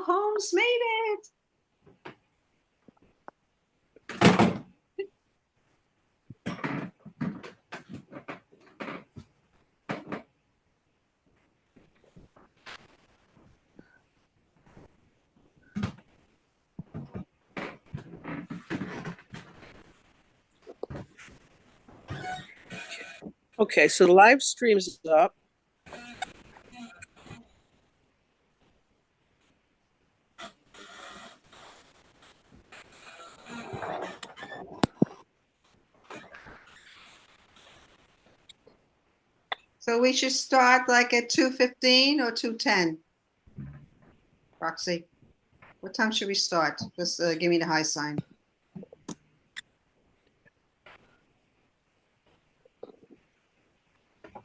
Holmes made it. Okay, so the live stream's up. So we should start like at 2:15 or 2:10. Roxy, what time should we start? Just give me the high sign.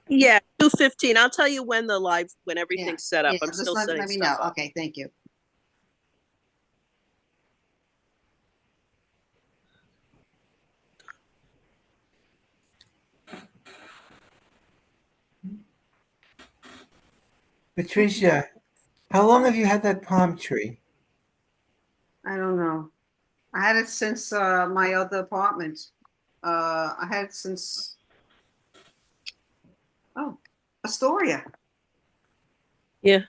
Yeah, 2:15. I'll tell you when when everything's set up. Yeah, I'm still setting let me stuff know. up. Okay, thank you. Patricia, how long have you had that palm tree? I don't know. I had it since my other apartment. I had it since Astoria. Yeah.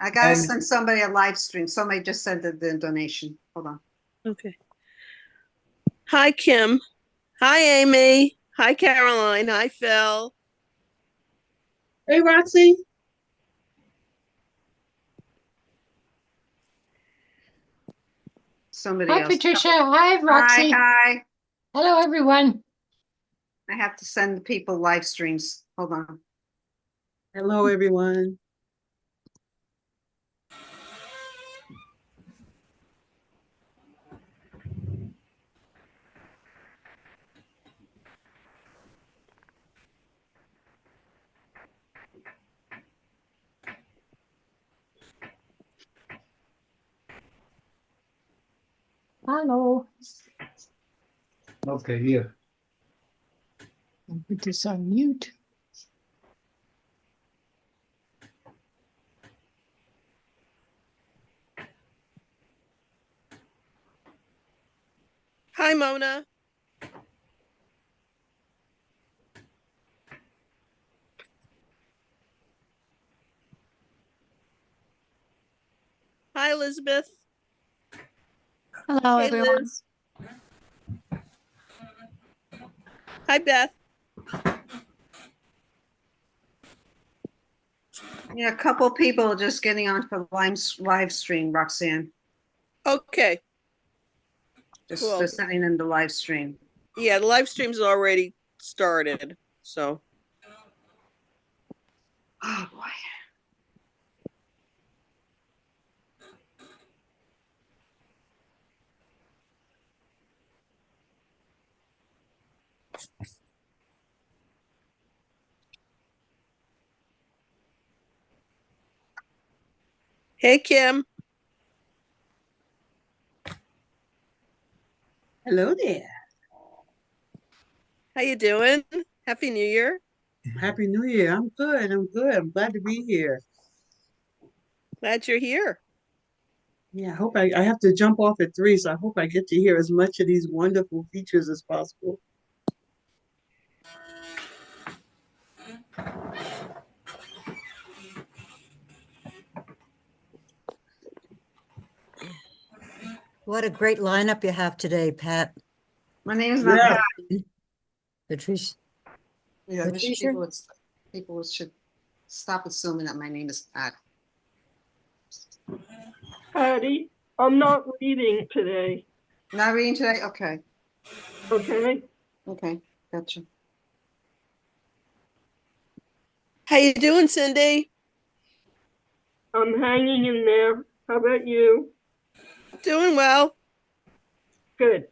I gotta send somebody a live stream. Somebody just sent the donation. Hold on. Okay. Hi, Kim. Hi, Amy. Hi, Caroline. Hi, Phil. Hey, Roxy. Somebody Hi, else. Patricia. Hi, Roxy. Hi. Hello, everyone. I have to send the people live streams. Hold on. Hello, everyone. Hello. Okay, here. I'll put this on mute. Hi, Mona. Hi, Elizabeth. Hello, Hey, everyone. Liz. Hi, Beth. Yeah, a couple people just getting on for live stream, Roxanne. Okay. Just sending them the live stream. Yeah, the live stream's already started, so. Oh, boy. Hey, Kim. Hello there. How you doing? Happy New Year. Happy New Year. I'm good. I'm good. I'm glad to be here. Glad you're here. Yeah, I hope I have to jump off at 3, so I hope I get to hear as much of these wonderful features as possible. What a great lineup you have today, Pat. My name is not Pat. Patricia. Yeah, Patricia? people should stop assuming that my name is Pat. Patty, I'm not reading today. Not reading today? Okay. Okay. Okay, gotcha. How you doing, Cindy? I'm hanging in there. How about you? Doing well. Good.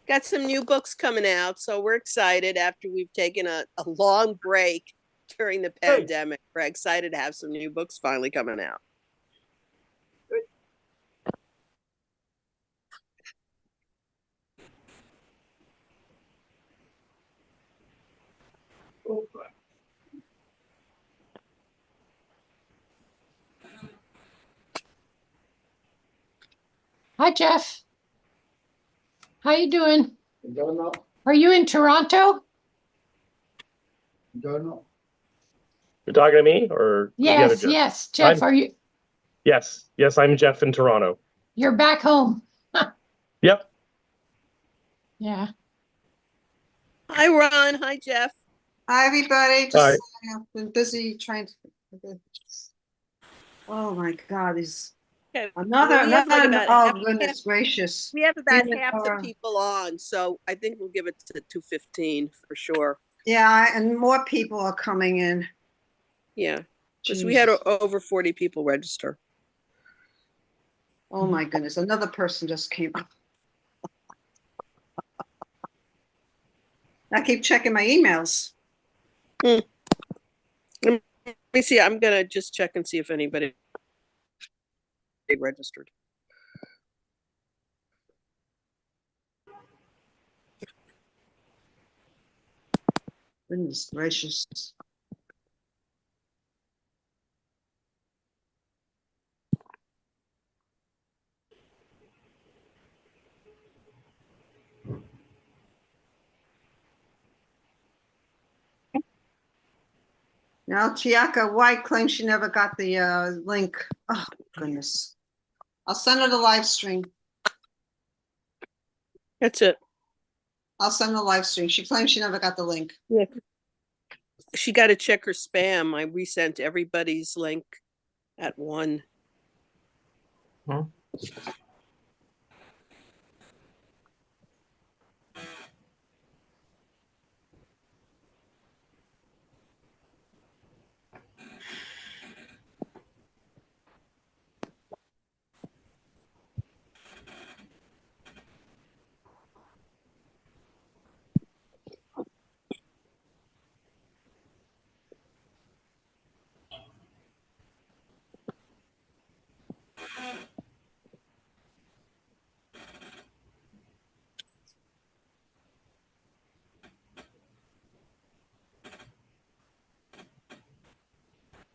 Got some new books coming out, so we're excited after we've taken a long break during the pandemic. We're excited to have some new books finally coming out. Good. Oh, Hi, Jeff. How you doing? Are you in Toronto? You're talking to me or the other Yes, Jeff? yes. Jeff, Yes, I'm Jeff in Toronto. you're back home? Yep. Yeah. Hi, Ron. Hi, Jeff. Hi, everybody. Hi. I've been busy trying to. Oh my God, these Okay, another, we have like another. about Oh half- goodness gracious! We have about Even, half the people on, so I think we'll give it to 2:15 for sure. Yeah, and more people are coming in. Yeah, because we had Jesus. over 40 people register. Oh my goodness, another person just came up. I keep checking my emails. Let me see. I'm gonna just check and see if anybody registered. Goodness gracious. Now Tiaka White claims she never got the link. Oh goodness. I'll send her the live stream. That's it. I'll send her the live stream. She claims she never got the link. Yeah. She got to check her spam. I resent everybody's link at 1. Hmm.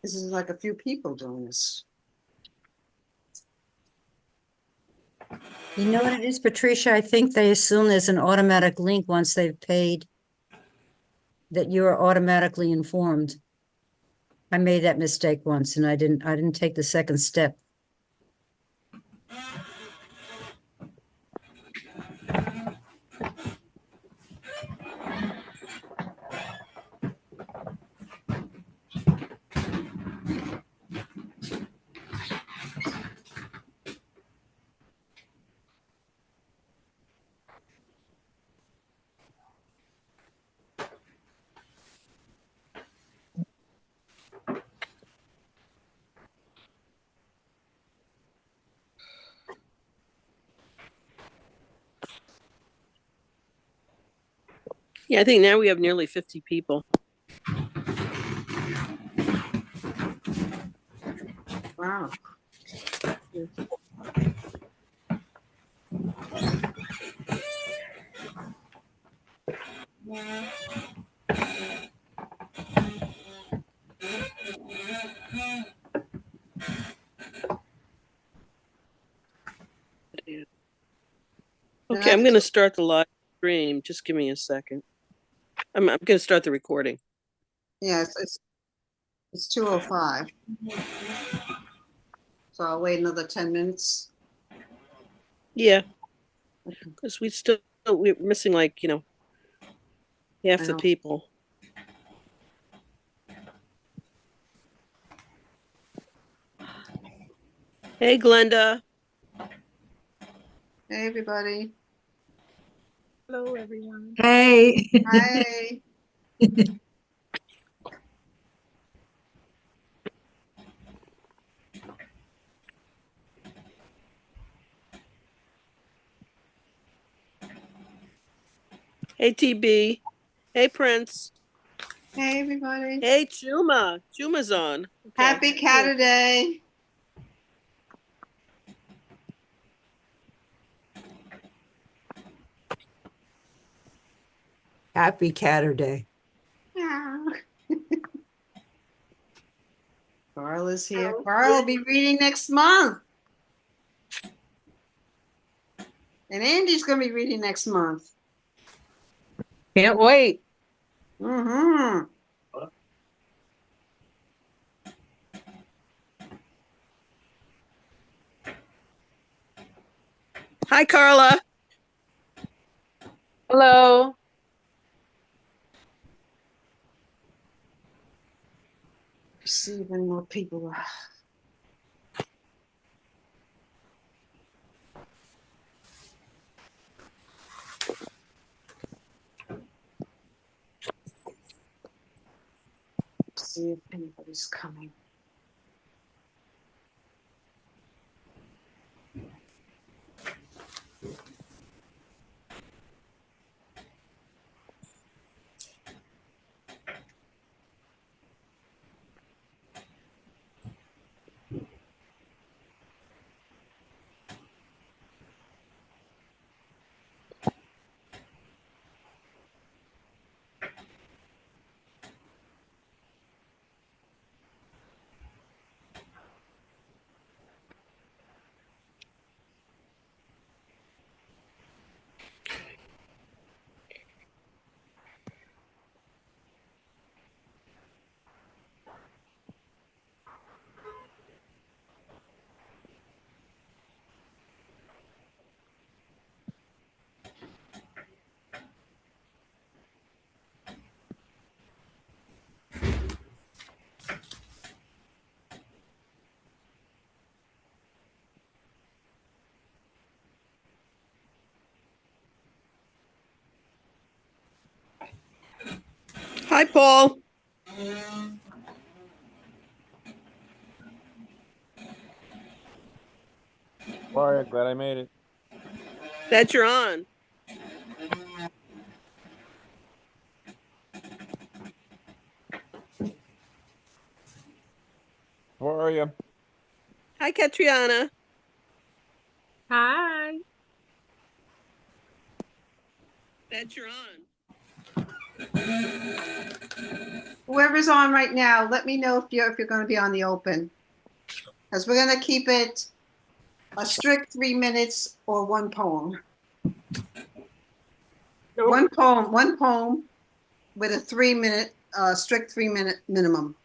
This is like a few people doing this. You know what it is, Patricia? I think they assume there's an automatic link once they've paid, that you're automatically informed. I made that mistake once and I didn't take the second step. Yeah, I think now we have nearly 50 people. Wow. Okay, I'm going to start the live stream. Just give me a second. I'm going to start the recording. Yeah, it's 2:05. So I'll wait another 10 minutes. Yeah, because we're missing like, half I the know. people. Hey, Glenda. Hey, everybody. Hello, everyone. Hey. Hi. Hey, TB. Hey, Prince. Hey, everybody. Hey, Chuma. Chuma's on. Okay. Happy Saturday. Happy Saturday. Yeah. Carl is here. Carl will be reading next month. And Andy's going to be reading next month. Can't wait. Mm-hmm. Hi, Carla. Hello. See when more people are. See if anybody's coming. Hi, Paul. Sorry, glad I made it. That you're on. How are you? Hi, Katriana. Hi. That you're on. Whoever's on right now, let me know if you're going to be on the open, because we're going to keep it a strict 3 minutes or one poem. Nope. One poem with a 3 minute, strict 3 minute minimum.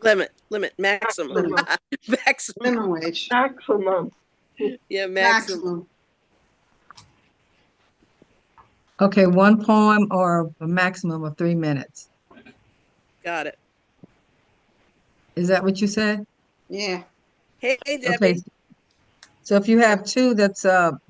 Limit, maximum. Maximum. Minimum wage. Maximum. Yeah, maximum. Okay, one poem or a maximum of 3 minutes. Got it. Is that what you said? Yeah. Hey, Debbie. Okay. So if you have two, that's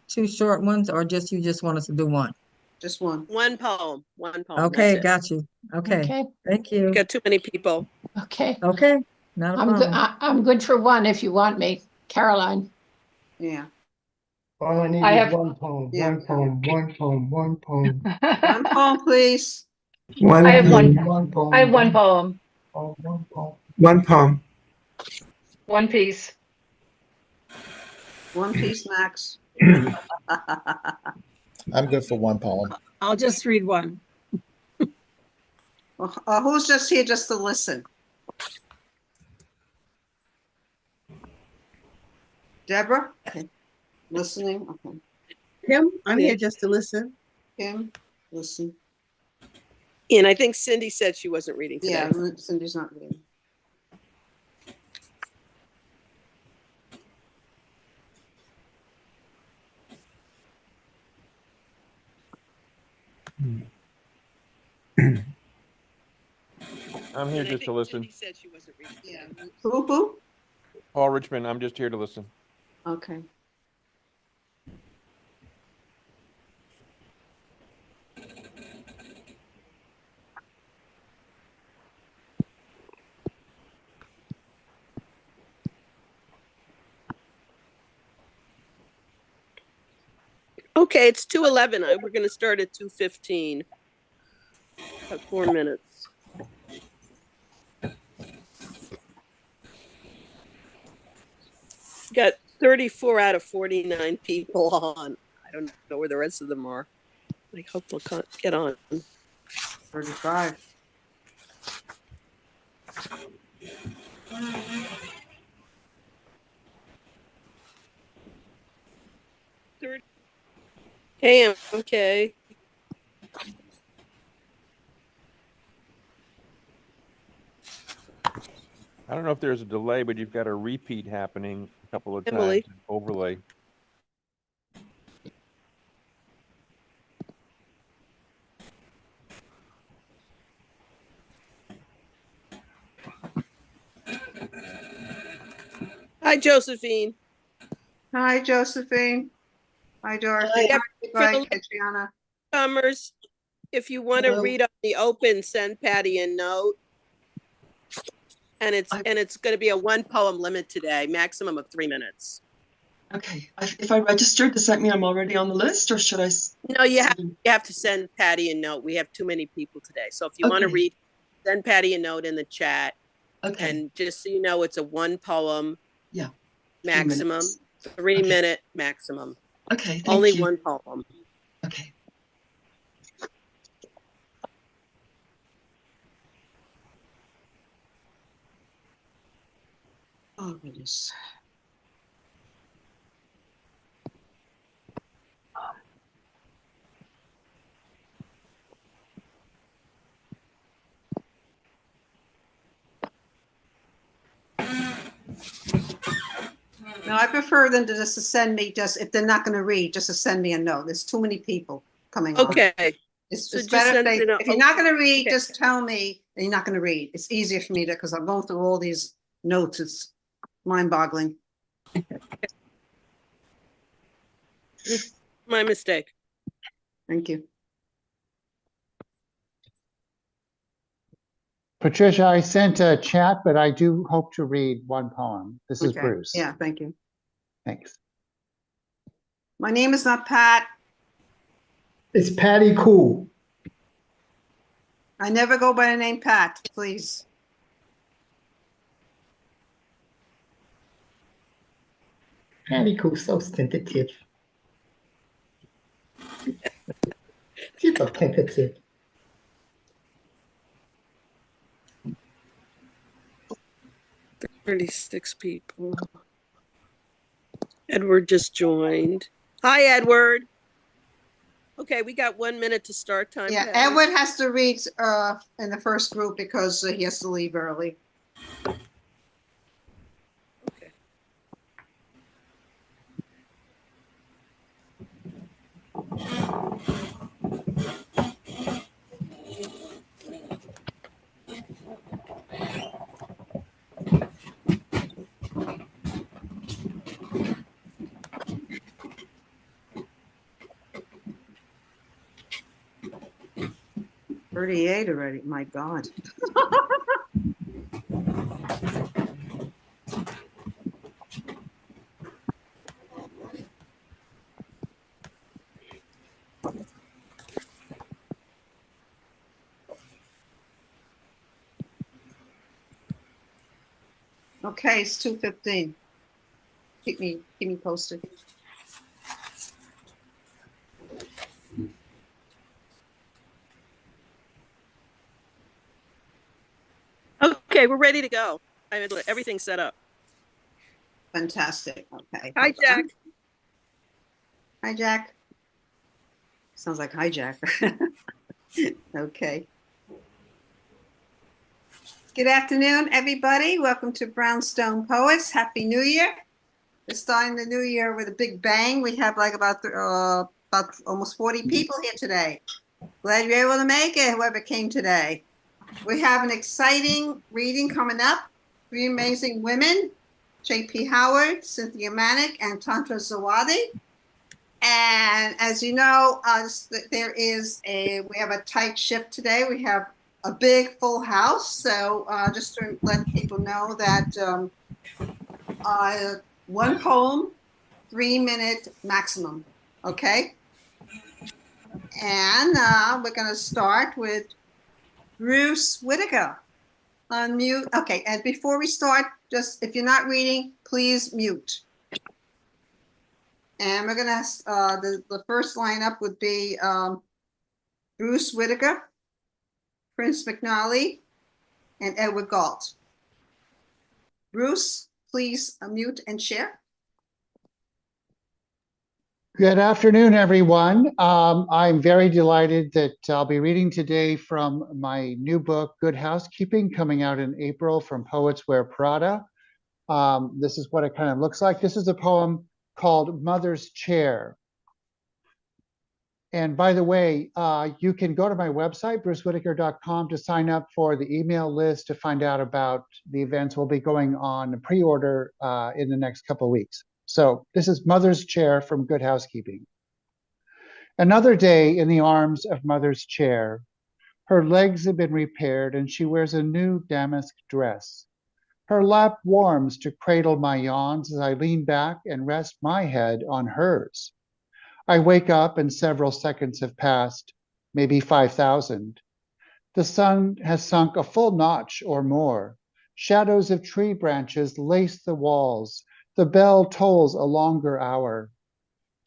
two short ones, or you just want us to do one? Just one. One poem. Okay, That's it. got you. Okay, Okay, thank We you. got too many people. okay. Okay, not a I'm good. problem. I'm good for one if you want me, Caroline. Yeah. All I need I is have- one poem, Yeah. one poem, one poem, one poem. One poem, please. One I have one. poem, one poem. I have one poem, One poem. One poem. one piece. One piece, Max. I'm good for one poem. I'll just read one. Who's just here just to listen? Deborah? Okay. Listening? Okay. Kim, I'm Yeah. here just to listen. Kim? Listen. And I think Cindy said she wasn't reading today. Yeah, Cindy's not reading. I'm here just to listen. Cindy said she wasn't reading today. Yeah. Who? Paul Richmond, I'm just here to listen. Okay. Okay, it's 2:11. We're going to start at 2:15. About 4 minutes. Got 34 out of 49 people on. I don't know where the rest of them are. I hope they'll get on. 35. Hey, MK. I don't know if there's a delay, but you've got a repeat happening a couple of Emily. times. Overlay. Hi, Josephine. Hi, Josephine. Hi, Dorothy. Yeah, for Hi, the Katrina. newcomers, if you want to Hello. read on the open, send Patty a note. And it's going to be a 1 poem limit today, maximum of 3 minutes. Okay, if I registered, does that mean I'm already on the list, or should I? No, you have to send Patty a note. We have too many people today. So if you want to Okay. read, send Patty a note in the chat. Okay. And just so you know, it's a 1 poem. Yeah. Maximum. 3 minutes. 3-minute maximum. Okay. Thank Only you. 1 poem. Okay. Oh, goodness. No, I prefer them to just to send me, just if they're not going to read, just to send me a note. There's too many people coming on. Okay. It's So it's just better if send it if you're not going to read, okay. just tell me that you're not going to read. It's easier for me to, because I'm going through all these notes. It's mind-boggling. My mistake. Thank you. Patricia, I sent a chat, but I do hope to read one poem. This is Okay. Bruce. Yeah, thank you. Thanks. My name is not Pat. It's Patty Cool. I never go by the name Pat, please. Patty Cool, so tentative. She's so tentative. 36 people. Edward just joined. Hi, Edward. Okay, we got 1 minute to start time. Yeah, Patty. Edward has to read in the first group because he has to leave early. Okay. $38 already, my God. Okay, it's 2:15. Keep me posted. Okay, we're ready to go. I had everything set up. Fantastic. Okay. Hi, Jack. Hi, Jack. Sounds like hijack. Okay. Good afternoon, everybody. Welcome to Brownstone Poets. Happy New Year. We're starting the new year with a big bang. We have like about almost 40 people here today. Glad you're able to make it, whoever came today. We have an exciting reading coming up. 3 amazing women, J.P. Howard, Cynthia Manick, and Tantra Zawadi. And as you know, we have a tight ship today. We have a big full house. So just to let people know that 1 poem, 3-minute maximum. Okay. And we're going to start with Bruce Whitaker. Unmute. Okay. And before we start, just if you're not reading, please mute. And we're going to, the first lineup would be Bruce Whitaker, Prince McNally, and Edward Galt. Bruce, please unmute and share. Good afternoon, everyone. I'm very delighted that I'll be reading today from my new book, Good Housekeeping, coming out in April from Poets Wear Prada. This is what it kind of looks like. This is a poem called Mother's Chair. And by the way, you can go to my website, brucewhitaker.com, to sign up for the email list to find out about the events we'll be going on pre-order in the next couple of weeks. So this is Mother's Chair from Good Housekeeping. Another day in the arms of Mother's chair. Her legs have been repaired and she wears a new damask dress. Her lap warms to cradle my yawns as I lean back and rest my head on hers. I wake up and several seconds have passed, maybe 5,000. The sun has sunk a full notch or more. Shadows of tree branches lace the walls. The bell tolls a longer hour.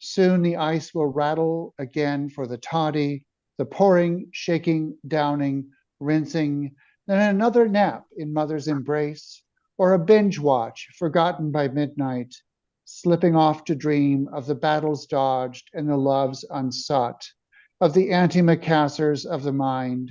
Soon the ice will rattle again for the toddy, the pouring, shaking, downing, rinsing, then another nap in mother's embrace, or a binge watch forgotten by midnight, slipping off to dream of the battles dodged and the loves unsought, of the antimacassars of the mind,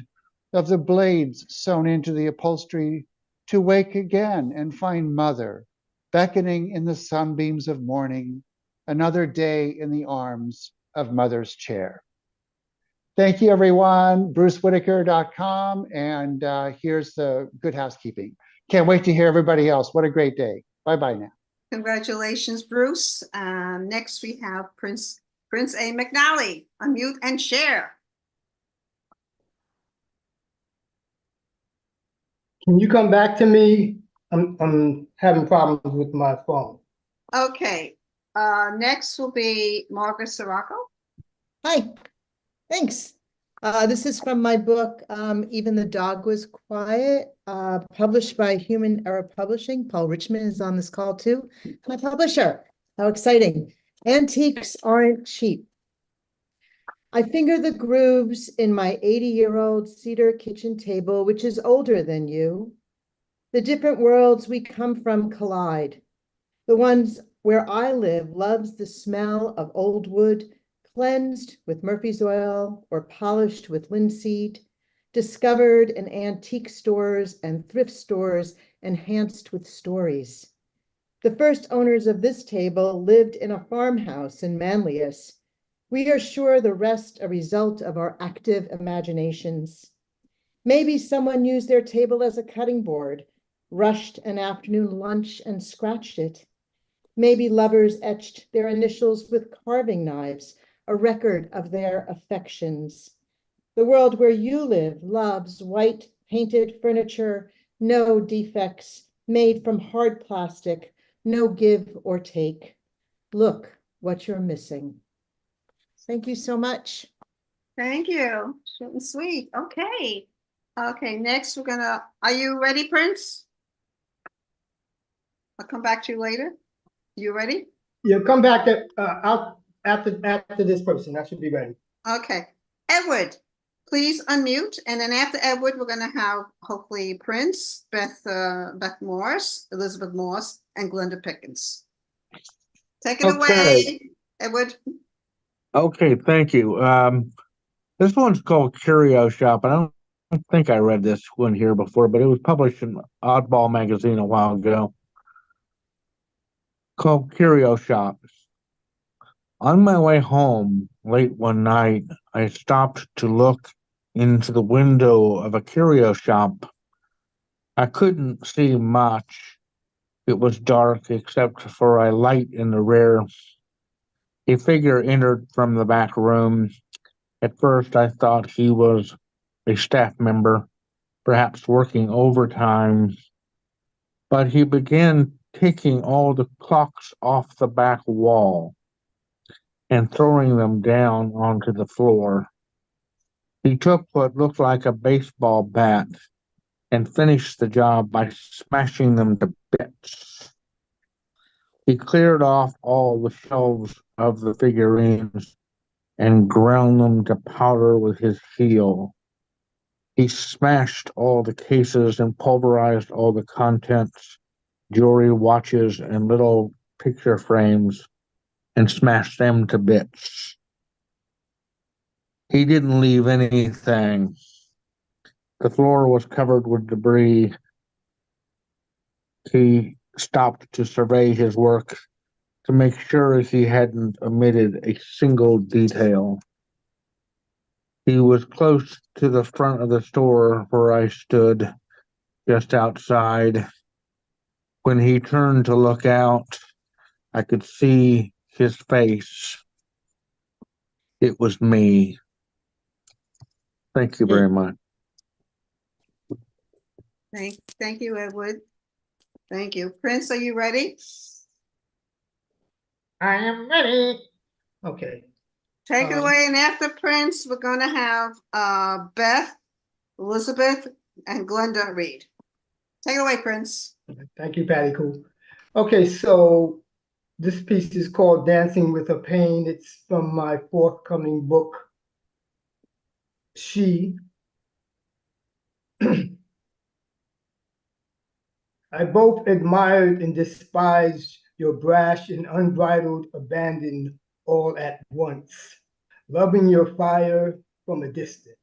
of the blades sewn into the upholstery, to wake again and find mother, beckoning in the sunbeams of morning, another day in the arms of mother's chair. Thank you, everyone. BruceWhitaker.com, and here's the Good Housekeeping. Can't wait to hear everybody else. What a great day. Bye-bye now. Congratulations, Bruce. Next we have Prince A. McNally. Unmute and share. Can you come back to me? I'm having problems with my phone. Okay. Next will be Margaret Sirocco. Hi, thanks. This is from my book, Even the Dog Was Quiet, published by Human Error Publishing. Paul Richmond is on this call too. My publisher, how exciting. Antiques aren't cheap. I finger the grooves in my 80-year-old cedar kitchen table, which is older than you. The different worlds we come from collide. The ones where I live loves the smell of old wood, cleansed with Murphy's oil or polished with linseed, discovered in antique stores and thrift stores, enhanced with stories. The first owners of this table lived in a farmhouse in Manlius. We are sure the rest a result of our active imaginations. Maybe someone used their table as a cutting board, rushed an afternoon lunch and scratched it. Maybe lovers etched their initials with carving knives, a record of their affections. The world where you live loves white painted furniture, no defects, made from hard plastic, no give or take. Look what you're missing. Thank you so much. Thank you. Short and sweet. Okay. Okay, next are you ready, Prince? I'll come back to you later. You ready? Yeah, come back out after this person. I should be ready. Okay. Edward, please unmute. And then after Edward, we're going to have hopefully Prince, Beth Morris, Elizabeth Morse, and Glenda Pickens. Take it away, Edward. Okay, thank you. This one's called Curio Shop. I don't think I read this one here before, but it was published in Oddball magazine a while ago. Called Curio Shop. On my way home late one night, I stopped to look into the window of a curio shop. I couldn't see much. It was dark except for a light in the rear. A figure entered from the back room. At first, I thought he was a staff member, perhaps working overtime, but he began taking all the clocks off the back wall and throwing them down onto the floor. He took what looked like a baseball bat and finished the job by smashing them to bits. He cleared off all the shelves of the figurines and ground them to powder with his heel. He smashed all the cases and pulverized all the contents, jewelry, watches, and little picture frames. and smashed them to bits. He didn't leave anything. The floor was covered with debris. He stopped to survey his work to make sure he hadn't omitted a single detail. He was close to the front of the store where I stood, just outside. When he turned to look out, I could see his face. It was me. Thank you very much. Thank you, Edward. Thank you. Prince, are you ready? I am ready. Okay. Take it away. And after Prince, we're going to have Beth, Elizabeth, and Glenda read. Take it away, Prince. Thank you, Patty. Cool. Okay, so this piece is called Dancing with a Pain. It's from my forthcoming book, She. I both admired and despised your brash and unbridled abandon all at once, loving your fire from a distance.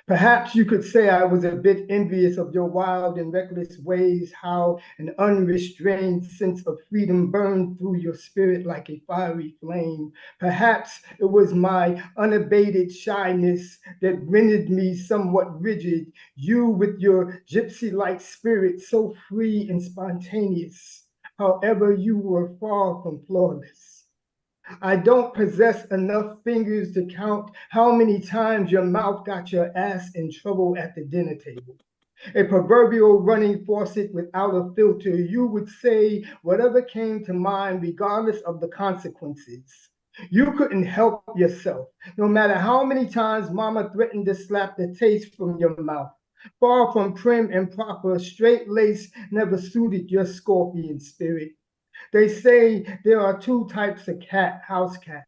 Perhaps you could say I was a bit envious of your wild and reckless ways, how an unrestrained sense of freedom burned through your spirit like a fiery flame. Perhaps it was my unabated shyness that rendered me somewhat rigid, you with your gypsy-like spirit so free and spontaneous. However, you were far from flawless. I don't possess enough fingers to count how many times your mouth got your ass in trouble at the dinner table. A proverbial running faucet without a filter, you would say whatever came to mind regardless of the consequences. You couldn't help yourself, no matter how many times mama threatened to slap the taste from your mouth. Far from prim and proper, straight lace never suited your scorpion spirit. They say there are two types of house cats,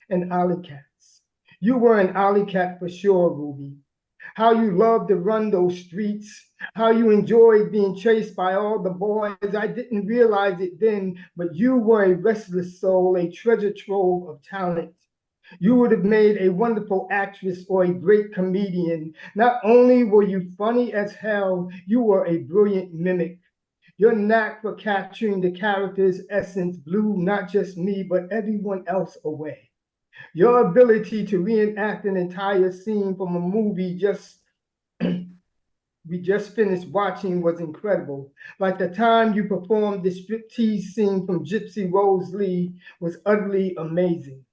and alley cats. You were an alley cat for sure, Ruby. How you loved to run those streets, how you enjoyed being chased by all the boys. I didn't realize it then, but you were a restless soul, a treasure trove of talent. You would have made a wonderful actress or a great comedian. Not only were you funny as hell, you were a brilliant mimic. Your knack for capturing the character's essence blew not just me, but everyone else away. Your ability to reenact an entire scene from a movie we just finished watching was incredible. Like the time you performed the striptease scene from Gypsy Rose Lee was utterly amazing.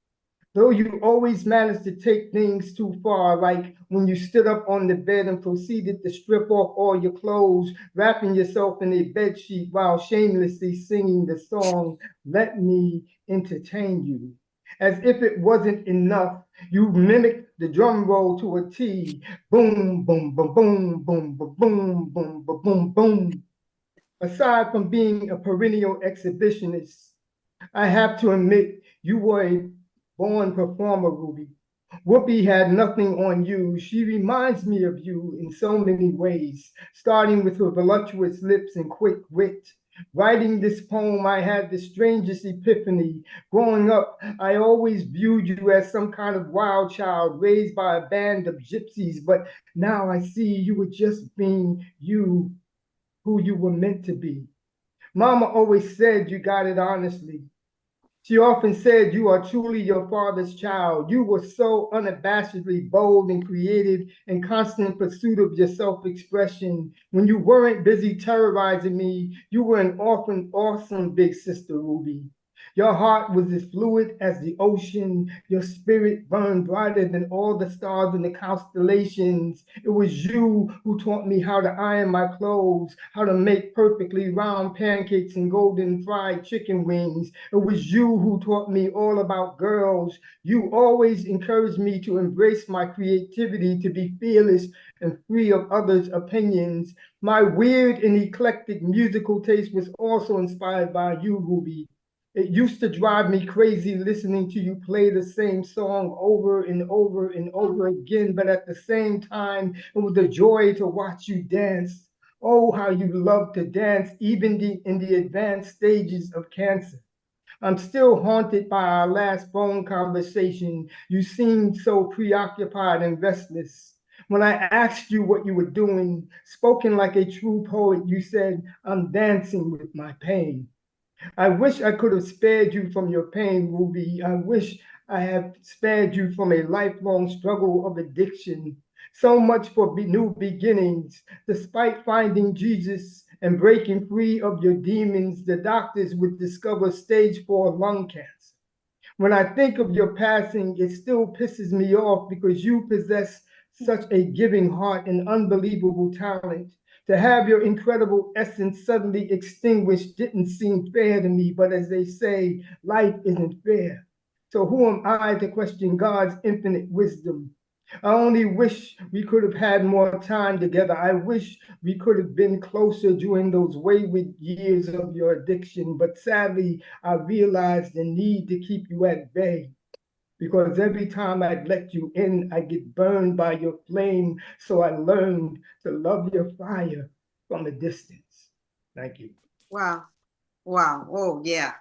Though you always managed to take things too far, like when you stood up on the bed and proceeded to strip off all your clothes, wrapping yourself in a bedsheet while shamelessly singing the song, Let Me Entertain You. As if it wasn't enough, you mimicked the drum roll to a T. Boom, boom, boom, boom, boom, boom, boom, boom, boom, boom, boom. Aside from being a perennial exhibitionist, I have to admit you were a born performer, Ruby. Whoopi had nothing on you. She reminds me of you in so many ways, starting with her voluptuous lips and quick wit. Writing this poem, I had the strangest epiphany. Growing up, I always viewed you as some kind of wild child raised by a band of gypsies, but now I see you were just being you, who you were meant to be. Mama always said you got it honestly. She often said you are truly your father's child. You were so unabashedly bold and creative in constant pursuit of your self-expression. When you weren't busy terrorizing me, you were an awesome big sister, Ruby. Your heart was as fluid as the ocean. Your spirit burned brighter than all the stars in the constellations. It was you who taught me how to iron my clothes, how to make perfectly round pancakes and golden fried chicken wings. It was you who taught me all about girls. You always encouraged me to embrace my creativity, to be fearless and free of others' opinions. My weird and eclectic musical taste was also inspired by you, Ruby. It used to drive me crazy listening to you play the same song over and over and over again, but at the same time, it was a joy to watch you dance. Oh, how you love to dance, even in the advanced stages of cancer. I'm still haunted by our last phone conversation. You seemed so preoccupied and restless. When I asked you what you were doing, spoken like a true poet, you said, I'm dancing with my pain. I wish I could have spared you from your pain, Ruby. I wish I had spared you from a lifelong struggle of addiction. So much for new beginnings. Despite finding Jesus and breaking free of your demons, the doctors would discover stage 4 lung cancer. When I think of your passing, it still pisses me off because you possess such a giving heart and unbelievable talent. To have your incredible essence suddenly extinguished didn't seem fair to me, but as they say, life isn't fair. So who am I to question God's infinite wisdom? I only wish we could have had more time together. I wish we could have been closer during those wayward years of your addiction, but sadly, I realized the need to keep you at bay. Because every time I'd let you in, I get burned by your flame. So I learned to love your fire from a distance. Thank you. Wow. Wow. Oh, yeah.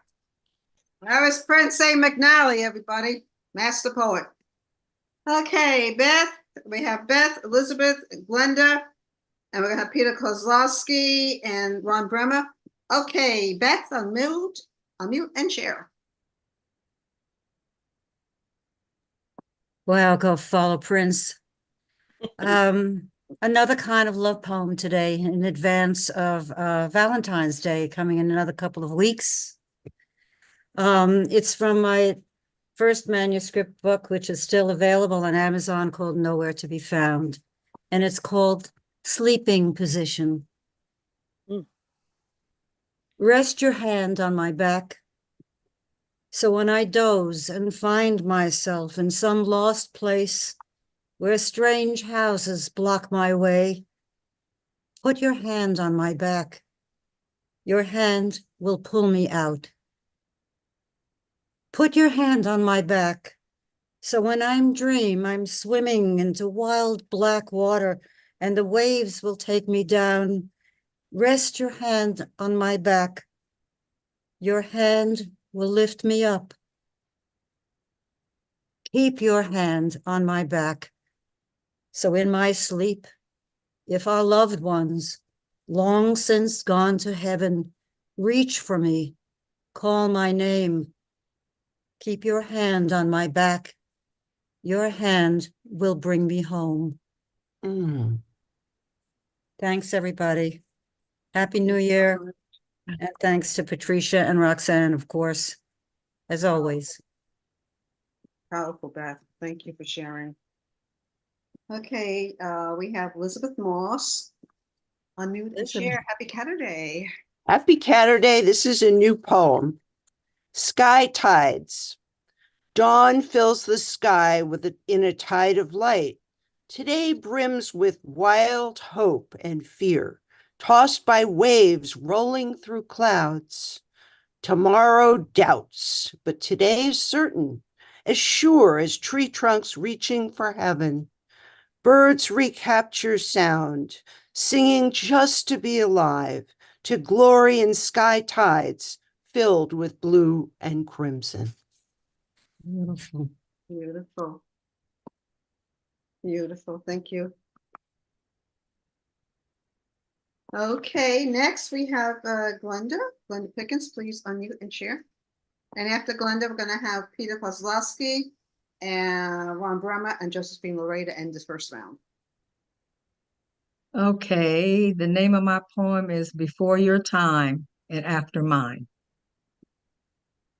That was Prince A. McNally, everybody. Master poet. Okay, Beth. We have Beth, Elizabeth, Glenda, and we're going to have Peter Kozlowski and Ron Bremer. Okay, Beth, unmute and share. Well, go follow Prince. Another kind of love poem today in advance of Valentine's Day coming in another couple of weeks. It's from my first manuscript book, which is still available on Amazon, called Nowhere to Be Found. And it's called Sleeping Position. Rest your hand on my back. So when I doze and find myself in some lost place where strange houses block my way, put your hand on my back. Your hand will pull me out. Put your hand on my back. So when I'm swimming into wild black water and the waves will take me down. Rest your hand on my back. Your hand will lift me up. Keep your hand on my back. So in my sleep, if our loved ones, long since gone to heaven, reach for me, call my name, keep your hand on my back. Your hand will bring me home. Thanks, everybody. Happy New Year. And thanks to Patricia and Roxanne, of course, as always. Powerful, Beth. Thank you for sharing. Okay, we have Elizabeth Moss. Unmute and share. Happy Saturday. Happy Saturday. This is a new poem. Sky Tides. Dawn fills the sky in a tide of light. Today brims with wild hope and fear, tossed by waves rolling through clouds. Tomorrow doubts, but today is certain, as sure as tree trunks reaching for heaven. Birds recapture sound, singing just to be alive, to glory in sky tides filled with blue and crimson. Beautiful. Beautiful. Beautiful. Thank you. Okay, next we have Glenda. Glenda Pickens, please unmute and share. And after Glenda, we're going to have Peter Kozlowski and Ron Bremer and Josephine Loretta to end this first round. Okay, the name of my poem is Before Your Time and After Mine.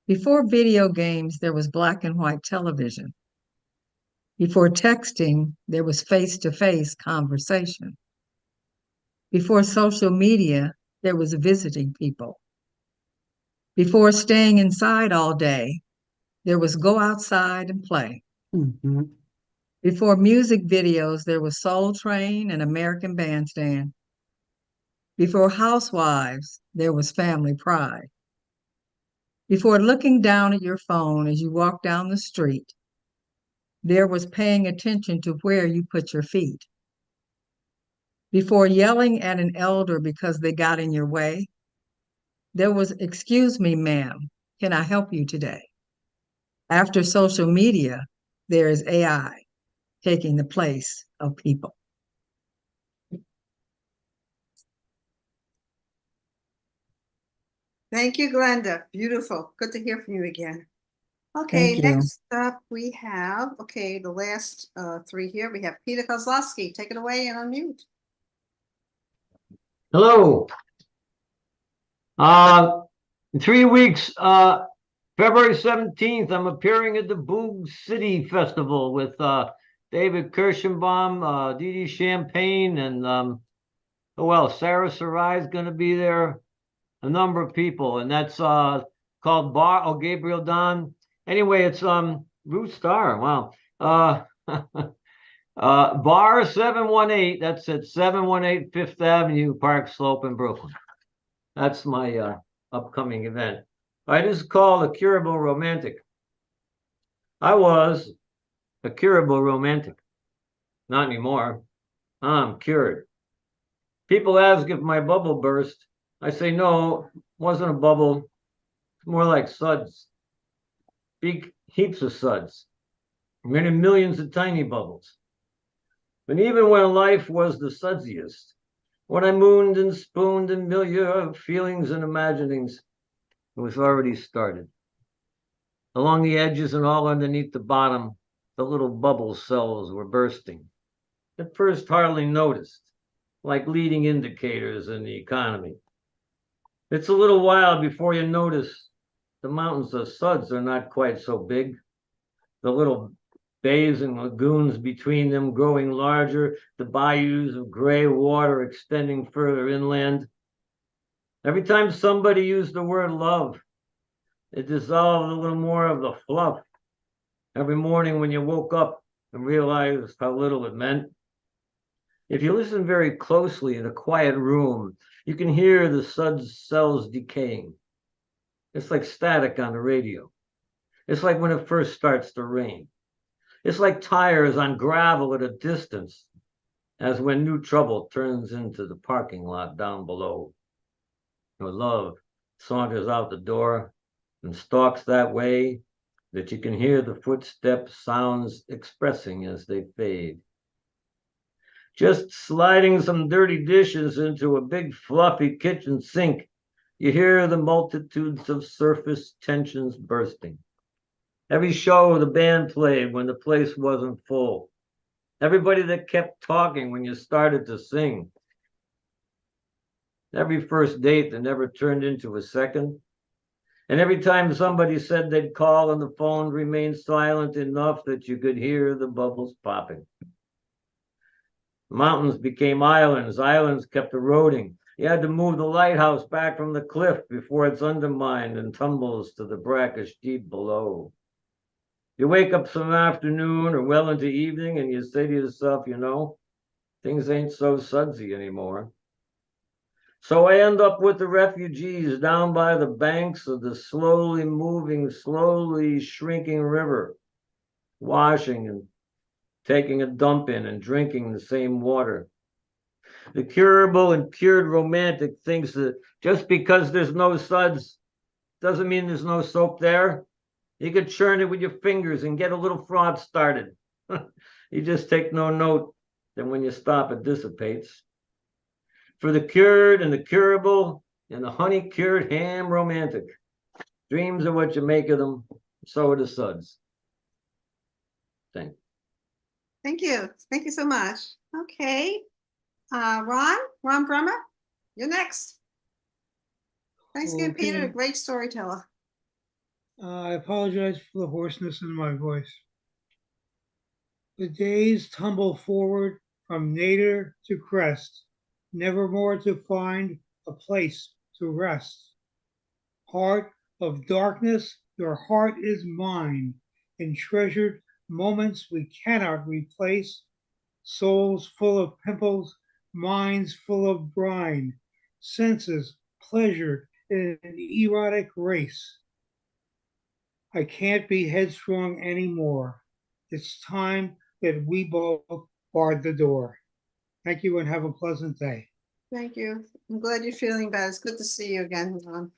Before video games, there was black and white television. Before texting, there was face-to-face conversation. Before social media, there was visiting people. Before staying inside all day, there was go outside and play. Before music videos, there was Soul Train and American Bandstand. Before housewives, there was family pride. Before looking down at your phone as you walk down the street, there was paying attention to where you put your feet. Before yelling at an elder because they got in your way, there was, excuse me, ma'am, can I help you today? After social media, there is AI taking the place of people. Thank you, Glenda. Beautiful. Good to hear from you again. Okay, Thank you. next up we have, the last three here. We have Peter Kozlowski. Take it away and unmute. Hello. In 3 weeks, February 17th, I'm appearing at the Boog City Festival with David Kirschenbaum, Dee Dee Champagne, and Sarah Sarai is going to be there. A number of people, and that's called Bar. Gabriel Don. Anyway, it's Root Star. Wow. Bar 718. That's at 718 Fifth Avenue, Park Slope in Brooklyn. That's my upcoming event. This is called A Curable Romantic. I was a curable romantic. Not anymore. I'm cured. People ask if my bubble burst. I say no, it wasn't a bubble. It's more like suds. Big heaps of suds. Many millions of tiny bubbles. But even when life was the sudsiest, when I mooned and spooned in milieu of feelings and imaginings, it was already started. Along the edges and all underneath the bottom, the little bubble cells were bursting. At first hardly noticed, like leading indicators in the economy. It's a little while before you notice the mountains of suds are not quite so big. The little bays and lagoons between them growing larger, the bayous of gray water extending further inland. Every time somebody used the word love, it dissolved a little more of the fluff. Every morning when you woke up and realized how little it meant. If you listen very closely in a quiet room, you can hear the suds cells decaying. It's like static on the radio. It's like when it first starts to rain. It's like tires on gravel at a distance, as when new trouble turns into the parking lot down below. Your love saunters out the door and stalks that way that you can hear the footstep sounds expressing as they fade. Just sliding some dirty dishes into a big fluffy kitchen sink, you hear the multitudes of surface tensions bursting. Every show the band played when the place wasn't full. Everybody that kept talking when you started to sing. Every first date that never turned into a second. And every time somebody said they'd call and the phone remained silent enough that you could hear the bubbles popping. Mountains became islands. Islands kept eroding. You had to move the lighthouse back from the cliff before it's undermined and tumbles to the brackish deep below. You wake up some afternoon or well into evening and you say to yourself, things ain't so sudsy anymore. So I end up with the refugees down by the banks of the slowly moving, slowly shrinking river, washing and taking a dump in and drinking the same water. The curable and cured romantic thinks that just because there's no suds doesn't mean there's no soap there. You could churn it with your fingers and get a little froth started. You just take no note that when you stop, it dissipates. For the cured and the curable and the honey-cured ham romantic, dreams are what you make of them, so are the suds. Thanks. Thank you. Thank you so much. Okay. Ron Bremer, you're next. Thanks again, Peter, a Okay. great storyteller. I apologize for the hoarseness in my voice. The days tumble forward from nadir to crest, never more to find a place to rest. Heart of darkness, your heart is mine, in treasured moments we cannot replace. Souls full of pimples, minds full of brine, senses pleasured in an erotic race. I can't be headstrong anymore. It's time that we both barred the door. Thank you and have a pleasant day. Thank you. I'm glad you're feeling better. It's good to see you again, Ron.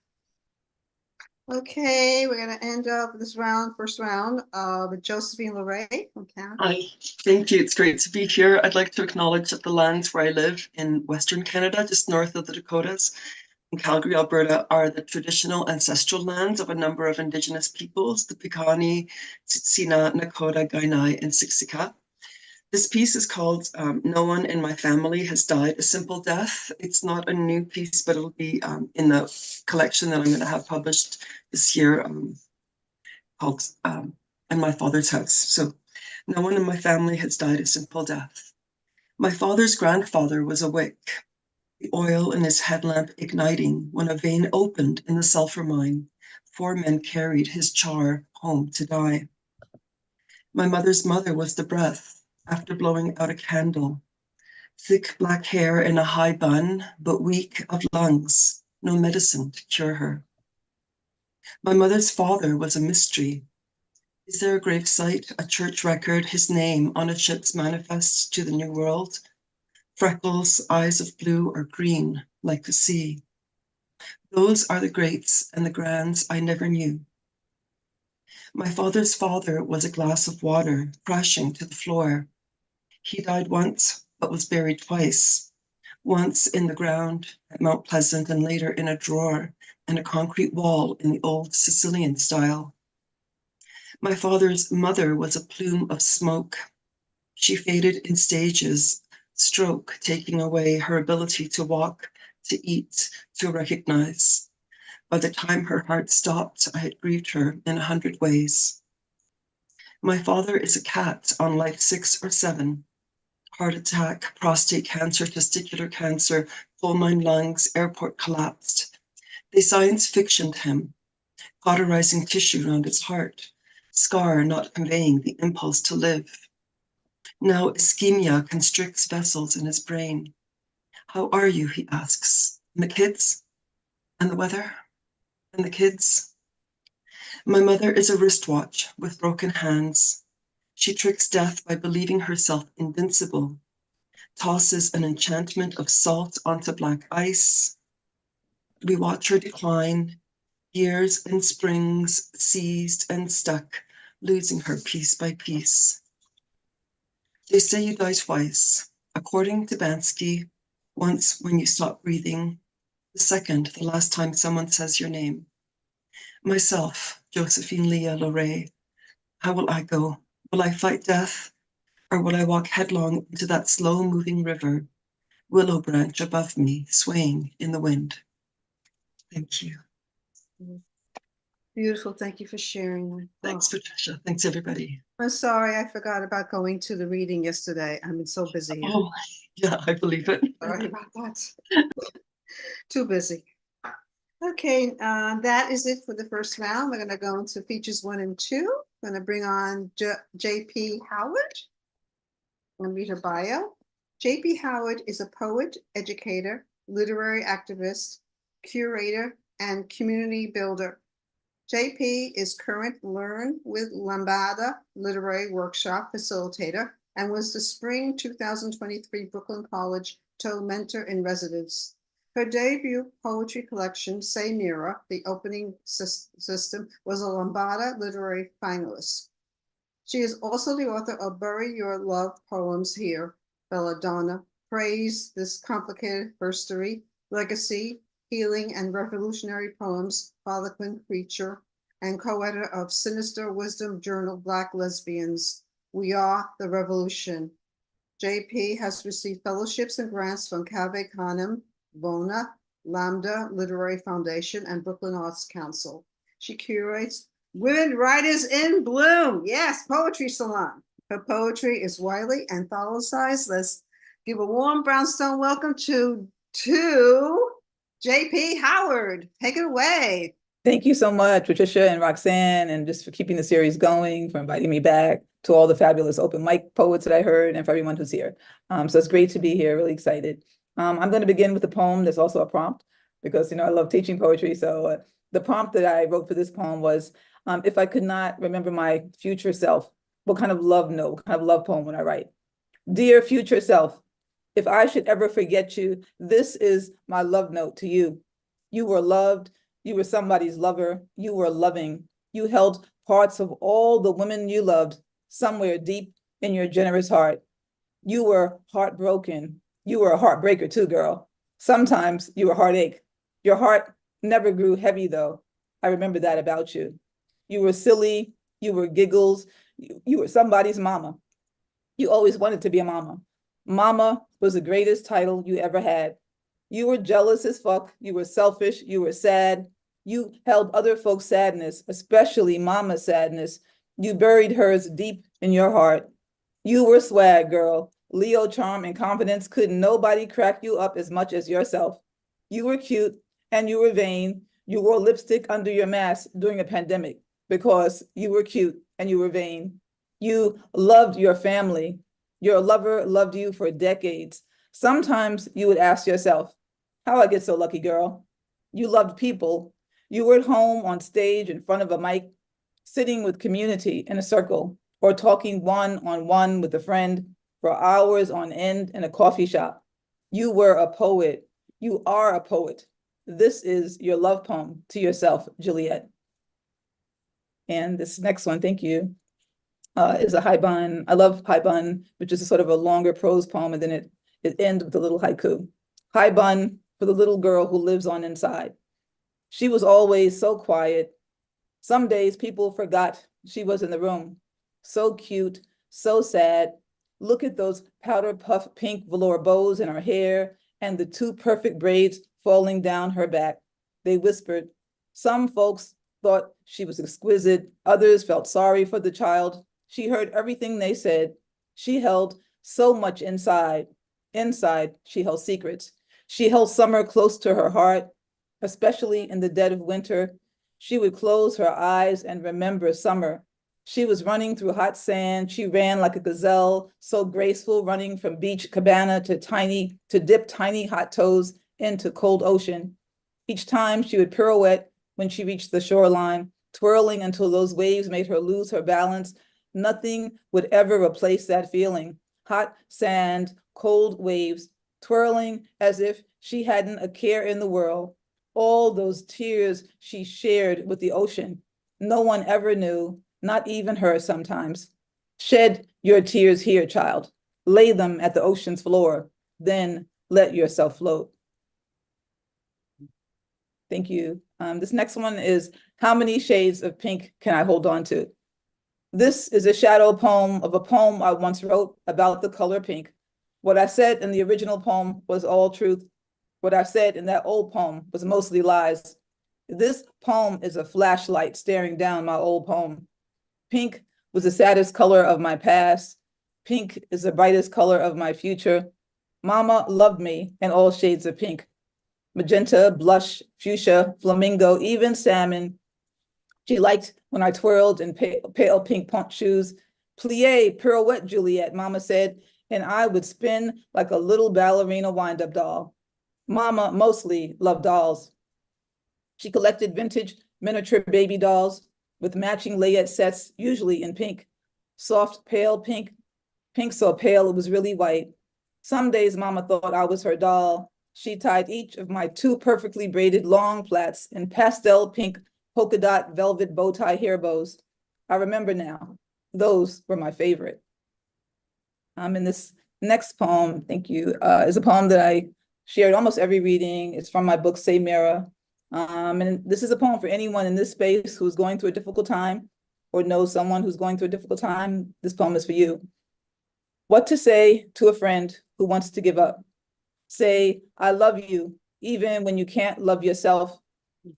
Okay, we're gonna end up this round, first round, with Josephine LeRae from Canada. Hi, thank you. It's great to be here. I'd like to acknowledge that the lands where I live in Western Canada, just north of the Dakotas, in Calgary, Alberta, are the traditional ancestral lands of a number of Indigenous peoples, the Piikani, Tsuut'ina, Nakota, Kainai, and Siksika. This piece is called No One in My Family Has Died a Simple Death. It's not a new piece, but it'll be in the collection that I'm going to have published this year called In My Father's House. So, no one in my family has died a simple death. My father's grandfather was a wick, the oil in his headlamp igniting when a vein opened in the sulfur mine. 4 men carried his char home to die. My mother's mother was the breath after blowing out a candle. Thick black hair in a high bun, but weak of lungs, no medicine to cure her. My mother's father was a mystery. Is there a gravesite, a church record, his name on a ship's manifest to the New World? Freckles, eyes of blue or green, like the sea. Those are the greats and the grands I never knew. My father's father was a glass of water crashing to the floor. He died once, but was buried twice. Once in the ground at Mount Pleasant and later in a drawer in a concrete wall in the old Sicilian style. My father's mother was a plume of smoke. She faded in stages, stroke taking away her ability to walk, to eat, to recognize. By the time her heart stopped, I had grieved her in 100 ways. My father is a cat on life 6 or 7. Heart attack, prostate cancer, testicular cancer, coal mine lungs, airport collapsed. They science fictioned him, cauterizing tissue around his heart, scar not conveying the impulse to live. Now ischemia constricts vessels in his brain. How are you, he asks. And the kids? And the weather? And the kids? My mother is a wristwatch with broken hands. She tricks death by believing herself invincible, tosses an enchantment of salt onto black ice. We watch her decline, years and springs seized and stuck, losing her piece by piece. They say you die twice. According to Bansky, once when you stop breathing, the second, the last time someone says your name. Myself, Josephine Leah LeRae, how will I go? Will I fight death? Or will I walk headlong into that slow-moving river, willow branch above me, swaying in the wind? Thank you. Beautiful. Thank you for sharing that. Thanks, Patricia. Thanks, everybody. I'm sorry, I forgot about going to the reading yesterday. I've been so busy. Oh, yeah, I believe it. Sorry about that. Too busy. Okay, that is it for the first round. We're going to go into features 1 and 2. I'm going to bring on J.P. Howard. I'm going to read her bio. J.P. Howard is a poet, educator, literary activist, curator, and community builder. JP is current Learn with Lambada Literary Workshop facilitator and was the spring 2023 Brooklyn College Toe Mentor in Residence. Her debut poetry collection, Say Mira, the opening system, was a Lambada Literary finalist. She is also the author of Bury Your Love Poems Here, Belladonna, Praise This Complicated History, Legacy, Healing and Revolutionary Poems, Harlequin Creature, and co-editor of Sinister Wisdom Journal, Black Lesbians, We Are the Revolution. JP has received fellowships and grants from Cave Canem, Bona, Lambda Literary Foundation, and Brooklyn Arts Council. She curates Women Writers in Bloom, yes, Poetry Salon. Her poetry is widely anthologized. Let's give a warm Brownstone welcome to J.P. Howard. Take it away. Thank you so much, Patricia and Roxanne, and just for keeping the series going, for inviting me back, to all the fabulous open mic poets that I heard, and for everyone who's here. So it's great to be here, really excited. I'm going to begin with a poem that's also a prompt, because I love teaching poetry. So the prompt that I wrote for this poem was, if I could not remember my future self, what kind of love note, what kind of love poem would I write? Dear future self, if I should ever forget you, this is my love note to you. You were loved, You were somebody's lover. You were loving. You held parts of all the women you loved somewhere deep in your generous heart. You were heartbroken. You were a heartbreaker too, girl. Sometimes you were heartache. Your heart never grew heavy though. I remember that about you. You were silly. You were giggles. You were somebody's mama. You always wanted to be a mama. Mama was the greatest title you ever had. You were jealous as fuck. You were selfish. You were sad. You held other folks' sadness, especially mama's sadness. You buried hers deep in your heart. You were swag, girl. Leo charm and confidence. Couldn't nobody crack you up as much as yourself. You were cute and you were vain. You wore lipstick under your mask during a pandemic because you were cute and you were vain. You loved your family. Your lover loved you for decades. Sometimes you would ask yourself, how I get so lucky, girl? You loved people. You were at home on stage in front of a mic, sitting with community in a circle, or talking one-on-one with a friend for hours on end in a coffee shop. You were a poet. You are a poet. This is your love poem to yourself, Juliet. And this next one, thank you, is a haibun. I love haibun, which is a sort of a longer prose poem, and then it ends with a little haiku. Haibun for the little girl who lives on inside. She was always so quiet. Some days people forgot she was in the room. So cute, so sad. Look at those powder puff pink velour bows in her hair and the two perfect braids falling down her back. They whispered. Some folks thought she was exquisite. Others felt sorry for the child. She heard everything they said. She held so much inside. Inside, she held secrets. She held summer close to her heart, especially in the dead of winter. She would close her eyes and remember summer. She was running through hot sand. She ran like a gazelle, so graceful, running from beach cabana to dip tiny hot toes into cold ocean. Each time she would pirouette when she reached the shoreline, twirling until those waves made her lose her balance. Nothing would ever replace that feeling. Hot sand, cold waves, twirling as if she hadn't a care in the world. All those tears she shared with the ocean. No one ever knew, not even her sometimes. Shed your tears here, child. Lay them at the ocean's floor. Then let yourself float. Thank you. This next one is, how many shades of pink can I hold on to? This is a shadow poem of a poem I once wrote about the color pink. What I said in the original poem was all truth. What I said in that old poem was mostly lies. This poem is a flashlight staring down my old poem. Pink was the saddest color of my past. Pink is the brightest color of my future. Mama loved me in all shades of pink. Magenta, blush, fuchsia, flamingo, even salmon. She liked when I twirled in pale pink punk shoes. Plie, pirouette, Juliet, Mama said, and I would spin like a little ballerina wind-up doll. Mama mostly loved dolls. She collected vintage miniature baby dolls with matching layette sets, usually in pink. Soft, pale pink, pink so pale it was really white. Some days Mama thought I was her doll. She tied each of my two perfectly braided long plaits in pastel pink polka dot velvet bow tie hair bows. I remember now, those were my favorite. And this next poem, thank you, is a poem that I shared almost every reading. It's from my book, Say Mira. And this is a poem for anyone in this space who's going through a difficult time or knows someone who's going through a difficult time. This poem is for you. What to say to a friend who wants to give up? Say, I love you, even when you can't love yourself.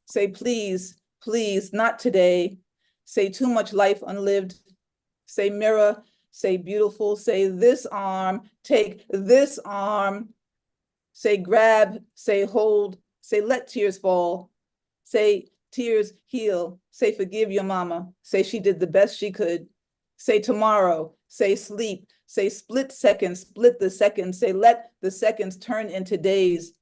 Say, please, please, not today. Say, too much life unlived. Say, mirror. Say, beautiful. Say, this arm. Take this arm. Say, grab. Say, hold. Say, let tears fall. Say, tears heal. Say, forgive your mama. Say, she did the best she could. Say, tomorrow. Say, sleep. Say, split seconds, split the seconds. Say, let the seconds turn into days.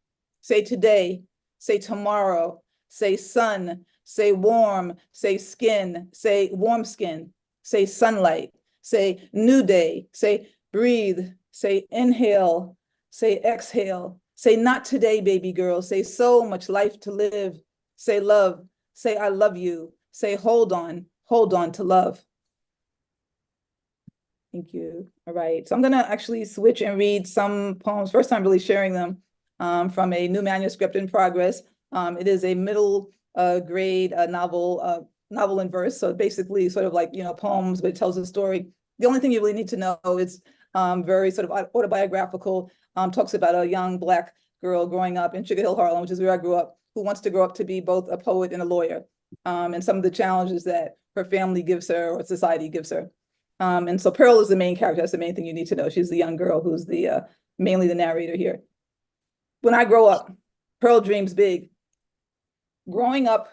Say, today. Say, tomorrow. Say, sun. Say, warm. Say, skin. Say, warm skin. Say, sunlight. Say, new day. Say, breathe. Say, inhale. Say, exhale. Say, not today, baby girl. Say, so much life to live. say love, say I love you, say hold on to love. Thank you. All right, so I'm gonna actually switch and read some poems. First time really sharing them from a new manuscript in progress. It is a middle grade novel in verse. So basically sort of like, poems, but it tells a story. The only thing you really need to know is very sort of autobiographical, talks about a young Black girl growing up in Sugar Hill, Harlem, which is where I grew up, who wants to grow up to be both a poet and a lawyer, and some of the challenges that her family gives her or society gives her. And so Pearl is the main character. That's the main thing you need to know. She's the young girl who's the mainly the narrator here. When I grow up, Pearl dreams big. Growing up,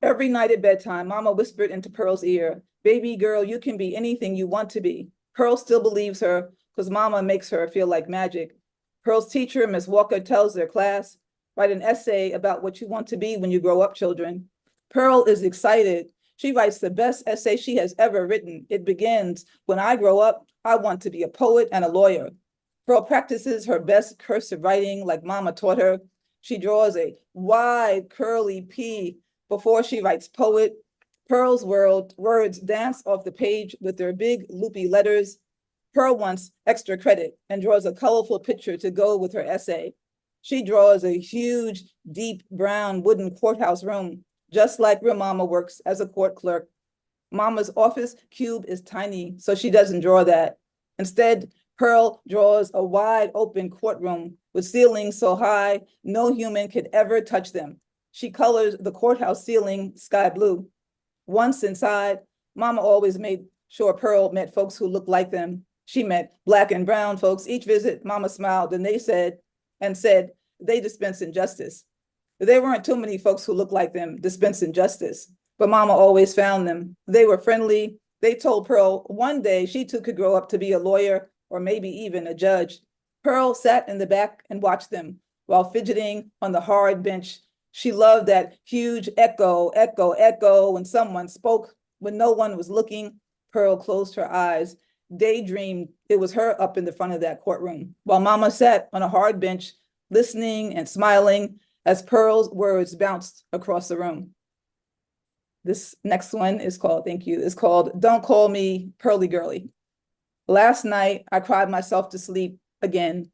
every night at bedtime, Mama whispered into Pearl's ear, "Baby girl, you can be anything you want to be." Pearl still believes her because Mama makes her feel like magic. Pearl's teacher, Miss Walker, tells their class, "Write an essay about what you want to be when you grow up, children." Pearl is excited. She writes the best essay she has ever written. It begins, "When I grow up, I want to be a poet and a lawyer." Pearl practices her best cursive writing like Mama taught her. She draws a wide, curly P before she writes poet. Pearl's words dance off the page with their big, loopy letters. Pearl wants extra credit and draws a colorful picture to go with her essay. She draws a huge, deep brown wooden courthouse room, just like where Mama works as a court clerk. Mama's office cube is tiny, so she doesn't draw that. Instead, Pearl draws a wide open courtroom with ceilings so high no human could ever touch them. She colors the courthouse ceiling sky blue. Once inside, Mama always made sure Pearl met folks who looked like them. She met Black and brown folks. Each visit, Mama smiled and said, they dispense injustice. There weren't too many folks who looked like them dispensing justice, but Mama always found them. They were friendly. They told Pearl one day she too could grow up to be a lawyer or maybe even a judge. Pearl sat in the back and watched them while fidgeting on the hard bench. She loved that huge echo, echo, echo when someone spoke, when no one was looking. Pearl closed her eyes, daydreamed it was her up in the front of that courtroom, while Mama sat on a hard bench, listening and smiling as Pearl's words bounced across the room. This next one is called, thank you, is called Don't Call Me Pearly Girly. Last night, I cried myself to sleep again.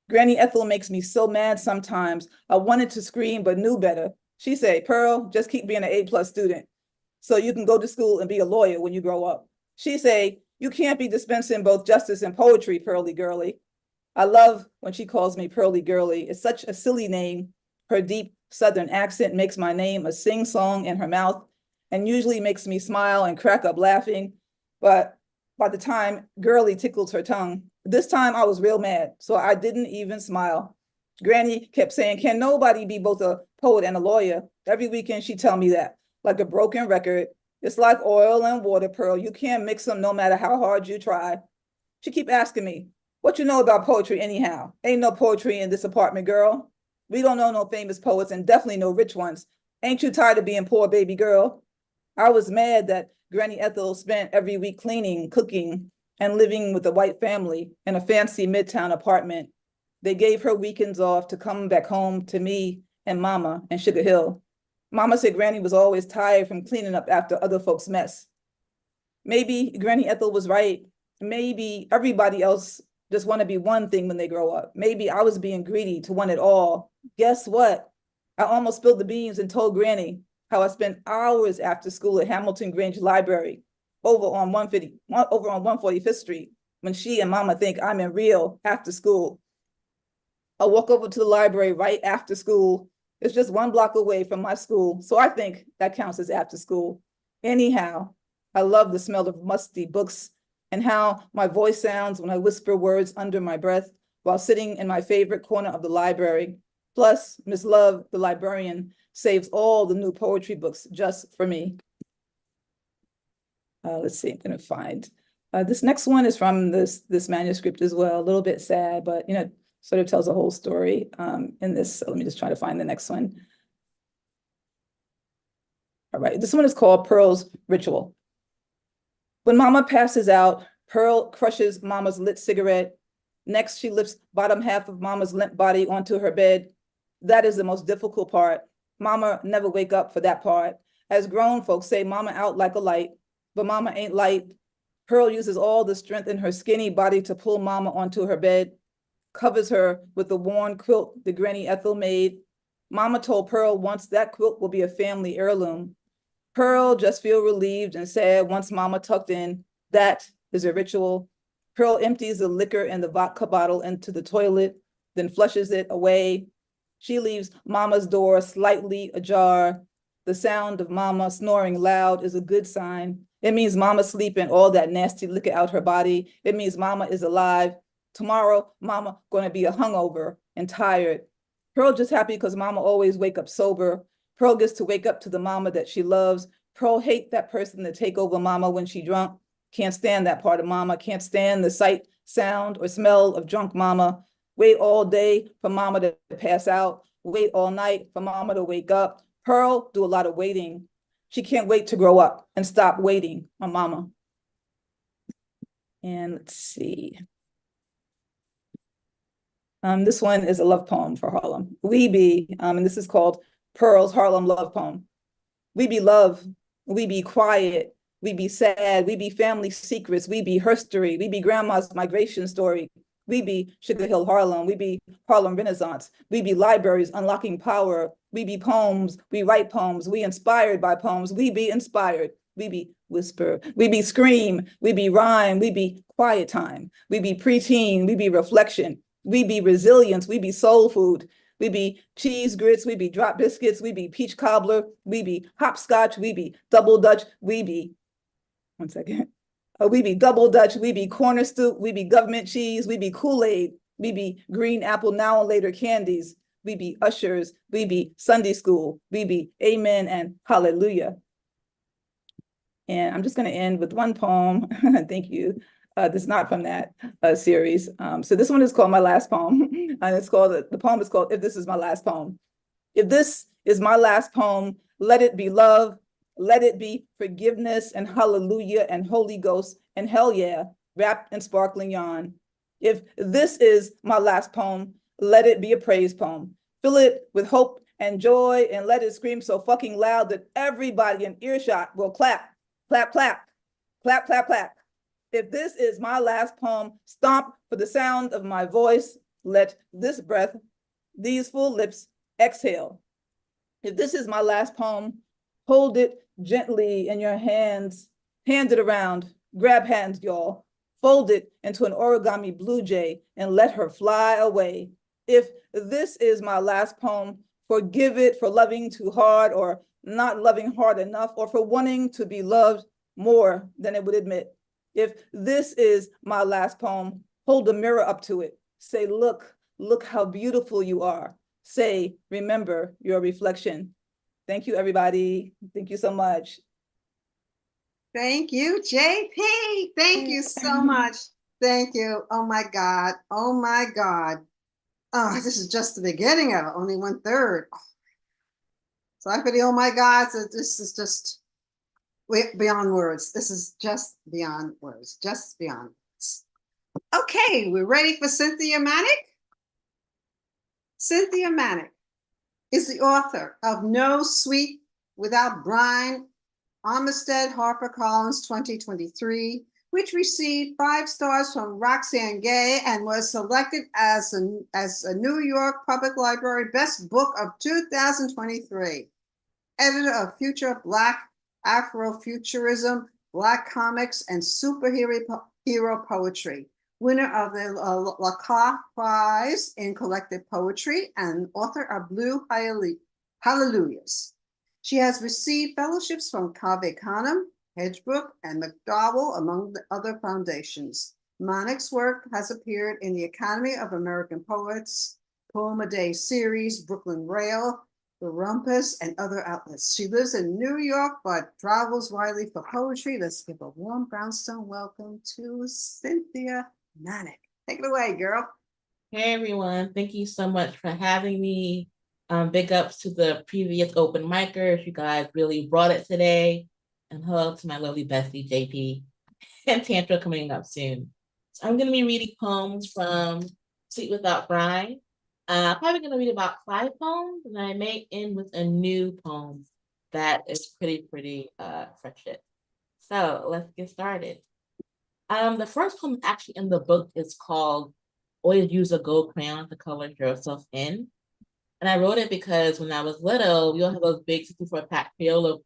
Granny Ethel makes me so mad sometimes. I wanted to scream, but knew better. She said, "Pearl, just keep being an A+ student so you can go to school and be a lawyer when you grow up." She said, "You can't be dispensing both justice and poetry, Pearly Girly." I love when she calls me Pearly Girly. It's such a silly name. Her deep Southern accent makes my name a sing-song in her mouth and usually makes me smile and crack up laughing. But by the time Girly tickles her tongue, this time I was real mad, so I didn't even smile. Granny kept saying, "Can nobody be both a poet and a lawyer?" Every weekend she'd tell me that, like a broken record. It's like oil and water, Pearl. You can't mix them no matter how hard you try. She keep asking me, "What you know about poetry anyhow? Ain't no poetry in this apartment, girl. We don't know no famous poets and definitely no rich ones. Ain't you tired of being poor, baby girl?" I was mad that Granny Ethel spent every week cleaning, cooking, and living with a white family in a fancy midtown apartment. They gave her weekends off to come back home to me and Mama in Sugar Hill. Mama said Granny was always tired from cleaning up after other folks' mess. Maybe Granny Ethel was right. Maybe everybody else just want to be one thing when they grow up. Maybe I was being greedy to want it all. Guess what? I almost spilled the beans and told Granny how I spent hours after school at Hamilton Grange Library over on 145th Street when she and Mama think I'm in real after school. I walk over to the library right after school. It's just 1 block away from my school, so I think that counts as after school. Anyhow, I love the smell of musty books and how my voice sounds when I whisper words under my breath while sitting in my favorite corner of the library. Plus, Miss Love, the librarian, saves all the new poetry books just for me. Let's see, I'm gonna find. This next one is from this manuscript as well, a little bit sad, but sort of tells a whole story in this. So let me just try to find the next one. All right, this one is called Pearl's Ritual. When Mama passes out, Pearl crushes Mama's lit cigarette. Next, she lifts bottom half of Mama's limp body onto her bed. That is the most difficult part. Mama never wake up for that part. As grown folks say, mama out like a light, but mama ain't light. Pearl uses all the strength in her skinny body to pull mama onto her bed, covers her with the worn quilt the Granny Ethel made. Mama told Pearl once that quilt will be a family heirloom. Pearl just feel relieved and sad once mama tucked in. That is a ritual. Pearl empties the liquor in the vodka bottle into the toilet, then flushes it away. She leaves mama's door slightly ajar. The sound of mama snoring loud is a good sign. It means mama's sleeping all that nasty liquor out her body. It means mama is alive. Tomorrow, mama gonna be a hungover and tired. Pearl just happy because mama always wake up sober. Pearl gets to wake up to the mama that she loves. Pearl hate that person to take over mama when she drunk. Can't stand that part of mama. Can't stand the sight, sound, or smell of drunk mama. Wait all day for mama to pass out. Wait all night for mama to wake up. Pearl do a lot of waiting. She can't wait to grow up and stop waiting on mama. And let's see. This one is a love poem for Harlem. We be, and this is called Pearl's Harlem Love Poem. We be love, we be quiet, we be sad, we be family secrets, we be history, we be grandma's migration story, we be Sugar Hill Harlem, we be Harlem Renaissance, we be libraries unlocking power, we be poems, we write poems, we inspired by poems, we be inspired, we be whisper, we be scream, we be rhyme, we be quiet time, we be preteen, we be reflection, we be resilience, we be soul food, we be cheese grits, we be drop biscuits, we be peach cobbler, we be hopscotch, we be double Dutch, we be, one second, we be double Dutch, we be corner stoop, we be government cheese, we be Kool-Aid, we be green apple now and later candies, we be ushers, we be Sunday school, we be amen and hallelujah. And I'm just gonna end with one poem, thank you. This is not from that series. So this one is called My Last Poem. And it's called, the poem is called If This Is My Last Poem. If this is my last poem, let it be love, let it be forgiveness and hallelujah and Holy Ghost and hell yeah, wrapped in sparkling yarn. If this is my last poem, let it be a praise poem. Fill it with hope and joy and let it scream so fucking loud that everybody in earshot will clap, clap, clap, clap, clap, clap. If this is my last poem, stomp for the sound of my voice. Let this breath, these full lips, exhale. If this is my last poem, hold it gently in your hands. Hand it around. Grab hands, y'all. Fold it into an origami blue jay and let her fly away. If this is my last poem, forgive it for loving too hard or not loving hard enough or for wanting to be loved more than it would admit. If this is my last poem, hold the mirror up to it. Say, look how beautiful you are. Say, remember your reflection. Thank you, everybody. Thank you so much. Thank you, JP. Thank you so much. Thank you. Oh my God. Oh my God. Oh, this is just the beginning of it, only 1/3. Sorry for the oh my God. So this is just beyond words. This is just beyond words. Just beyond words. Okay, we're ready for Cynthia Manick. Cynthia Manick is the author of No Sweet Without Brine, Armistead HarperCollins 2023, which received 5 stars from Roxane Gay and was selected as a New York Public Library Best Book of 2023. Editor of Future Black, Afrofuturism, Black Comics, and Superhero Poetry. Winner of the Lacroix Prize in Collected Poetry and author of Blue Hallelujahs. She has received fellowships from Cave Canem, Hedgebrook, and McDowell, among the other foundations. Manick's work has appeared in the Academy of American Poets, Poem a Day series, Brooklyn Rail, The Rumpus, and other outlets. She lives in New York, but travels widely for poetry. Let's give a warm Brownstone welcome to Cynthia Manick. Take it away, girl. Hey, everyone. Thank you so much for having me. Big ups to the previous open micers. You guys really brought it today. And hello to my lovely bestie, JP, and Tantra coming up soon. So I'm going to be reading poems from Sweet Without Brine. Probably going to read about 5 poems, and I may end with a new poem that is pretty fresh. So let's get started. The first poem actually in the book is called "Always Use a Gold Crayon to Color Yourself In," and I wrote it because when I was little, we all had those big 64-pack Crayola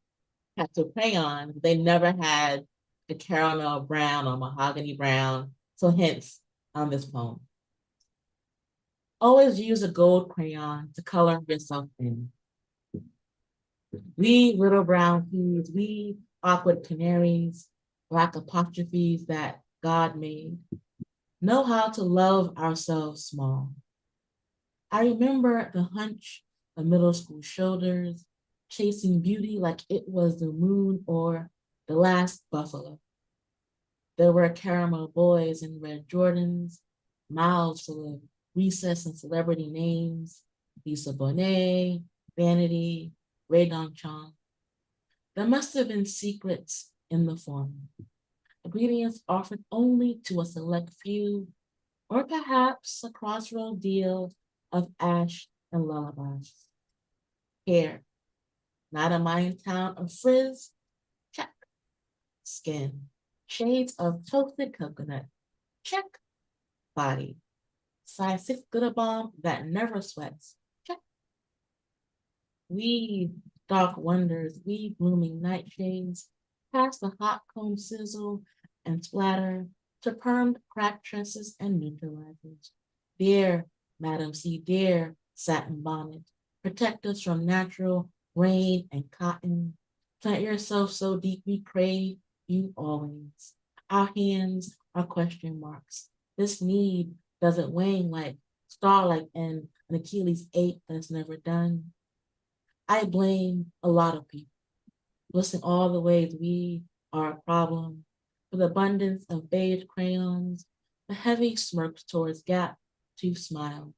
pastel crayons. They never had a caramel brown or mahogany brown, so hence this poem. Always use a gold crayon to color yourself in. We little brown peas, we awkward canaries, black apostrophes that God made, know how to love ourselves small. I remember the hunch of middle school shoulders, chasing beauty like it was the moon or the last buffalo. There were caramel boys in red Jordans, mouths full of recess and celebrity names, Lisa Bonet, Vanity, Ray Dong Chong. There must have been secrets in the formula, ingredients offered only to a select few, or perhaps a crossroad deal of ash and lullabies. Hair, not a Mayan town of frizz, check. Skin, shades of toasted coconut, check. Body, size 6 glitter bomb that never sweats, check. Weave, dark wonders, weave blooming nightshades, past the hot comb sizzle and splatter to permed cracked tresses and neutralizers. Dear Madam C, dear satin bonnet, protect us from natural rain and cotton. Plant yourself so deep we crave you always. Our hands are question marks. This need doesn't wane like starlight and an Achilles ache that's never done. I blame a lot of people, listing all the ways we are a problem, for the abundance of beige crayons, the heavy smirks towards gap to smile.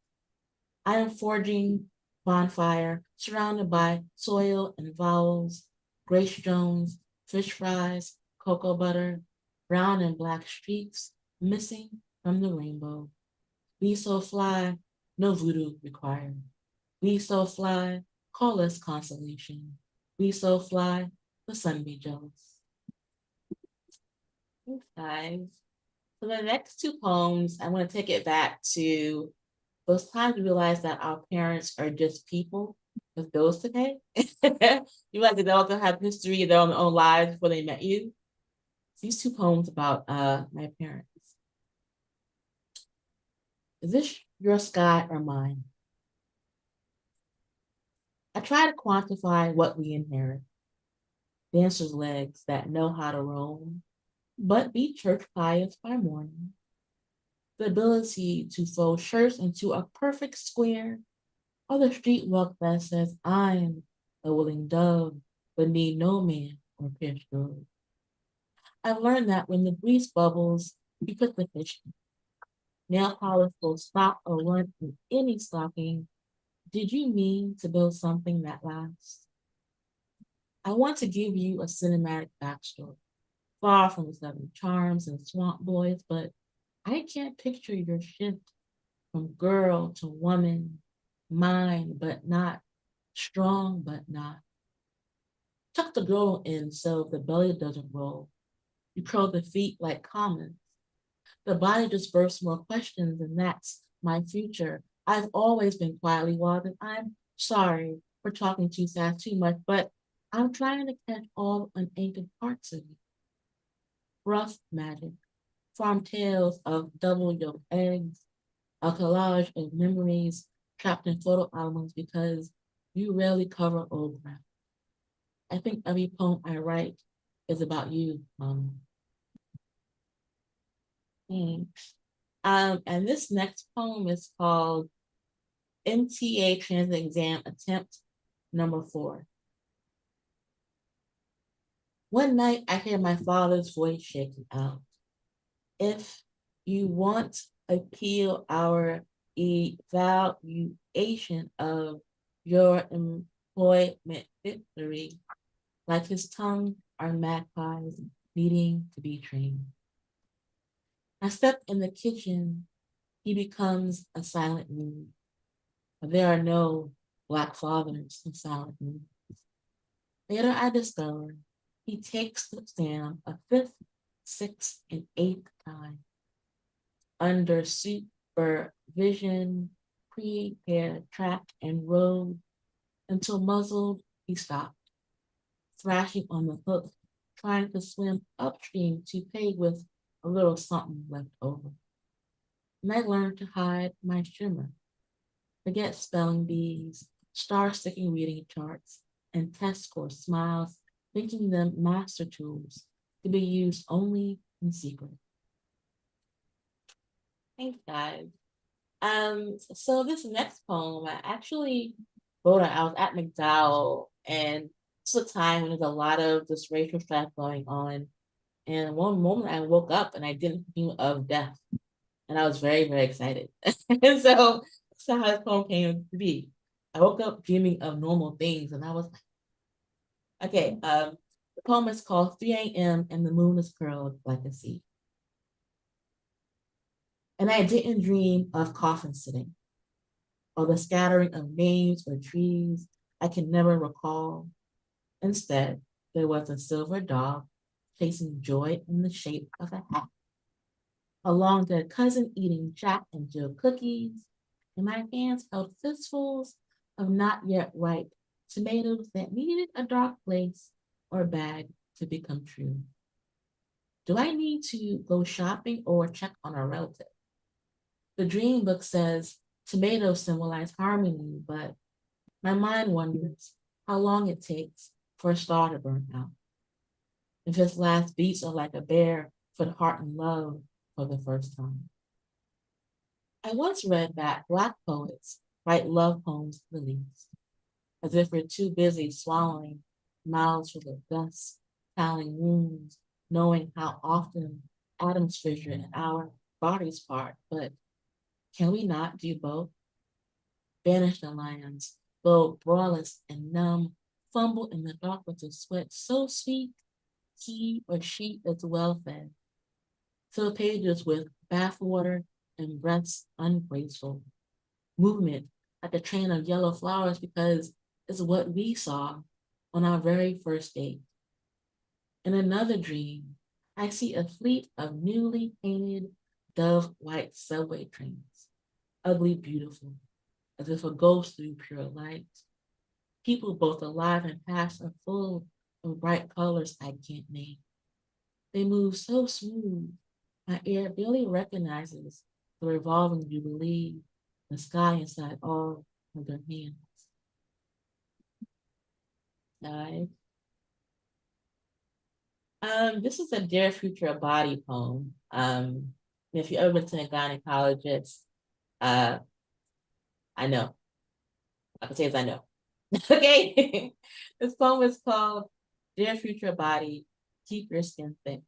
I am forging bonfire, surrounded by soil and vowels, Grace Jones, fish fries, cocoa butter, brown and black streaks missing from the rainbow. We so fly, no voodoo required. We so fly, call us consolation. We so fly, the sun be jealous. Thanks, guys. So the next 2 poems, I want to take it back to those times we realize that our parents are just people with bills to pay. You realize that they also have history of their own lives before they met you. These 2 poems about my parents. Is this your sky or mine? I try to quantify what we inherit. Dancers' legs that know how to roam, but be church pious by morning. The ability to fold shirts into a perfect square, or the street walk that says, I'm a willing dove, but need no man or pierced road. I've learned that when the grease bubbles, you put the fish in. Nail polish will stop or run in any stocking. Did you mean to build something that lasts? I want to give you a cinematic backstory, far from the Southern charms and swamp boys, but I can't picture your shift from girl to woman, mind but not, strong but not. Tuck the girdle in so the belly doesn't roll. You curl the feet like commas. The body just births more questions, and that's my future. I've always been quietly wild, and I'm sorry for talking too fast, too much, but I'm trying to catch all unanked parts of you. Rough magic, farm tales of double yolk eggs, a collage of memories trapped in photo albums because you rarely cover old ground. I think every poem I write is about you, Mama. Thanks. And this next poem is called MTA Transit Exam Attempt Number 4. One night I hear my father's voice shaking out. If you want appeal our evaluation of your employment victory, like his tongue are magpies needing to be trained. I step in the kitchen, he becomes a silent mood. There are no Black fathers in silent movies. Later, I discovered he takes the stand a fifth, sixth, and eighth time under supervision, prepared track and road until muzzled, he stopped, thrashing on the hook, trying to swim upstream to pay with a little something left over. And I learned to hide my shimmer, forget spelling bees, star-sticking reading charts, and test score smiles, thinking them master tools to be used only in secret. Thanks, guys. So this next poem, I actually wrote it. I was at McDowell, and it's a time when there's a lot of this racial strife going on. And one moment I woke up and I didn't dream of death. And I was very, very excited. And so that's how this poem came to be. I woke up dreaming of normal things, and I was like, okay, the poem is called 3 a.m. and the moon is curled like a sea. And I didn't dream of coffin sitting or the scattering of names or trees I can never recall. Instead, there was a silver dog chasing joy in the shape of a hat. Along their cousin eating Jack and Jill cookies, and my hands held fistfuls of not yet ripe tomatoes that needed a dark place or bag to become true. Do I need to go shopping or check on a relative? The dream book says tomatoes symbolize harmony, but my mind wonders how long it takes for a star to burn out. If its last beats are like a bear for the heart and love for the first time. I once read that Black poets write love poems released, as if we're too busy swallowing mouths full of dust, tallying wounds, knowing how often atoms fissure and our bodies part, but can we not do both? Banish the lions, both broadless and numb, fumble in the dark with a sweat so sweet, he or she is well fed. Fill pages with bathwater and breaths ungraceful. Movement like a train of yellow flowers because it's what we saw on our very first date. In another dream, I see a fleet of newly painted dove white subway trains, ugly beautiful, as if a ghost through pure light. People both alive and past are full of bright colors I can't name. They move so smooth, my ear barely recognizes the revolving jubilee, the sky inside all of their hands. Guys. This is a Dear Future Body poem. If you ever been to a gynecologist, I know. I can say as I know. Okay. This poem is called Dear Future Body, Keep Your Skin Thick.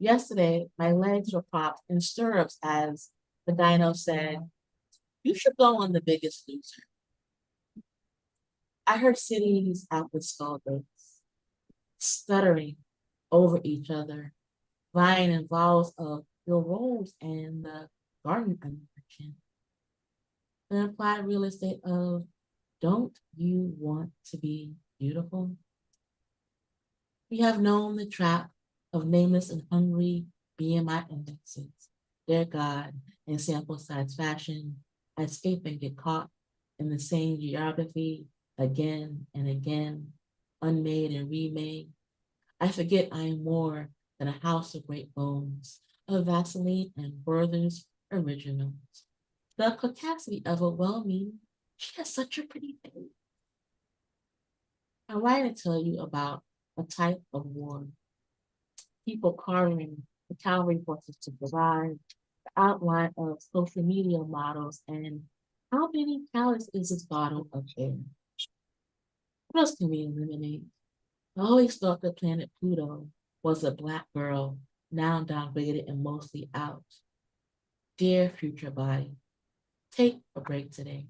Yesterday, my legs were propped in stirrups as the gyno said, "You should go on The Biggest Loser." I heard cities out with skull breaks, stuttering over each other, vying in vows of your roles and the garden under your chin. The implied real estate of, don't you want to be beautiful? We have known the trap of nameless and hungry BMI indexes, their God in sample size fashion, I escape and get caught in the same geography again and again, unmade and remade. I forget I am more than a house of great bones, of Vaseline and Werther's originals. The caucasity of a well-meaning, she has such a pretty face. I'm writing to tell you about a type of war. People carving the cavalry horses to provide the outline of social media models and how many calories is this bottle of air? What else can we eliminate? I always thought that planet Pluto was a Black girl, now downgraded and mostly out. Dear future body, take a break today.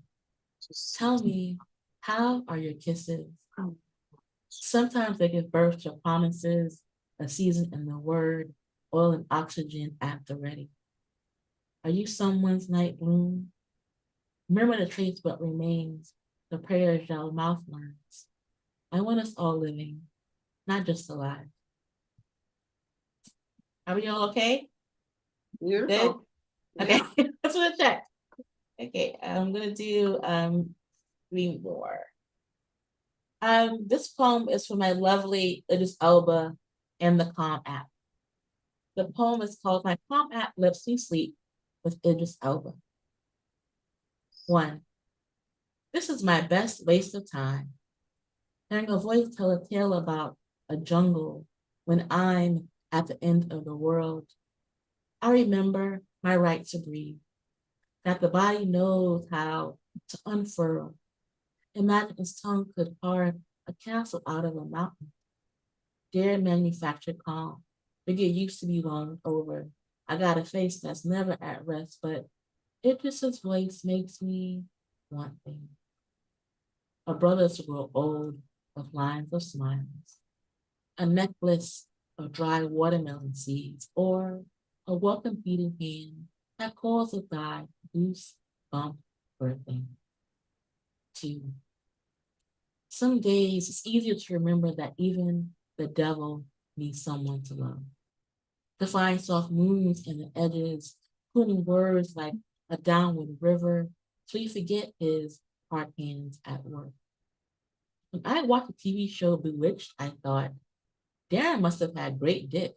Tell me, how are your kisses? Sometimes they give birth to promises, a season in the word, oil and oxygen at the ready. Are you someone's night bloom? Remember to trace what remains, the prayers your mouth learns. I want us all living, not just alive. Are we all okay? Beautiful. Good? Okay, that's what I check. Okay, I'm gonna do 3 more. This poem is from my lovely Idris Elba and the Calm app. The poem is called My Calm App Lets Me Sleep with Idris Elba. 1. This is my best waste of time. Hearing a voice tell a tale about a jungle when I'm at the end of the world. I remember my right to breathe, that the body knows how to unfurl. Imagine his tongue could carve a castle out of a mountain. Dare manufacture calm. Forget used to be long over. I got a face that's never at rest, but Idris's voice makes me want things. A brother to grow old with lines of smiles. A necklace of dry watermelon seeds, or a welcome beating hand that calls a guy loose bump birthday. 2. Some days it's easier to remember that even the devil needs someone to love. To find soft moons in the edges, putting words like a downward river, so you forget his hard hands at work. When I watched the TV show Bewitched, I thought, Darren must have had great dick.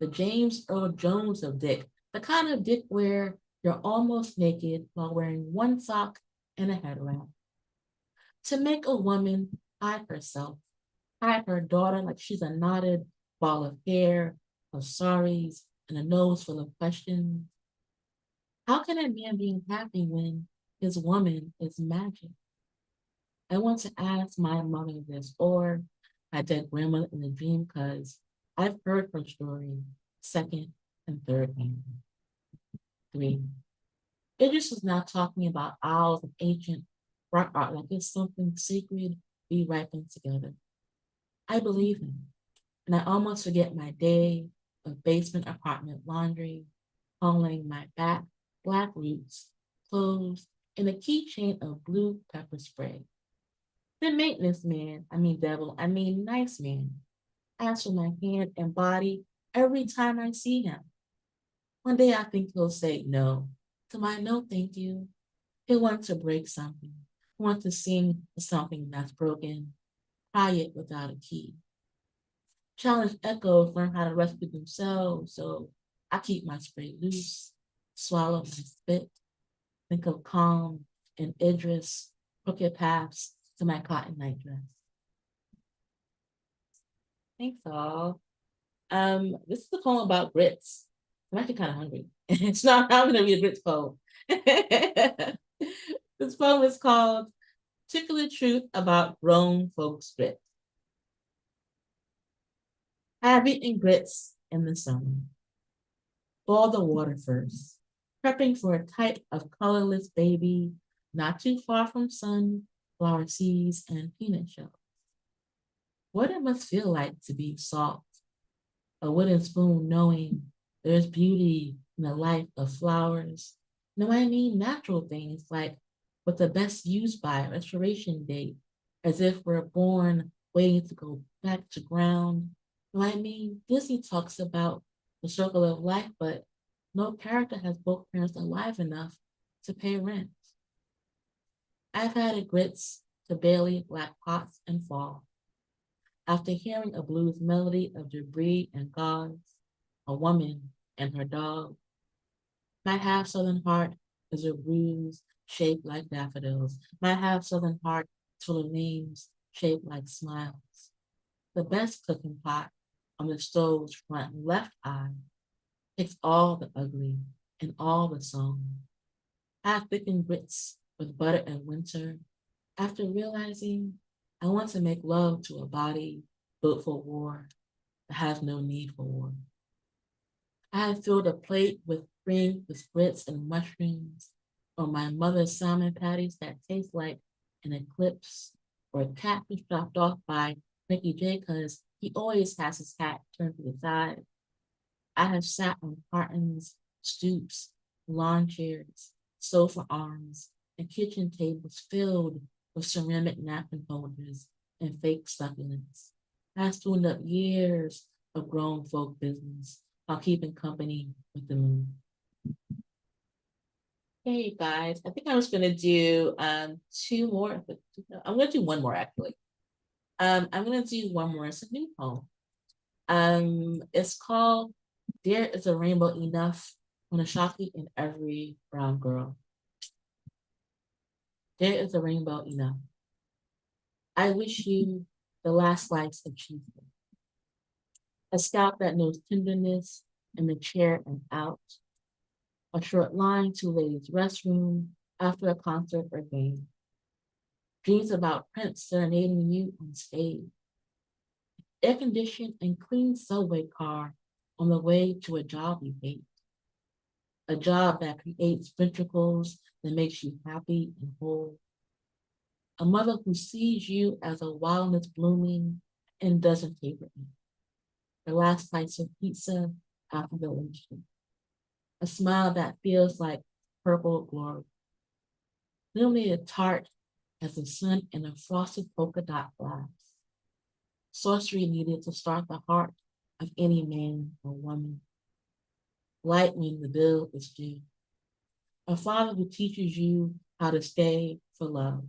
The James Earl Jones of dick, the kind of dick where you're almost naked while wearing one sock and a head wrap. To make a woman hide herself, hide her daughter like she's a knotted ball of hair, of sorries, and a nose full of questions. How can a man be happy when his woman is magic? I want to ask my mother this, or my dead grandmother in a dream, because I've heard her story second and third hand. 3. Idris is now talking about owls and ancient rock art like it's something sacred we ripen together. I believe him, and I almost forget my day of basement apartment laundry, hauling my black roots, clothes, and a keychain of blue pepper spray. The maintenance man, nice man, asks for my hand and body every time I see him. One day I think he'll say no to my no thank you. He'll want to break something, want to sing something that's broken, cry it without a key. Challenge echoes learn how to rescue themselves, so I keep my spray loose, swallow my spit, think of calm and Idris, crooked paths to my cotton nightdress. Thanks all. This is a poem about grits. I'm actually kind of hungry. It's not, I'm gonna read a grits poem. This poem is called Particular Truth About Grown Folks' Grits. I've eaten grits in the summer. Boil the water first, prepping for a type of colorless baby, not too far from sun, flower seeds, and peanut shells. What it must feel like to be soft, a wooden spoon knowing there's beauty in the life of flowers. No, I mean natural things like with the best used by restoration date, as if we're born waiting to go back to ground. No, I mean Disney talks about the circle of life, but no character has both parents alive enough to pay rent. I've had a grits to barely black pots and fall. After hearing a blues melody of debris and gauze, a woman and her dog. My half southern heart is a bruise shaped like daffodils. My half southern heart is full of names shaped like smiles. The best cooking pot on the stove's front left eye takes all the ugly and all the song. I thickened grits with butter in winter after realizing I want to make love to a body built for war that has no need for war. I had filled a plate with cream with grits and mushrooms, or my mother's salmon patties that taste like an eclipse, or a cat who's dropped off by Nicky J because he always has his hat turned to the side. I have sat on cartons, stoops, lawn chairs, sofa arms, and kitchen tables filled with ceramic napkin holders and fake succulents has spooned up years of grown folk business while keeping company with the moon. Hey guys, I think I was gonna do two more. I'm gonna do one more actually. I'm gonna do one more. It's a new poem. It's called "There Is a Rainbow Enough on a Shaki in Every Brown Girl." There is a rainbow enough. I wish you the last slice of cheesecake. A scalp that knows tenderness in the chair and out. A short line to ladies' restroom after a concert or game. Dreams about Prince serenading you on stage. Air-conditioned and clean subway car on the way to a job you hate. A job that creates ventricles that makes you happy and whole. A mother who sees you as a wildness blooming and doesn't favor you. The last slice of pizza after the luncheon. A smile that feels like purple glory. Illuminated tart as the sun in a frosted polka dot glass. Sorcery needed to start the heart of any man or woman. Light when the bill is due. A father who teaches you how to stay for love.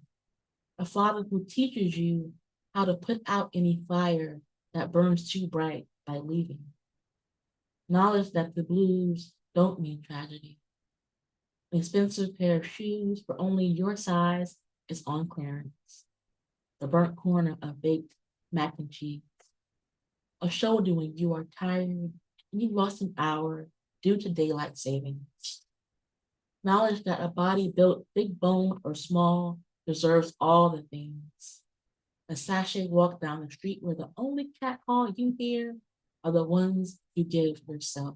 A father who teaches you how to put out any fire that burns too bright by leaving. Knowledge that the blues don't mean tragedy. An expensive pair of shoes for only your size is on clearance. The burnt corner of baked mac and cheese. A shoulder when you are tired and you lost an hour due to daylight savings. Knowledge that a body built big bone or small deserves all the things. A sachet walk down the street where the only cat call you hear are the ones you give yourself.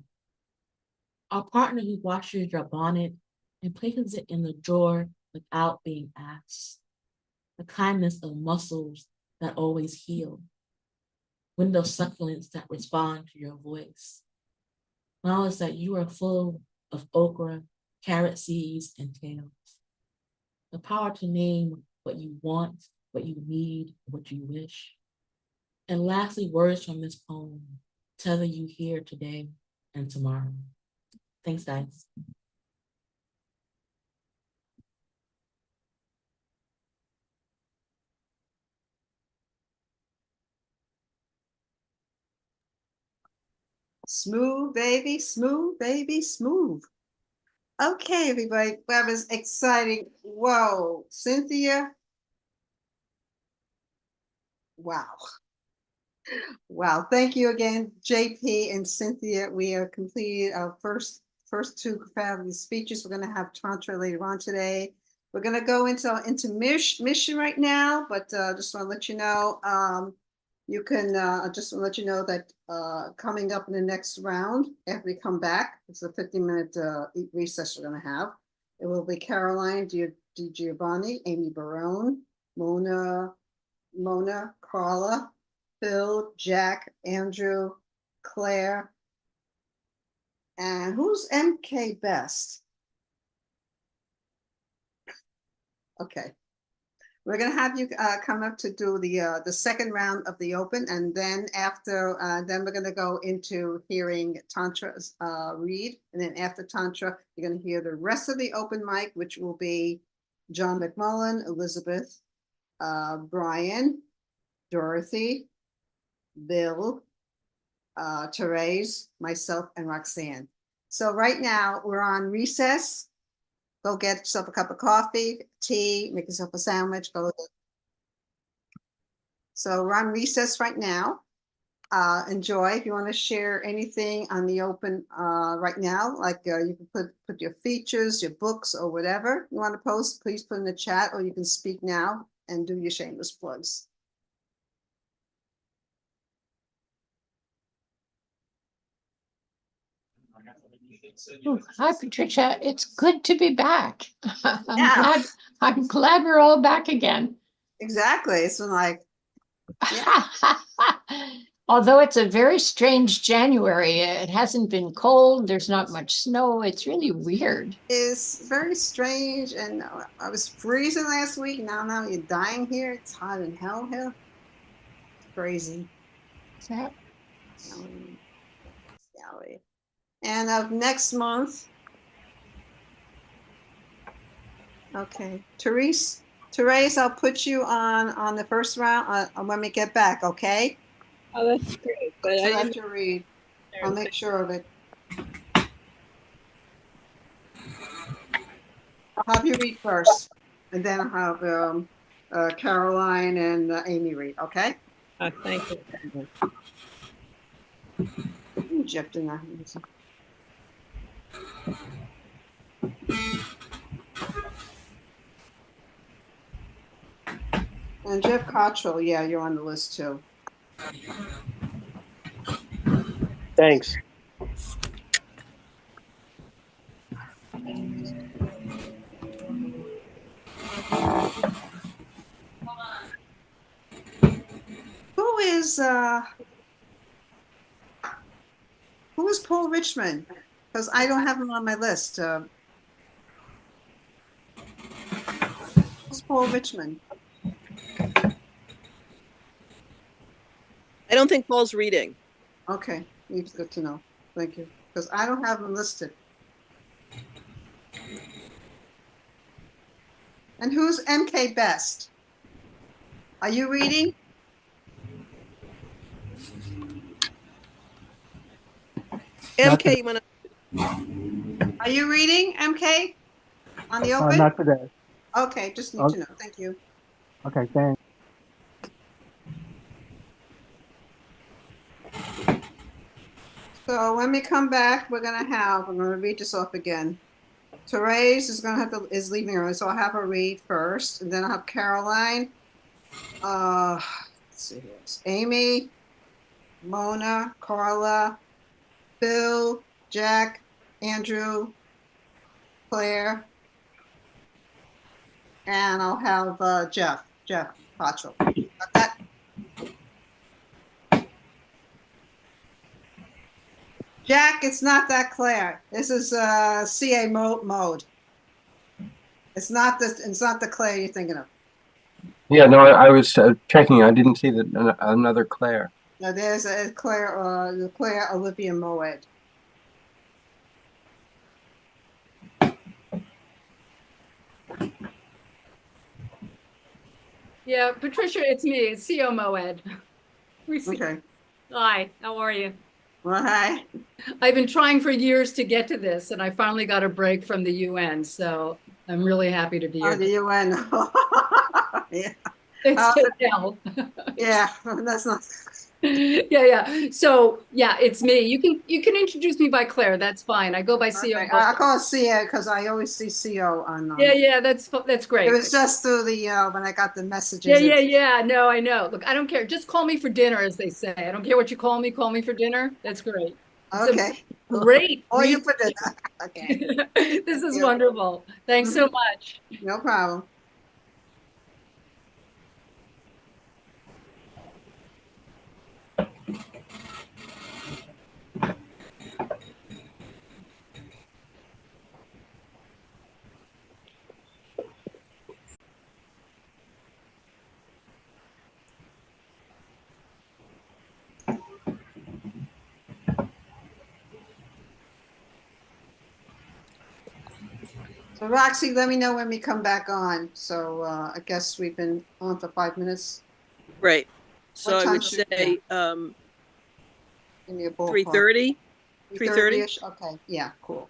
A partner who washes your bonnet and places it in the drawer without being asked. The kindness of muscles that always heal. Window succulents that respond to your voice. Knowledge that you are full of okra, carrot seeds, and tails. The power to name what you want, what you need, what you wish. And lastly, words from this poem tether you here today and tomorrow. Thanks, guys. Smooth, baby, smooth, baby, smooth. Okay, everybody, that was exciting. Whoa, Cynthia. Wow. Wow, thank you again, JP and Cynthia. We have completed our first two fabulous speeches. We're going to have Tantra later on today. We're going to go into mission right now, but just want to let you know, you can just want to let you know that coming up in the next round, after we come back, it's a 15-minute recess we're going to have. It will be Caroline DiGiovanni, Amy Barone, Mona, Carla, Phil, Jack, Andrew, Claire, and who's MK Best? Okay. We're going to have you come up to do the second round of the open, and then after, then we're going to go into hearing Tantra's read, and then after Tantra, you're going to hear the rest of the open mic, which will be John McMullen, Elizabeth, Brian, Dorothy, Bill, Therese, myself, and Roxanne. So right now we're on recess. Go get yourself a cup of coffee, tea, make yourself a sandwich. So we're on recess right now. Enjoy. If you want to share anything on the open right now, like you can put your features, your books, or whatever you want to post, please put in the chat, or you can speak now and do your shameless plugs. Hi, Patricia. It's good to be back. I'm glad we're all back again. Exactly. It's been like, yeah. Although it's a very strange January, it hasn't been cold, there's not much snow, it's really weird. It's very strange, and I was freezing last week. Now you're dying here. It's hot in hell here. It's crazy. Yeah. And of next month, okay, Therese, I'll put you on the first round when we get back. Okay. Oh, that's great. But So I I have didn't. to read. I'll make sure of it. I'll have you read first, and then I'll have Caroline and Amy read. Okay. Thank you. Jeff did not. And Jeff Cottrell, yeah, you're on the list too. Thanks. Who is Paul Richmond? Because I don't have him on my list. Who's Paul Richmond? I don't think Paul's reading. Okay, it's good to know. Thank you. Because I don't have him listed. And who's MK Best? Are you reading? MK, when Are you reading, MK? On the open? Not today. Okay, just need to know. Thank you. Okay, thanks. So when we come back, I'm gonna read this off again. Therese is leaving early, so I'll have her read first, and then I'll have Caroline. Let's see here. It's Amy, Mona, Carla, Bill, Jack, Andrew, Claire, and I'll have Jeff Cottrell. Got that? Jack, it's not that Claire. This is CA mode. It's not the Claire you're thinking of. Yeah, no, I was checking. I didn't see that another Claire. No, there's a Claire, the Claire Olivia Moet. Yeah, Patricia, it's me. It's CO Moed. Okay. Hi, how are you? Well, hi. I've been trying for years to get to this, and I finally got a break from the UN, so I'm really happy to be here. Oh, the UN. Yeah. It's to hell. Yeah, that's not. Yeah. So yeah, it's me. You can introduce me by Claire. That's fine. I go by CO. Okay. I call it CA because I always see CO on. Yeah. That's great. It was just through the when I got the messages. Yeah. No, I know. Look, I don't care. Just call me for dinner, as they say. I don't care what you call me. Call me for dinner. That's great. Okay. Great. Or you for dinner. Okay. This is wonderful. Thanks so much. No problem. So Roxy, let me know when we come back on. So I guess we've been on for 5 minutes. Right. So I would say 3:30. 3:30. Okay. Yeah. Cool.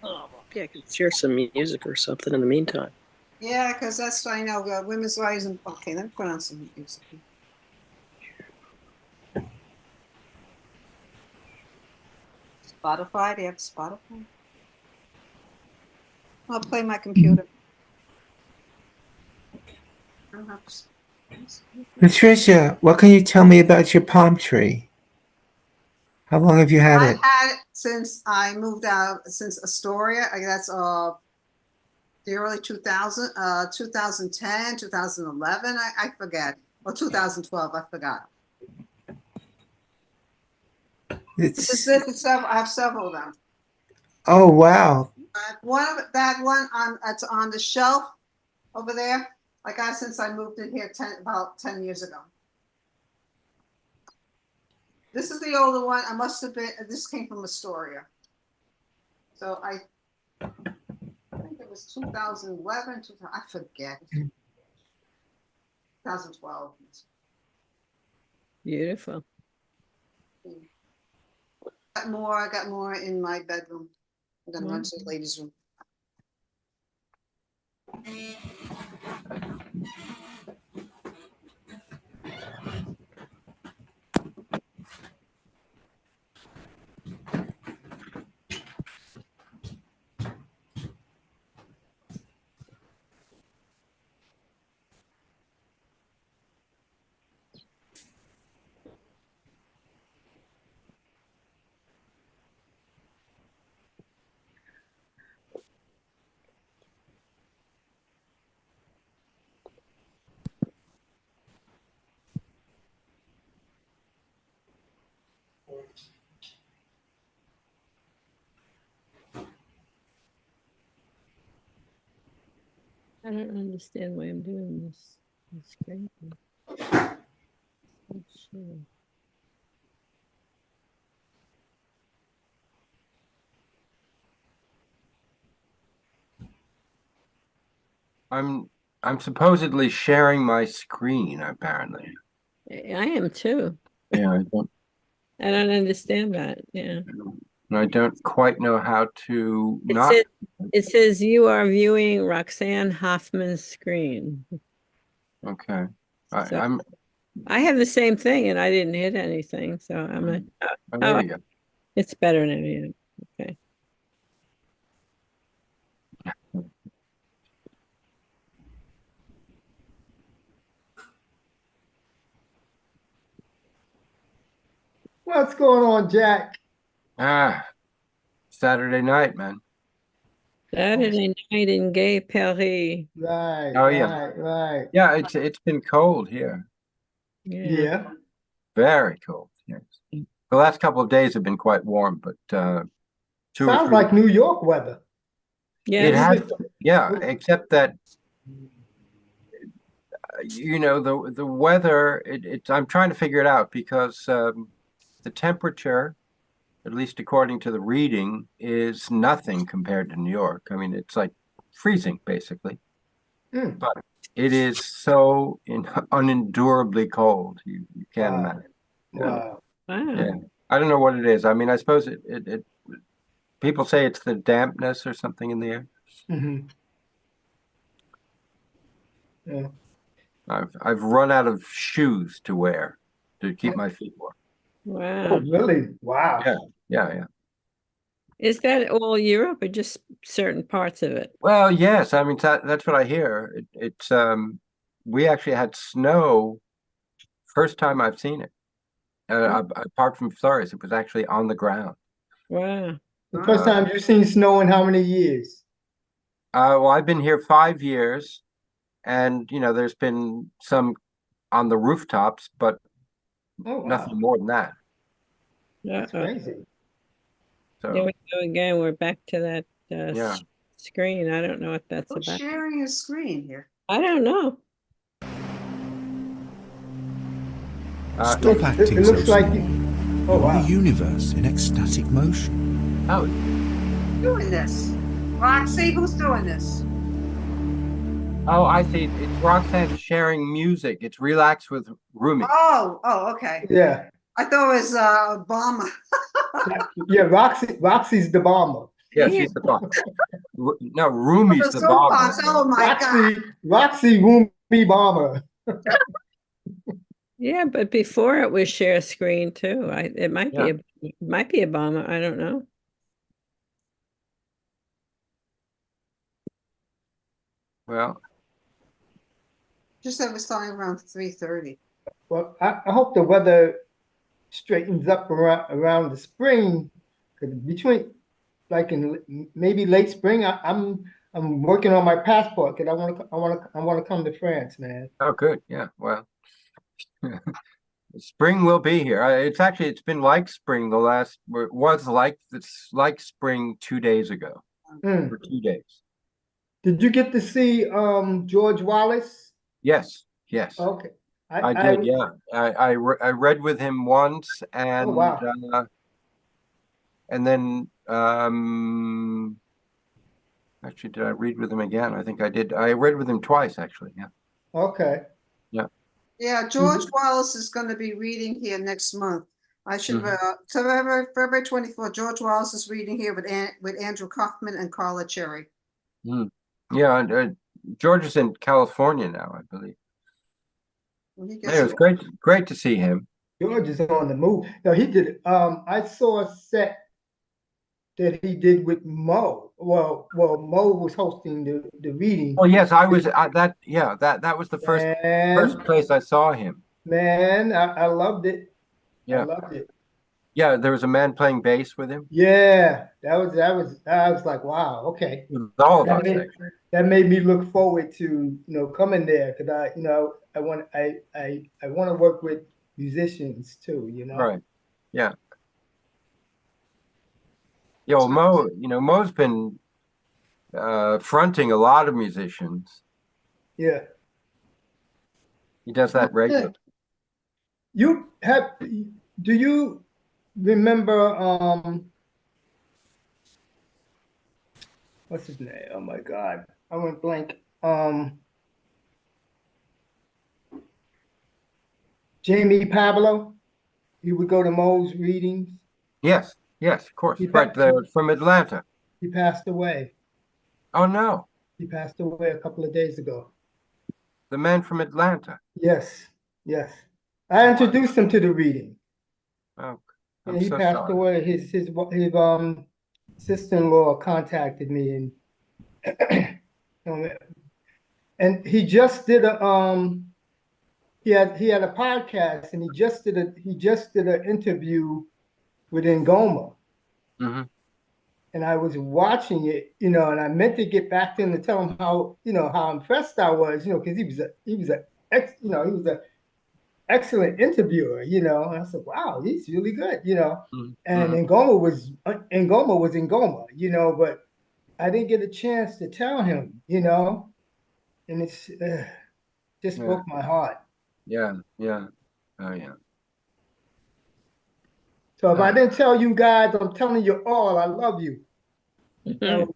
Oh, yeah, I could share some music or something in the meantime. Yeah, because that's what I know. Women's rights. Okay, let me put on some music. Spotify. Do you have Spotify? I'll play my computer. I don't have. Patricia, what can you tell me about your palm tree? How long have you had it? since I moved out, since Astoria. That's the early 2010, 2011, I forget, or 2012, I forgot. I have several of them. Oh, wow. That one it's on the shelf over there. I got since I moved in here about 10 years ago. This is the older one. I must have been. This came from Astoria. So I think it was 2011. I forget. 2012. Beautiful. I got more in my bedroom. I'm gonna run to the ladies' room. I don't understand why I'm doing this. It's crazy. Oh, sure. I'm supposedly sharing my screen, apparently. I am too. Yeah, I don't understand that. Yeah. I don't quite know how to It not. says, it says you are viewing Roxanne Hoffman's screen. Okay. So I have the same thing and I didn't hit anything. So I'm like, Oh, there you go. it's better now. Yeah. Okay. What's going on, Jack? Saturday night, man. Saturday night in Gay Paris. Right, Oh yeah, right. Yeah, it's been cold here. Yeah. Very cold. Yes. The last couple of days have been quite warm, but 2 or Sounds 3. like New York weather. Yeah. It has, yeah, except that the weather. I'm trying to figure it out because the temperature, at least according to the reading, is nothing compared to New York. I mean, it's like freezing basically. But it is so unendurably cold. You can't imagine. Wow. Yeah. I don't know what it is. I mean, I suppose it people say it's the dampness or something in the air. Mm-hmm. Yeah. I've run out of shoes to wear to keep my feet warm. Wow. Oh, really? Wow. Yeah. Is that all Europe or just certain parts of it? Well, yes. I mean, that's what I hear. It's we actually had snow. First time I've seen it. Apart from flurries, it was actually on the ground. Wow. The first time you've seen snow in how many years? Well, I've been here 5 years, and there's been some on the rooftops, but nothing more than that. That's crazy. So There we go again. We're back to that yeah. screen. I don't know what that's Who's about. sharing a screen here? I don't know. Stop acting it so looks like small. Oh, You're wow. the universe in ecstatic motion. Oh, Doing this, Roxy. Who's doing this? Oh, I see. It's Roxanne sharing music. It's Relax with Rumi. Oh, okay. Yeah. I thought it was Obama. Yeah, Roxy's the bomber. Yeah, she's the bomb. No, Rumi's the bomber. Oh my God. Roxy Rumi bomber. Yeah, but before it was share screen too. It might be a bomber. I don't know. Well, Just that was starting around 3:30. Well, I hope the weather straightens up around the spring, 'Cause between like in maybe late spring, I'm working on my passport because I want to come to France, man. Oh, good. Yeah. Well, spring will be here. It's been like spring the last. It was like it's like spring 2 days ago. Mm. For 2 days. Did you get to see George Wallace? Yes. Yes. Okay. I did. Yeah. I read with him once, and Oh wow. And then actually, did I read with him again? I think I did. I read with him twice, actually. Yeah. Okay. Yeah. Yeah, George Wallace is going to be reading here next month. I should so February 24th, George Wallace is reading here with Andrew Kaufman and Carla Cherry. Yeah, and George is in California now, I believe. Well, It was great to see him. George is on the move. No, he did. I saw a set that he did with Mo. Well, Mo was hosting the reading. Oh yes, I was that. Yeah, that was the first place I saw him. Man, I loved it. Yeah, I loved it. Yeah, there was a man playing bass with him. Yeah, I was like, wow, okay. With all of us, actually. That made me look forward to coming there because I want to work with musicians too. Right. Yeah. Yo, Mo, Mo's been fronting a lot of musicians. Yeah. He does that regularly. Do you remember what's his name? Oh my God, I went blank. Jamie Pablo. You would go to Mo's readings. Yes, of course. Right there from Atlanta. He passed away. Oh no. He passed away a couple of days ago. The man from Atlanta. Yes. I introduced him to the reading. Oh, and he passed away. His sister-in-law contacted me and he just did he had a podcast and he just did an interview with Ngoma. And I was watching it, and I meant to get back to him to tell him how impressed I was, because he was an excellent interviewer, and I said, wow, he's really good, and Ngoma was Ngoma, but I didn't get a chance to tell him, and it's just broke my heart. Yeah. Oh yeah. So if I didn't tell you guys, I'm telling you all, I love you. I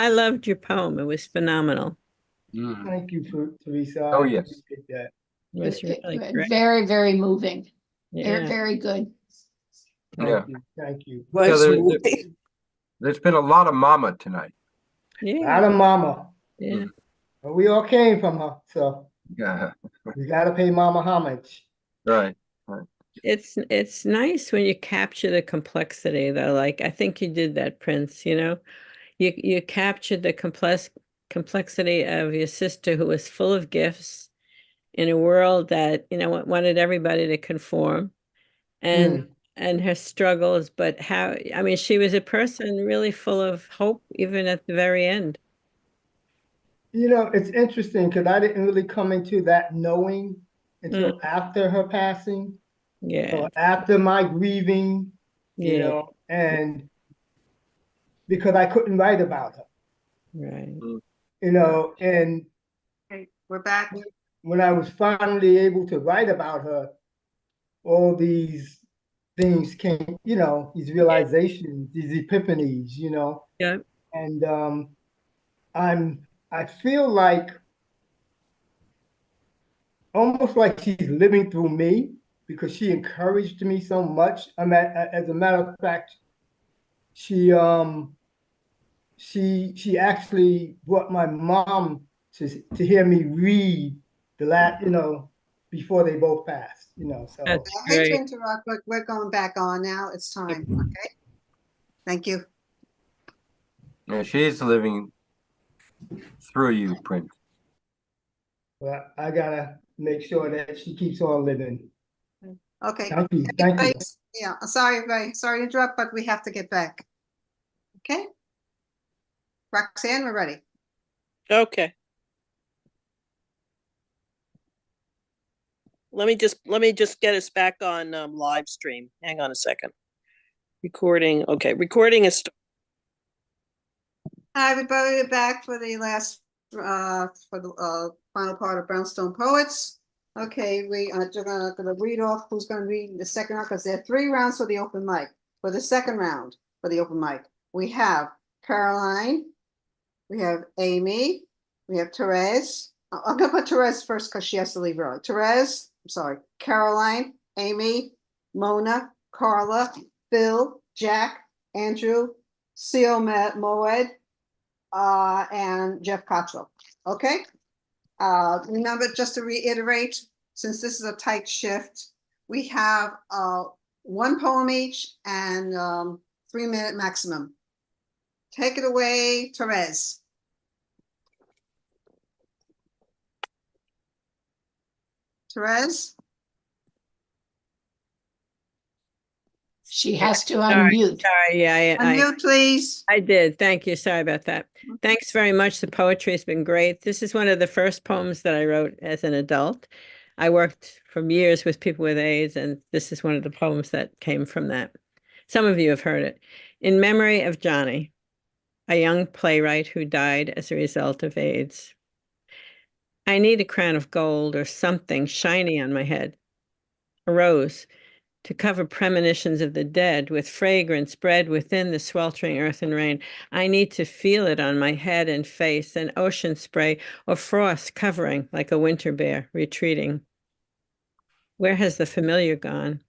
loved your poem. It was phenomenal. Thank you, Teresa. Oh yes. Appreciate that. It was really great. Very, very moving. Yeah. They're very good. Thank you. There's been a lot of mama tonight. A lot of mama. Yeah. But we all came from her, so yeah, we gotta pay mama homage. Right. It's nice when you capture the complexity, though. Like I think you did that, Prince. You captured the complexity of your sister, who was full of gifts in a world that wanted everybody to conform, and her struggles. But she was a person really full of hope, even at the very end. It's interesting because I didn't really come into that knowing until after her passing. Yeah. So after my grieving, and because I couldn't write about her. Right. And okay, we're back. When I was finally able to write about her, all these things came, these realizations, these epiphanies, Yeah. And I feel like almost like she's living through me because she encouraged me so much. As a matter of fact, she actually brought my mom to hear me read the last, before they both passed, so. I hate to interrupt, but we're going back on now. It's time. Okay. Thank you. Yeah, she's living through you, Prince. Well, I gotta make sure that she keeps on living. Okay. Thank you. Thank you. Yeah, sorry to interrupt, but we have to get back. Okay. Roxanne, we're ready. Okay. Let me just get us back on live stream. Hang on a second. Recording. Okay, recording is. Hi, everybody. We're back for the last for the final part of Brownstone Poets. Okay, we are gonna read off who's gonna read the second round because there are 3 rounds for the open mic. For the second round for the open mic, we have Caroline, we have Amy, we have Therese. I'm gonna put Therese first because she has to leave early. Therese, I'm sorry, Caroline, Amy, Mona, Carla, Bill, Jack, Andrew, Seal Moed, and Jeff Cottrell. Okay. Remember, just to reiterate, since this is a tight shift, we have 1 poem each and 3-minute maximum. Take it away, Therese. Therese? She has to Sorry, unmute. Sorry, yeah, Unmute, please. I did. Thank you. Sorry about that. Thanks very much. The poetry has been great. This is one of the first poems that I wrote as an adult. I worked for years with people with AIDS, and this is one of the poems that came from that. Some of you have heard it. In memory of Johnny, a young playwright who died as a result of AIDS. I need a crown of gold or something shiny on my head. A rose to cover premonitions of the dead with fragrance bred within the sweltering earth and rain. I need to feel it on my head and face, an ocean spray or frost covering like a winter bear retreating. Where has the familiar gone?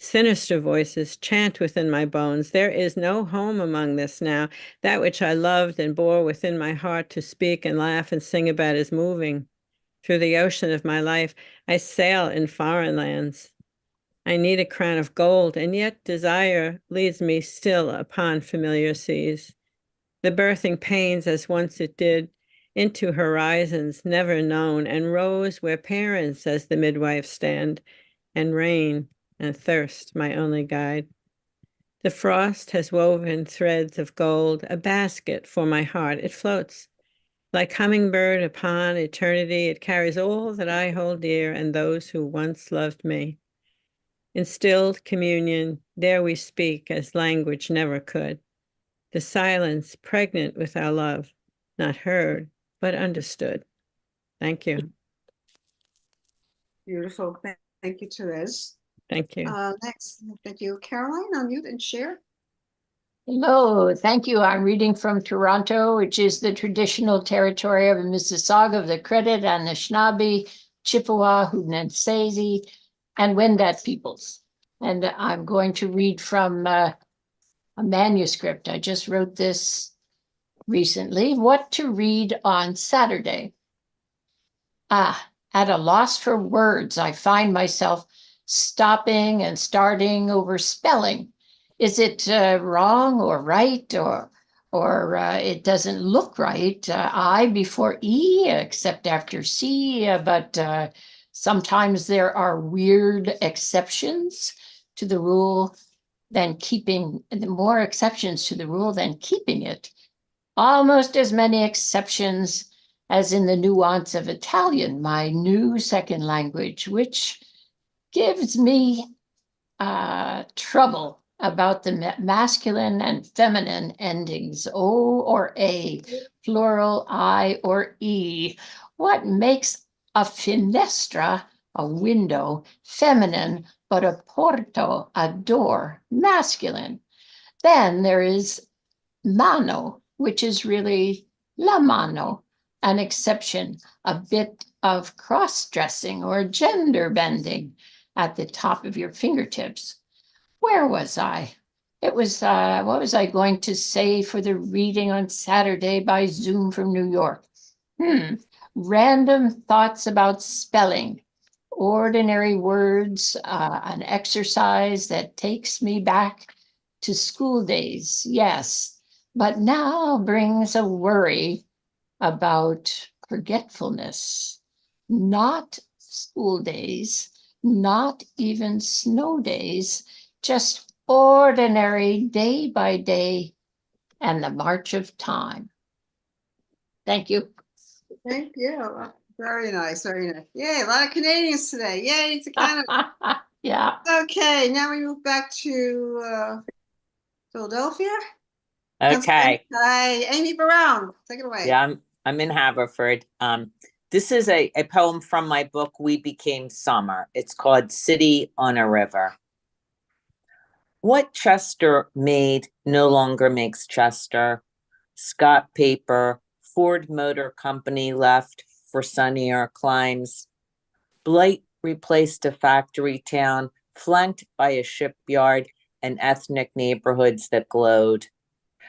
Sinister voices chant within my bones. There is no home among this now. That which I loved and bore within my heart to speak and laugh and sing about is moving. Through the ocean of my life, I sail in foreign lands. I need a crown of gold, and yet desire leads me still upon familiar seas. The birthing pains as once it did, into horizons never known, and rose where parents as the midwife stand, and rain and thirst my only guide. The frost has woven threads of gold, a basket for my heart. It floats like hummingbird upon eternity. It carries all that I hold dear and those who once loved me. In stilled communion, there we speak as language never could. The silence pregnant with our love, not heard, but understood. Thank you. Beautiful. Thank you, Therese. Thank you. Next, thank you. Caroline, unmute and share. Hello, thank you. I'm reading from Toronto, which is the traditional territory of the Mississauga of the Credit, Anishinaabe, Chippewa, Haudenosaunee, and Wendat peoples. And I'm going to read from a manuscript. I just wrote this recently. What to read on Saturday? At a loss for words, I find myself stopping and starting over spelling. Is it wrong or right, or it doesn't look right? I before E, except after C, but sometimes there are weird exceptions to the rule than keeping, more exceptions to the rule than keeping it. Almost as many exceptions as in the nuance of Italian, my new second language, which gives me trouble about the masculine and feminine endings, O or A, plural I or E. What makes a finestra, a window, feminine, but a porto, a door, masculine? Then there is mano, which is really la mano, an exception, a bit of cross-dressing or gender bending at the top of your fingertips. Where was I? It was, what was I going to say for the reading on Saturday by Zoom from New York? Random thoughts about spelling, ordinary words, an exercise that takes me back to school days, yes, but now brings a worry about forgetfulness. Not school days, not even snow days, just ordinary day by day and the march of time. Thank you. Thank you. Very nice, very nice. Yay, a lot of Canadians today. Yay to Canada. Yeah. Okay, now we move back to Philadelphia. Okay. Hi, Amy Brown. Take it away. Yeah, I'm in Haverford. This is a poem from my book, We Became Summer. It's called City on a River. What Chester made no longer makes Chester. Scott Paper, Ford Motor Company left for sunnier climes. Blight replaced a factory town flanked by a shipyard and ethnic neighborhoods that glowed.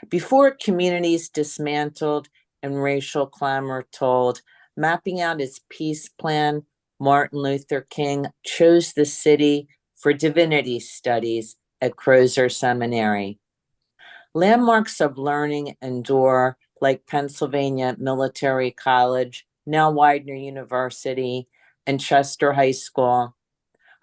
Before communities dismantled and racial clamor told, mapping out his peace plan, Martin Luther King chose the city for divinity studies at Crozer Seminary. Landmarks of learning endure, like Pennsylvania Military College, now Widener University, and Chester High School.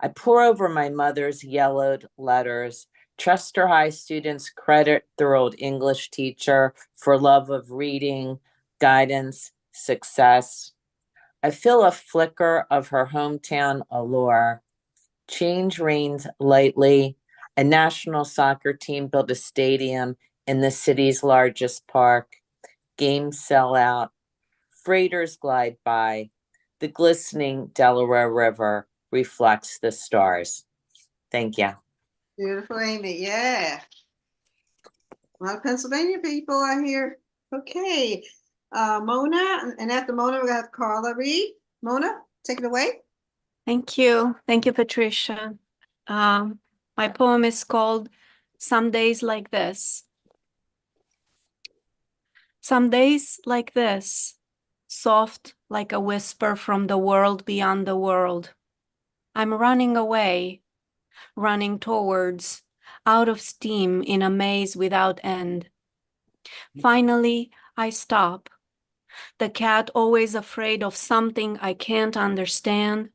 I pore over my mother's yellowed letters. Chester High students credit their old English teacher for love of reading, guidance, success. I feel a flicker of her hometown allure. Change reigns lightly. A national soccer team built a stadium in the city's largest park. Games sell out. Freighters glide by. The glistening Delaware River reflects the stars. Thank you. Beautiful, Amy. Yeah. A lot of Pennsylvania people are here. Okay. Mona, and after Mona, we have Carla Reed. Mona, take it away. Thank you. Thank you, Patricia. My poem is called Some Days Like This. Some days like this, soft like a whisper from the world beyond the world. I'm running away, running towards, out of steam in a maze without end. Finally, I stop. The cat always afraid of something I can't understand.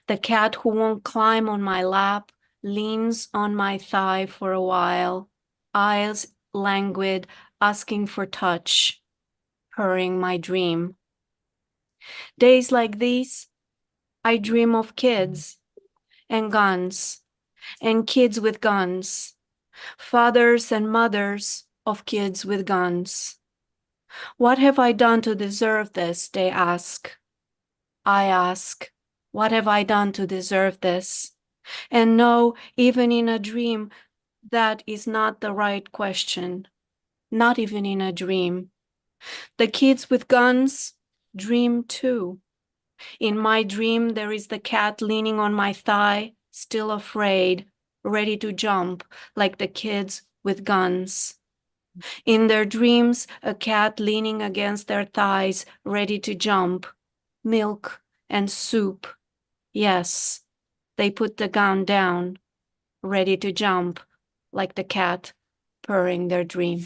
The cat who won't climb on my lap leans on my thigh for a while, eyes languid, asking for touch, purring my dream. Days like these, I dream of kids and guns and kids with guns, fathers and mothers of kids with guns. What have I done to deserve this, they ask. I ask, what have I done to deserve this? And no, even in a dream, that is not the right question. Not even in a dream. The kids with guns dream too. In my dream, there is the cat leaning on my thigh, still afraid, ready to jump like the kids with guns. In their dreams, a cat leaning against their thighs, ready to jump. Milk and soup. Yes, they put the gun down, ready to jump like the cat purring their dream.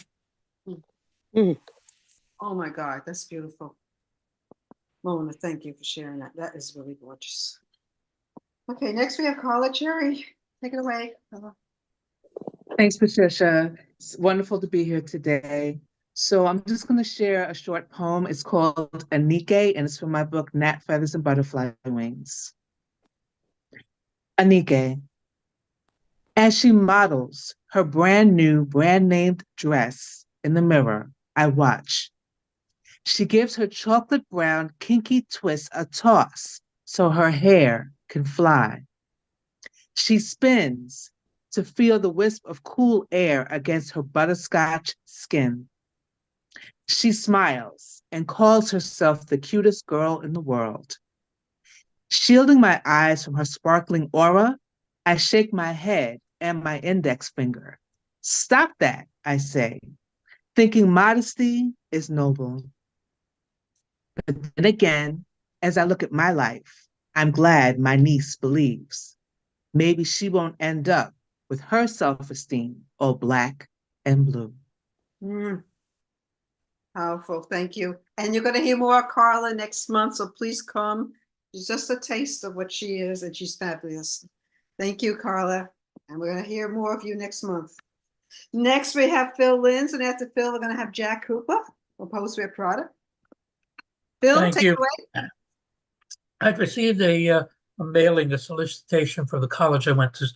Oh my God, that's beautiful. Mona, thank you for sharing that. That is really gorgeous. Okay, next we have Carla Cherry. Take it away, Carla. Thanks, Patricia. It's wonderful to be here today. So I'm just going to share a short poem. It's called Anike, and it's from my book, Gnat Feathers and Butterfly Wings. Anike. As she models her brand new, brand named dress in the mirror, I watch. She gives her chocolate brown, kinky twist a toss so her hair can fly. She spins to feel the wisp of cool air against her butterscotch skin. She smiles and calls herself the cutest girl in the world. Shielding my eyes from her sparkling aura, I shake my head and my index finger. Stop that, I say, thinking modesty is noble. But then again, as I look at my life, I'm glad my niece believes. Maybe she won't end up with her self-esteem all black and blue. Powerful, thank you. And you're going to hear more Carla next month, so please come She's just a taste of what she is, and she's fabulous. Thank you, Carla. And we're going to hear more of you next month. Next, we have Phil Linz, and after Phil, we're going to have Jack Cooper from Postwear Product. Phil, Thank take you. it away. I've received a mailing, a solicitation from the college I went to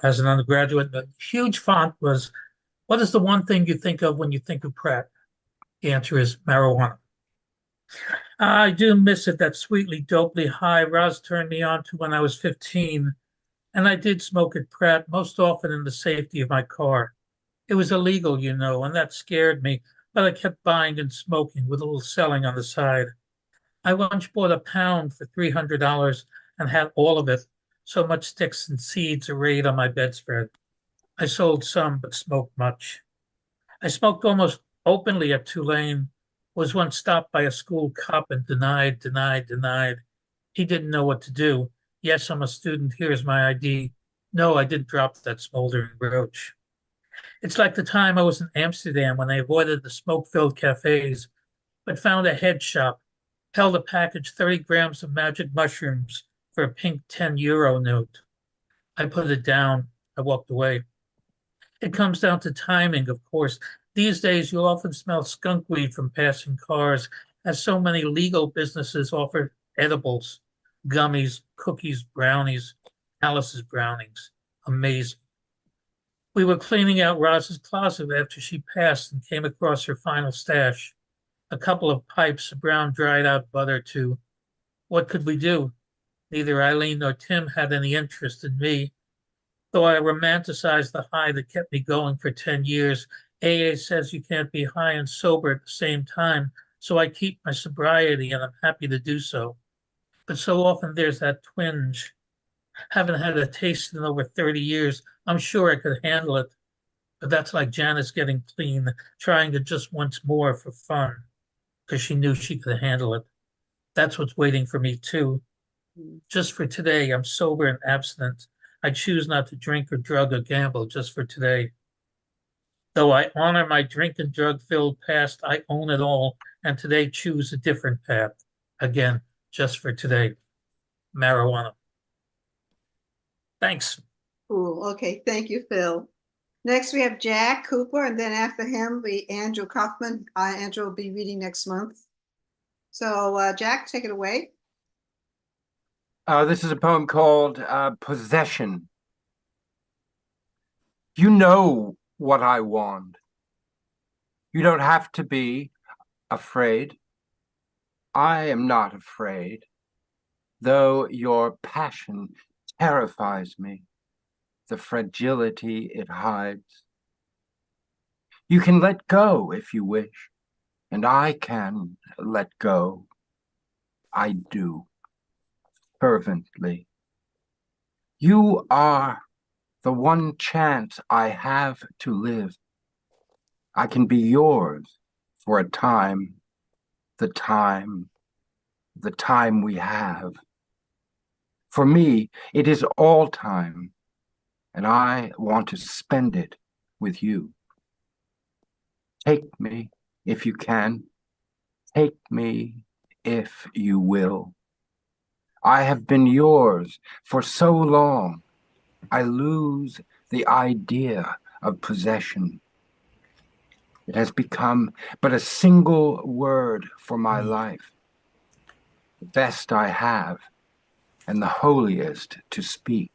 as an undergraduate. The huge font was, "What is the one thing you think of when you think of Pratt?" The answer is marijuana. I do miss it, that sweetly, dopely high Roz turned me on to when I was 15, and I did smoke at Pratt, most often in the safety of my car. It was illegal, you know, and that scared me, but I kept buying and smoking with a little selling on the side. I once bought a pound for $300 and had all of it, so much sticks and seeds arrayed on my bedspread. I sold some, but smoked much. I smoked almost openly at Tulane, was once stopped by a school cop and denied. He didn't know what to do. "Yes, I'm a student. Here's my ID. No, I didn't drop that smoldering brooch." It's like the time I was in Amsterdam when I avoided the smoke-filled cafes, but found a head shop, held a package 30 grams of magic mushrooms for a pink €10 note. I put it down. I walked away. It comes down to timing, of course. These days, you'll often smell skunk weed from passing cars, as so many legal businesses offer edibles, gummies, cookies, brownies, Alice's brownings. Amazing. We were cleaning out Roz's closet after she passed and came across her final stash. A couple of pipes, a brown dried out bud or two. What could we do? Neither Eileen nor Tim had any interest in me. Though I romanticized the high that kept me going for 10 years, AA says you can't be high and sober at the same time, so I keep my sobriety and I'm happy to do so. But so often there's that twinge. Haven't had a taste in over 30 years. I'm sure I could handle it. But that's like Janice getting clean, trying it just once more for fun, because she knew she could handle it. That's what's waiting for me too. Just for today, I'm sober and abstinent. I choose not to drink or drug or gamble just for today. Though I honor my drink and drug filled past, I own it all and today choose a different path. Again, just for today. Marijuana. Thanks. Cool. Okay. Thank you, Phil. Next, we have Jack Cooper, and then after him, be Andrew Kaufman. Andrew will be reading next month. So, Jack, take it away. This is a poem called Possession. You know what I want. You don't have to be afraid. I am not afraid, though your passion terrifies me, the fragility it hides. You can let go if you wish, and I can let go. I do, fervently. You are the one chance I have to live. I can be yours for a time, the time we have. For me, it is all time, and I want to spend it with you. Take me if you can. Take me if you will. I have been yours for so long, I lose the idea of possession. It has become but a single word for my life, the best I have and the holiest to speak.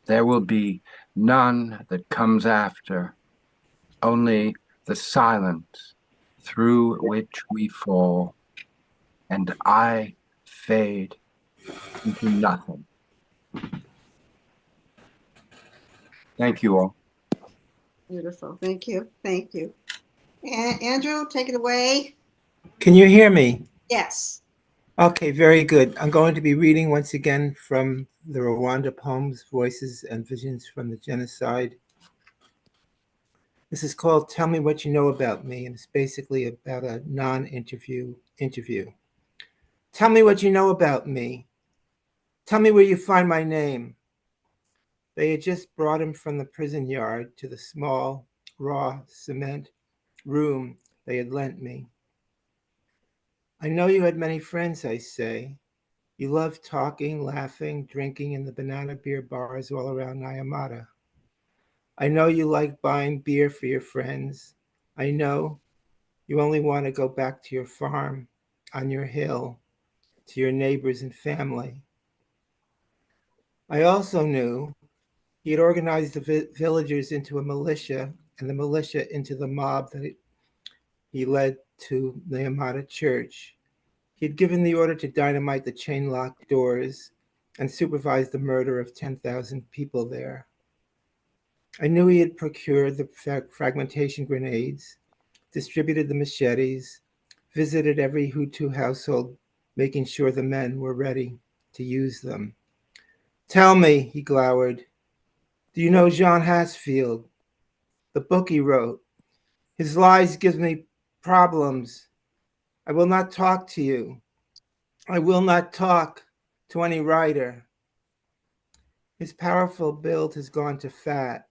There will be none that comes after, only the silence through which we fall, and I fade into nothing. Thank you all. Beautiful. Thank you. Thank you. And Andrew, take it away. Can you hear me? Yes. Okay, very good. I'm going to be reading once again from the Rwanda poems, Voices and Visions from the Genocide. This is called Tell Me What You Know About Me, and it's basically about a non-interview interview. Tell me what you know about me. Tell me where you find my name. They had just brought him from the prison yard to the small, raw cement room they had lent me. I know you had many friends, I say, You love talking, laughing, drinking in the banana beer bars all around Nyamata. I know you like buying beer for your friends. I know you only want to go back to your farm, on your hill, to your neighbors and family. I also knew he had organized the villagers into a militia and the militia into the mob that he led to the Yamada church. He had given the order to dynamite the chain locked doors and supervised the murder of 10,000 people there. I knew he had procured the fragmentation grenades, distributed the machetes, visited every Hutu household, making sure the men were ready to use them. Tell me, he glowered, do you know Jean Hasfield? The book he wrote. His lies give me problems. I will not talk to you. I will not talk to any writer. His powerful build has gone to fat.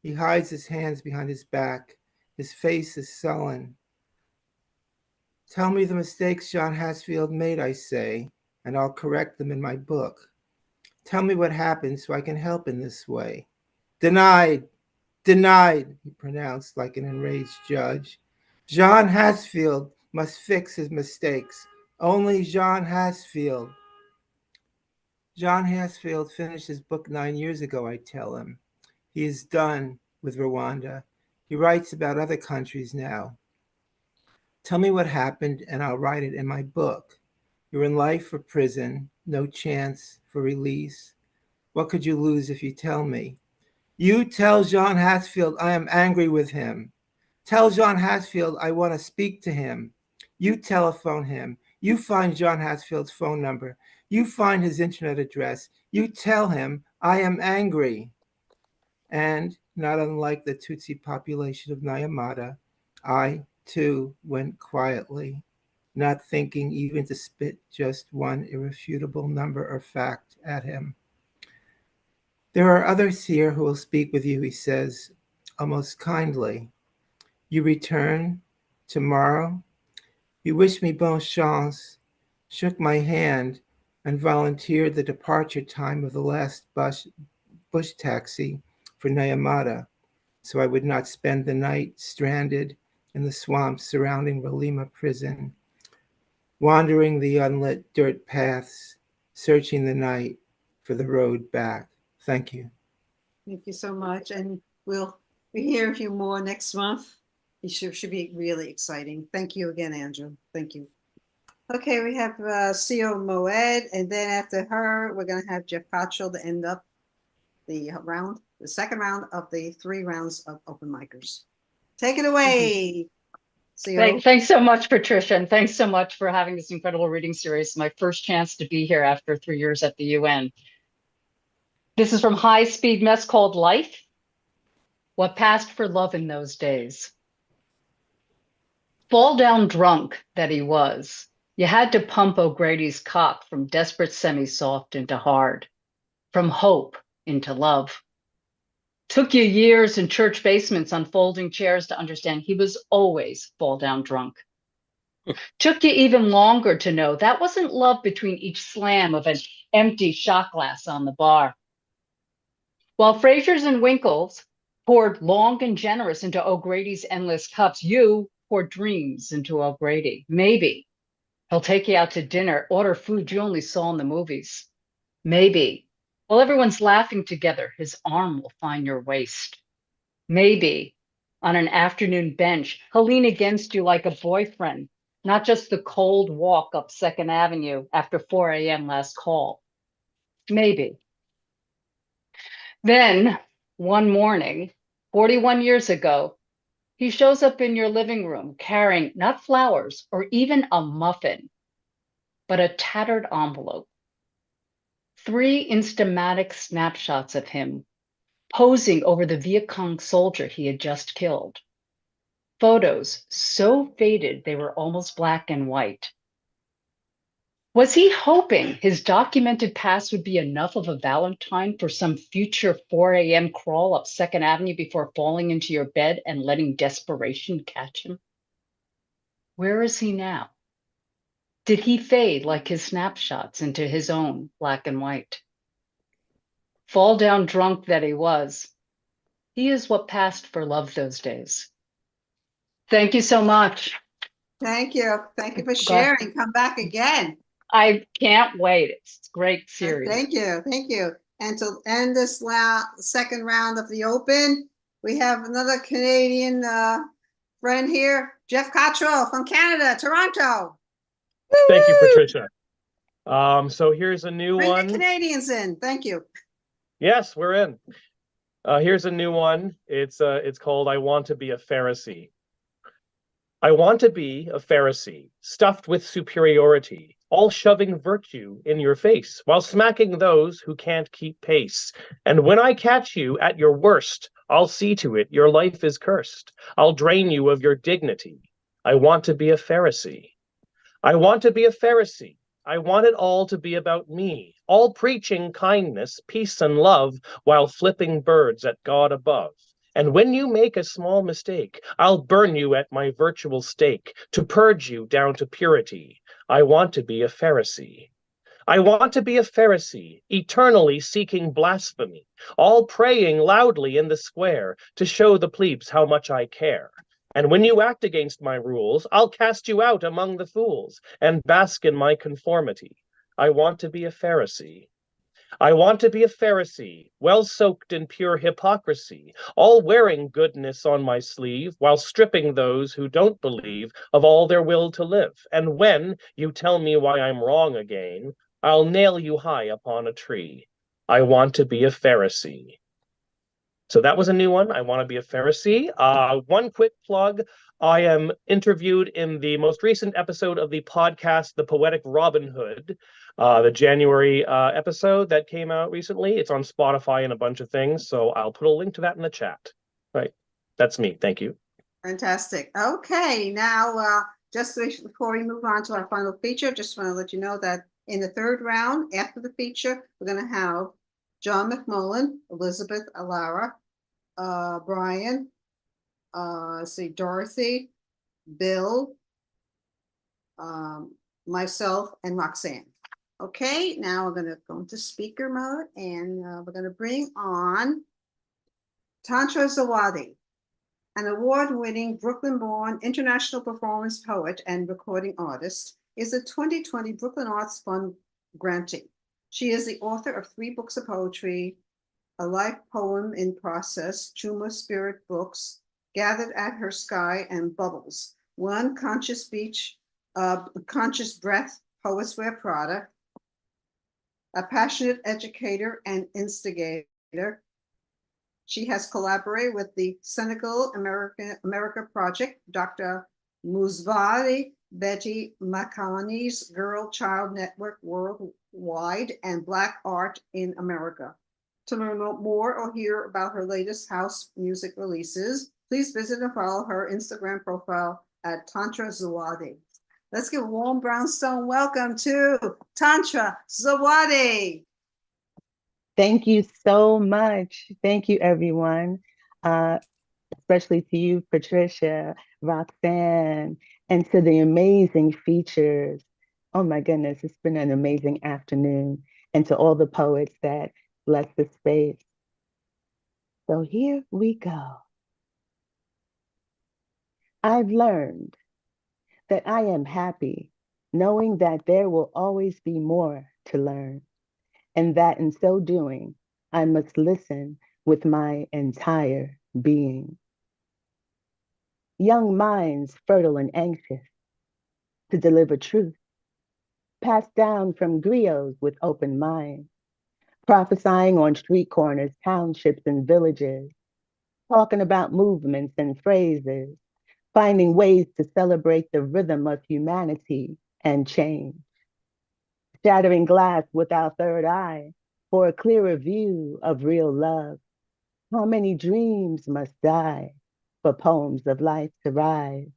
He hides his hands behind his back. His face is sullen. Tell me the mistakes John Hasfield made, I say, and I'll correct them in my book. Tell me what happened so I can help in this way. Denied, denied, he pronounced like an enraged judge. John Hasfield must fix his mistakes. Only John Hasfield. John Hasfield finished his book 9 years ago, I tell him. He is done with Rwanda. He writes about other countries now. Tell me what happened and I'll write it in my book. You're in life or prison, no chance for release. What could you lose if you tell me? You tell John Hasfield I am angry with him. Tell John Hasfield I want to speak to him. You telephone him. You find John Hasfield's phone number. You find his internet address. You tell him I am angry. And not unlike the Tutsi population of Nyamata, I too went quietly, not thinking even to spit just one irrefutable number or fact at him. There are others here who will speak with you, he says, almost kindly. You return tomorrow? You wish me bonne chance, shook my hand, and volunteered the departure time of the last bush taxi for Nyamata, so I would not spend the night stranded in the swamps surrounding Relima prison, wandering the unlit dirt paths, searching the night for the road back. Thank you. Thank you so much. And we'll hear a few more next month. It should be really exciting. Thank you again, Andrew. Thank you. Okay, we have CO Moed, and then after her, we're going to have Jeff Cottrell to end up the second round of the 3 rounds of open micers. Take it away, CO. Thanks so much, Patricia, and thanks so much for having this incredible reading series. My first chance to be here after 3 years at the UN. This is from High Speed Mess called Life. What passed for love in those days. Fall down drunk that he was. You had to pump O'Grady's cock from desperate semi-soft into hard, from hope into love. Took you years in church basements on folding chairs to understand he was always fall down drunk. Took you even longer to know that wasn't love between each slam of an empty shot glass on the bar. While Frasers and Winkles poured long and generous into O'Grady's endless cups, you poured dreams into O'Grady. Maybe he'll take you out to dinner, order food you only saw in the movies. Maybe while everyone's laughing together, his arm will find your waist. Maybe on an afternoon bench, he'll lean against you like a boyfriend, not just the cold walk up 2nd Avenue after 4 a.m. last call. Maybe. Then, one morning, 41 years ago, he shows up in your living room carrying not flowers or even a muffin, but a tattered envelope. 3 Instamatic snapshots of him posing over the Viet Cong soldier he had just killed. Photos so faded they were almost black and white. Was he hoping his documented past would be enough of a Valentine for some future 4 a.m. crawl up 2nd Avenue before falling into your bed and letting desperation catch him? Where is he now? Did he fade like his snapshots into his own black and white? Fall down drunk that he was, he is what passed for love those days. Thank you so much. Thank you. Thank you for Glad- sharing. Come back again. I can't wait. It's a great series. Thank you. Thank you. And to end this second round of the open, we have another Canadian friend here, Jeff Cottrell from Canada, Toronto. Thank you, Patricia. So here's a new Bring one. the Canadians in. Thank you. Yes, we're in. Here's a new one. It's called I Want to Be a Pharisee. I want to be a Pharisee, stuffed with superiority, all shoving virtue in your face, while smacking those who can't keep pace. And when I catch you at your worst, I'll see to it your life is cursed. I'll drain you of your dignity. I want to be a Pharisee. I want to be a Pharisee. I want it all to be about me, all preaching kindness, peace, and love, while flipping birds at God above. And when you make a small mistake, I'll burn you at my virtual stake to purge you down to purity. I want to be a Pharisee. I want to be a Pharisee, eternally seeking blasphemy, all praying loudly in the square to show the plebes how much I care. And when you act against my rules, I'll cast you out among the fools and bask in my conformity. I want to be a Pharisee. I want to be a Pharisee, well soaked in pure hypocrisy, all wearing goodness on my sleeve, while stripping those who don't believe of all their will to live. And when you tell me why I'm wrong again, I'll nail you high upon a tree. I want to be a Pharisee. So that was a new one. I want to be a Pharisee. One quick plug. I am interviewed in the most recent episode of the podcast, The Poetic Robin Hood, the January episode that came out recently. It's on Spotify and a bunch of things. So I'll put a link to that in the chat. Right. That's me. Thank you. Fantastic. Okay, now just before we move on to our final feature, just want to let you know that in the third round, after the feature, we're going to have John McMullen, Elizabeth Alara, Brian, Dorothy, Bill, myself, and Roxanne. Okay, now we're going to go into speaker mode, and we're going to bring on Tantra Zawadi, an award-winning Brooklyn-born international performance poet and recording artist, is a 2020 Brooklyn Arts Fund grantee. She is the author of 3 books of poetry, a life poem in process, Chuma Spirit Books, Gathered at Her Sky, and Bubbles. 1 Conscious Beach, Conscious Breath, Poets Wear Prada. A passionate educator and instigator. She has collaborated with the Senegal America Project, Dr. Mouzvari Betty Makani's Girl Child Network Worldwide, and Black Art in America. To learn more or hear about her latest house music releases, please visit and follow her Instagram profile at Tantra Zawadi. Let's give a warm Brownstone welcome to Tantra Zawadi. Thank you so much. Thank you, everyone, especially to you, Patricia, Roxanne, and to the amazing features. Oh my goodness, it's been an amazing afternoon. And to all the poets that bless the space. So here we go. I've learned that I am happy knowing that there will always be more to learn, and that in so doing, I must listen with my entire being. Young minds fertile and anxious to deliver truth, passed down from griots with open minds, prophesying on street corners, townships, and villages, talking about movements and phrases, finding ways to celebrate the rhythm of humanity and change. Shattering glass with our third eye for a clearer view of real love. How many dreams must die for poems of life to rise?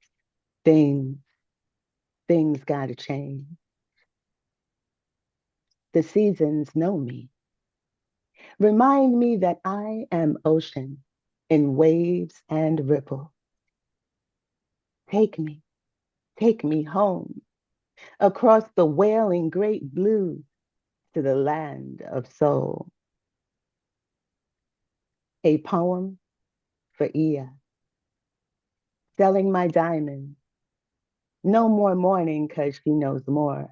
Things gotta change. The seasons know me. Remind me that I am ocean in waves and ripple. Take me home. across the wailing great blue to the land of soul. A poem for Ia. Selling my diamonds. No more mourning because she knows more.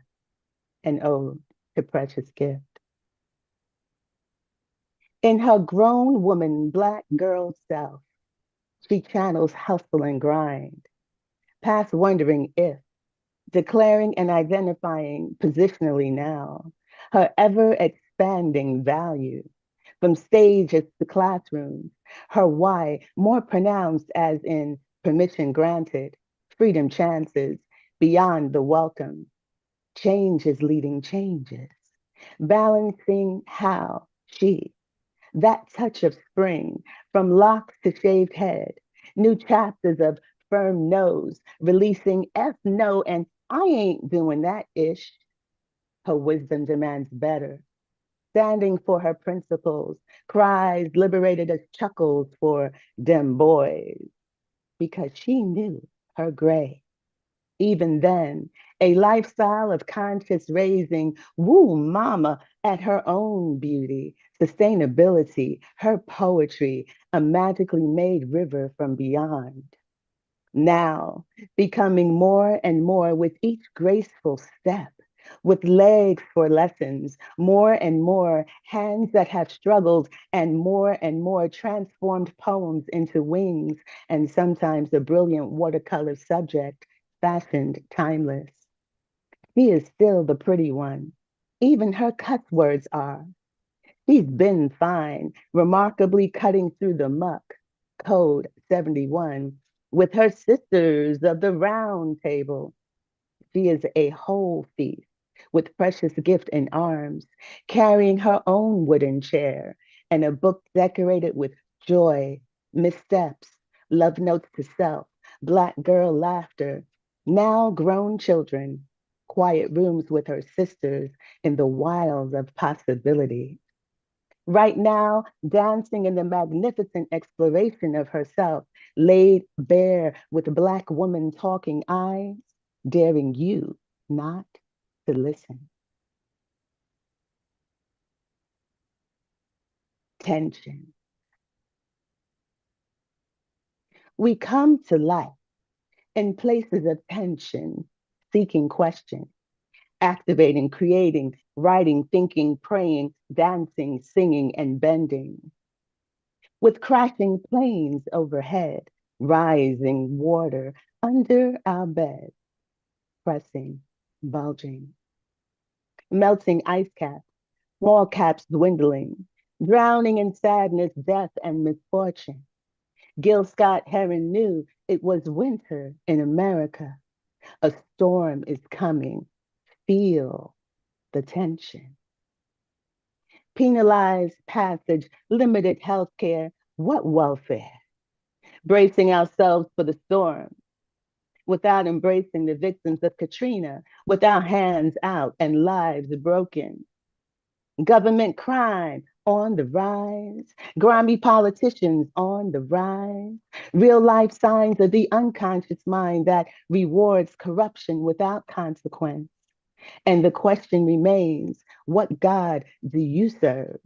An ode to precious gift. In her grown woman, Black girl self, she channels hustle and grind, past wondering if, declaring and identifying positionally now, her ever expanding value from stages to classrooms, her why more pronounced as in permission granted, freedom chances, beyond the welcome. Change is leading changes, balancing how she, that touch of spring, from locks to shaved head, new chapters of firm nose, releasing F no, and I ain't doing that ish. Her wisdom demands better. Standing for her principles, cries liberated as chuckles for dem boys, because she knew her gray. Even then, a lifestyle of conscious raising, woo mama at her own beauty, sustainability, her poetry, a magically made river from beyond. Now, becoming more and more with each graceful step, with legs for lessons, more and more hands that have struggled, and more transformed poems into wings, and sometimes a brilliant watercolor subject, fashioned timeless. She is still the pretty one. Even her cuss words are. She's been fine, remarkably cutting through the muck. Code 71, with her sisters of the round table. She is a whole feast with precious gift in arms, carrying her own wooden chair and a book decorated with joy, missteps, love notes to self, Black girl laughter, now grown children, quiet rooms with her sisters in the wilds of possibility. Right now, dancing in the magnificent exploration of herself, laid bare with Black woman talking eyes, daring you not to listen. Tension. We come to life in places of tension, seeking question, activating, creating, writing, thinking, praying, dancing, singing, and bending. With crashing planes overhead, rising water under our bed, pressing, bulging, melting ice caps, small caps dwindling, drowning in sadness, death, and misfortune. Gil Scott Heron knew it was winter in America. A storm is coming. Feel the tension. Penalized passage, limited health care, what welfare? Bracing ourselves for the storm without embracing the victims of Katrina, without hands out and lives broken. Government crime on the rise, grimy politicians on the rise, real life signs of the unconscious mind that rewards corruption without consequence. And the question remains, what God do you serve?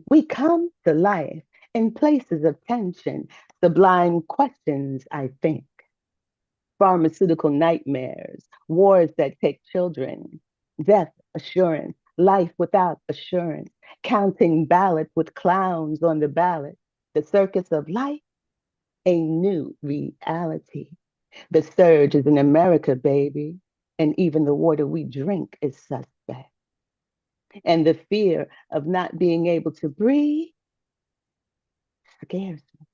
We come to life in places of tension, sublime questions, I think. Pharmaceutical nightmares, wars that take children, death assurance, life without assurance, counting ballots with clowns on the ballot, the circus of life, a new reality. The surge is in America, baby, and even the water we drink is suspect. And the fear of not being able to breathe scares me.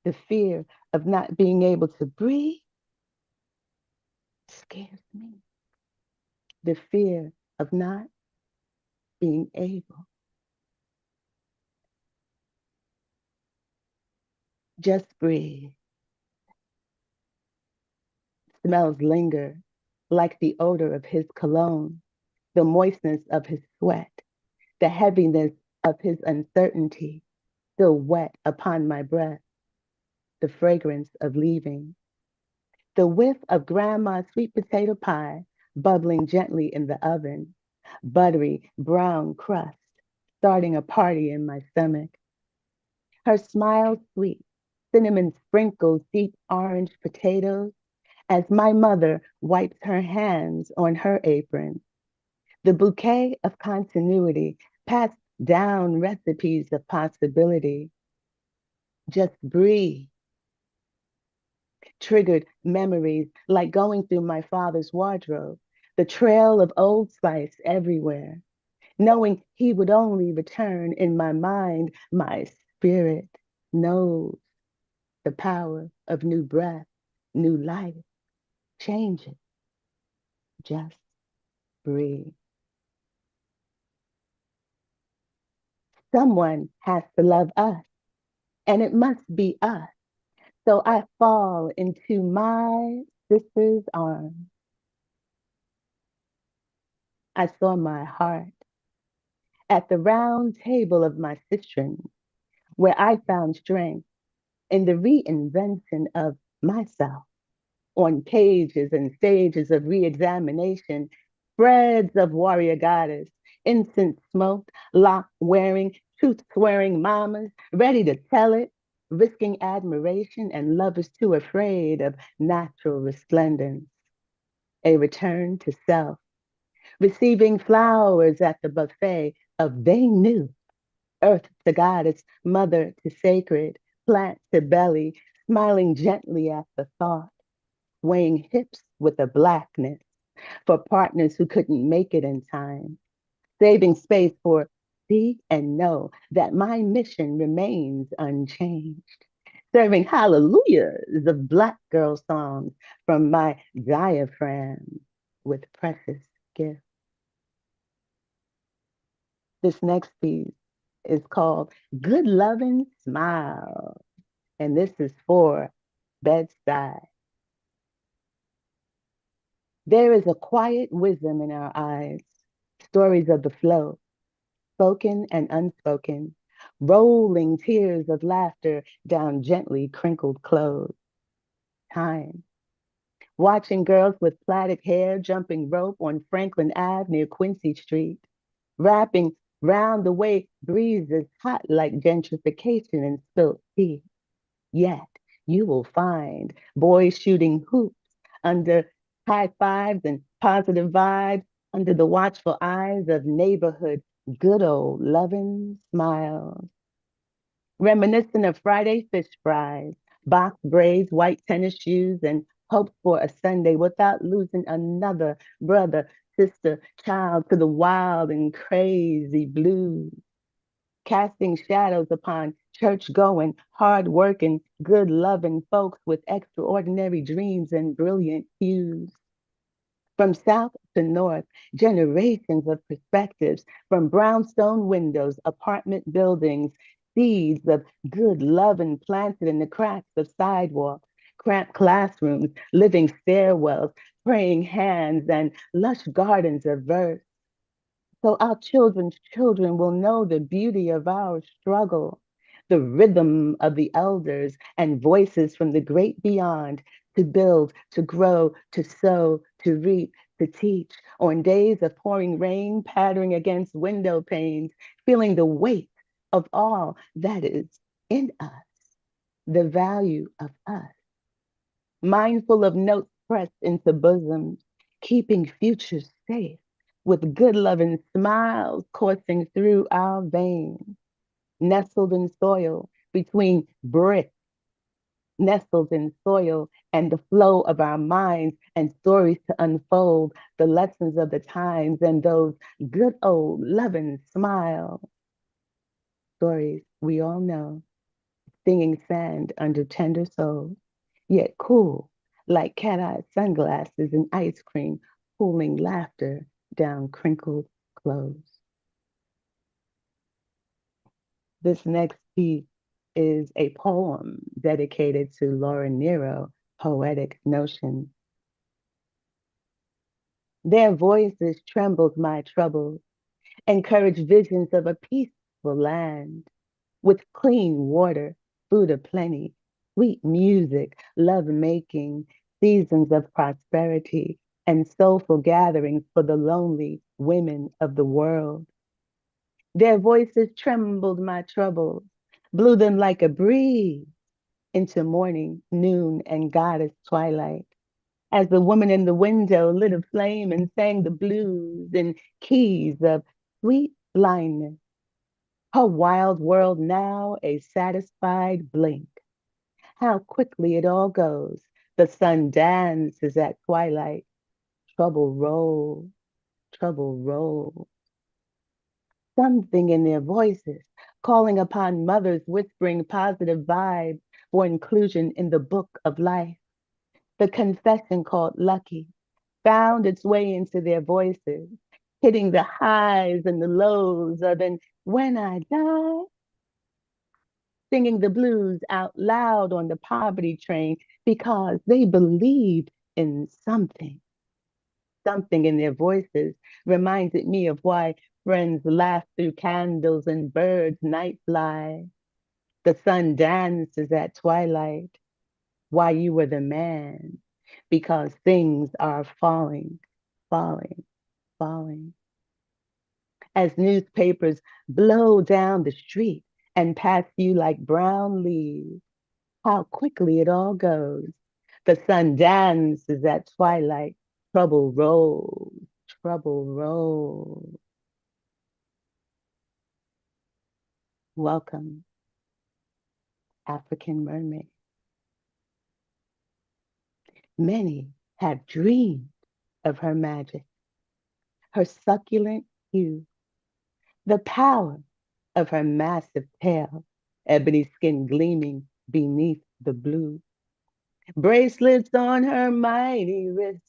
The fear of not being able to breathe scares me. The fear of not being able. Just breathe. Smells linger like the odor of his cologne, the moistness of his sweat, the heaviness of his uncertainty, still wet upon my breath, the fragrance of leaving. The whiff of grandma's sweet potato pie bubbling gently in the oven, buttery brown crust starting a party in my stomach. Her smile sweet, cinnamon sprinkles deep orange potatoes as my mother wipes her hands on her apron. The bouquet of continuity, passed down recipes of possibility. Just breathe. Triggered memories like going through my father's wardrobe, the trail of Old Spice everywhere. Knowing he would only return in my mind, my spirit knows the power of new breath, new life. Change it. Just breathe. Someone has to love us, and it must be us. So I fall into my sister's arms. I saw my heart at the round table of my sistrins, where I found strength in the reinvention of myself on pages and stages of re-examination, spreads of warrior goddess, incense smoked, lock wearing, truth swearing mamas, ready to tell it, risking admiration and lovers too afraid of natural resplendence. A return to self, receiving flowers at the buffet of they knew, earth to goddess, mother to sacred, plant to belly, smiling gently at the thought, weighing hips with a blackness for partners who couldn't make it in time, saving space for see and know that my mission remains unchanged, serving hallelujahs of Black girl songs from my diaphragm with precious gifts. This next piece is called Good Lovin' Smile, and this is for bedside. There is a quiet wisdom in our eyes, stories of the flow, spoken and unspoken, rolling tears of laughter down gently crinkled clothes. Time. Watching girls with plaited hair jumping rope on Franklin Ave near Quincy Street, wrapping round the way breezes hot like gentrification and spilt tea. Yet you will find boys shooting hoops under high fives and positive vibes under the watchful eyes of neighborhood good old loving smiles. Reminiscent of Friday fish fries, box braids, white tennis shoes, and hopes for a Sunday without losing another brother, sister, child to the wild and crazy blues. Casting shadows upon church-going, hard-working, good-loving folks with extraordinary dreams and brilliant hues. From south to north, generations of perspectives, from brownstone windows, apartment buildings, seeds of good loving planted in the cracks of sidewalks, cramped classrooms, living stairwells, praying hands, and lush gardens of verse. So our children's children will know the beauty of our struggle, the rhythm of the elders and voices from the great beyond to build, to grow, to sow, to reap, to teach on days of pouring rain, pattering against window panes, feeling the weight of all that is in us, the value of us, mindful of notes pressed into bosoms, keeping futures safe with good loving smiles coursing through our veins, nestled in soil between bricks, nestled in soil and the flow of our minds and stories to unfold, the lessons of the times and those good old loving smiles. Stories we all know, stinging sand under tender souls, yet cool like cat-eyed sunglasses and ice cream, cooling laughter down crinkled clothes. This next piece is a poem dedicated to Laura Nero, Poetic Notion. Their voices trembled my troubles, encouraged visions of a peaceful land with clean water, food aplenty, sweet music, love making, seasons of prosperity and soulful gatherings for the lonely women of the world. Their voices trembled my troubles, blew them like a breeze into morning, noon, and goddess twilight. As the woman in the window lit a flame and sang the blues in keys of sweet blindness. Her wild world now a satisfied blink. How quickly it all goes. The sun dances at twilight. Trouble roll, trouble roll. Something in their voices, calling upon mothers whispering positive vibes for inclusion in the book of life. The confession called Lucky found its way into their voices, hitting the highs and the lows of "And When I Die," singing the blues out loud on the poverty train because they believed in something. Something in their voices reminded me of why friends laugh through candles and birds night fly. The sun dances at twilight. Why you were the man, because things are falling, falling, falling. As newspapers blow down the street and pass you like brown leaves, how quickly it all goes. The sun dances at twilight. Trouble rolls, trouble rolls. Welcome, African mermaid. Many have dreamed of her magic, her succulent hue, the power of her massive tail, ebony skin gleaming beneath the blue, bracelets on her mighty wrists,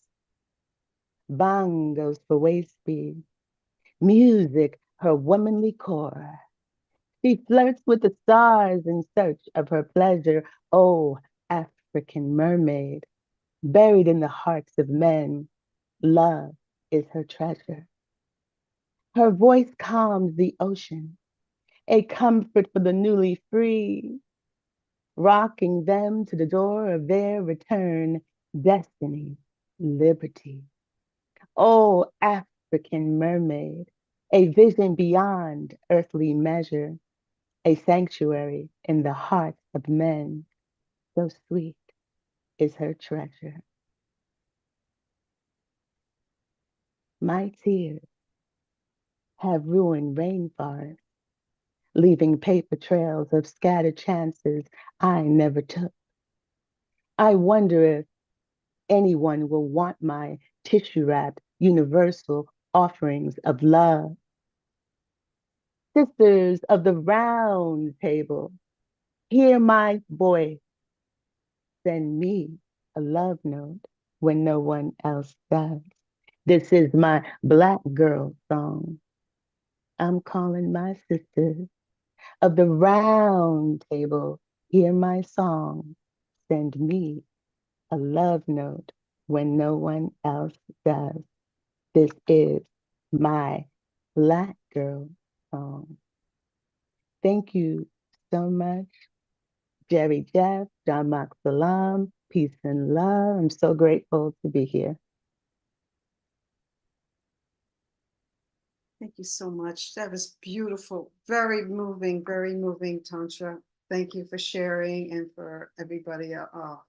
bongos for waist beads, music her womanly core. She flirts with the stars in search of her pleasure. Oh, African mermaid, buried in the hearts of men, love is her treasure. Her voice calms the ocean, a comfort for the newly free, rocking them to the door of their return, destiny, liberty. Oh, African mermaid, a vision beyond earthly measure, a sanctuary in the hearts of men. So sweet is her treasure. My tears have ruined rainforests, leaving paper trails of scattered chances I never took. I wonder if anyone will want my tissue-wrapped universal offerings of love. Sisters of the round table, hear my voice. Send me a love note when no one else does. This is my Black girl song. I'm calling my sisters of the round table, hear my song. Send me a love note when no one else does. This is my Black girl song. Thank you so much, Jerry Jeff, John Mark Salam, peace and love. I'm so grateful to be here. Thank you so much. That was beautiful. Very moving, Tantra. Thank you for sharing and for everybody. Oh,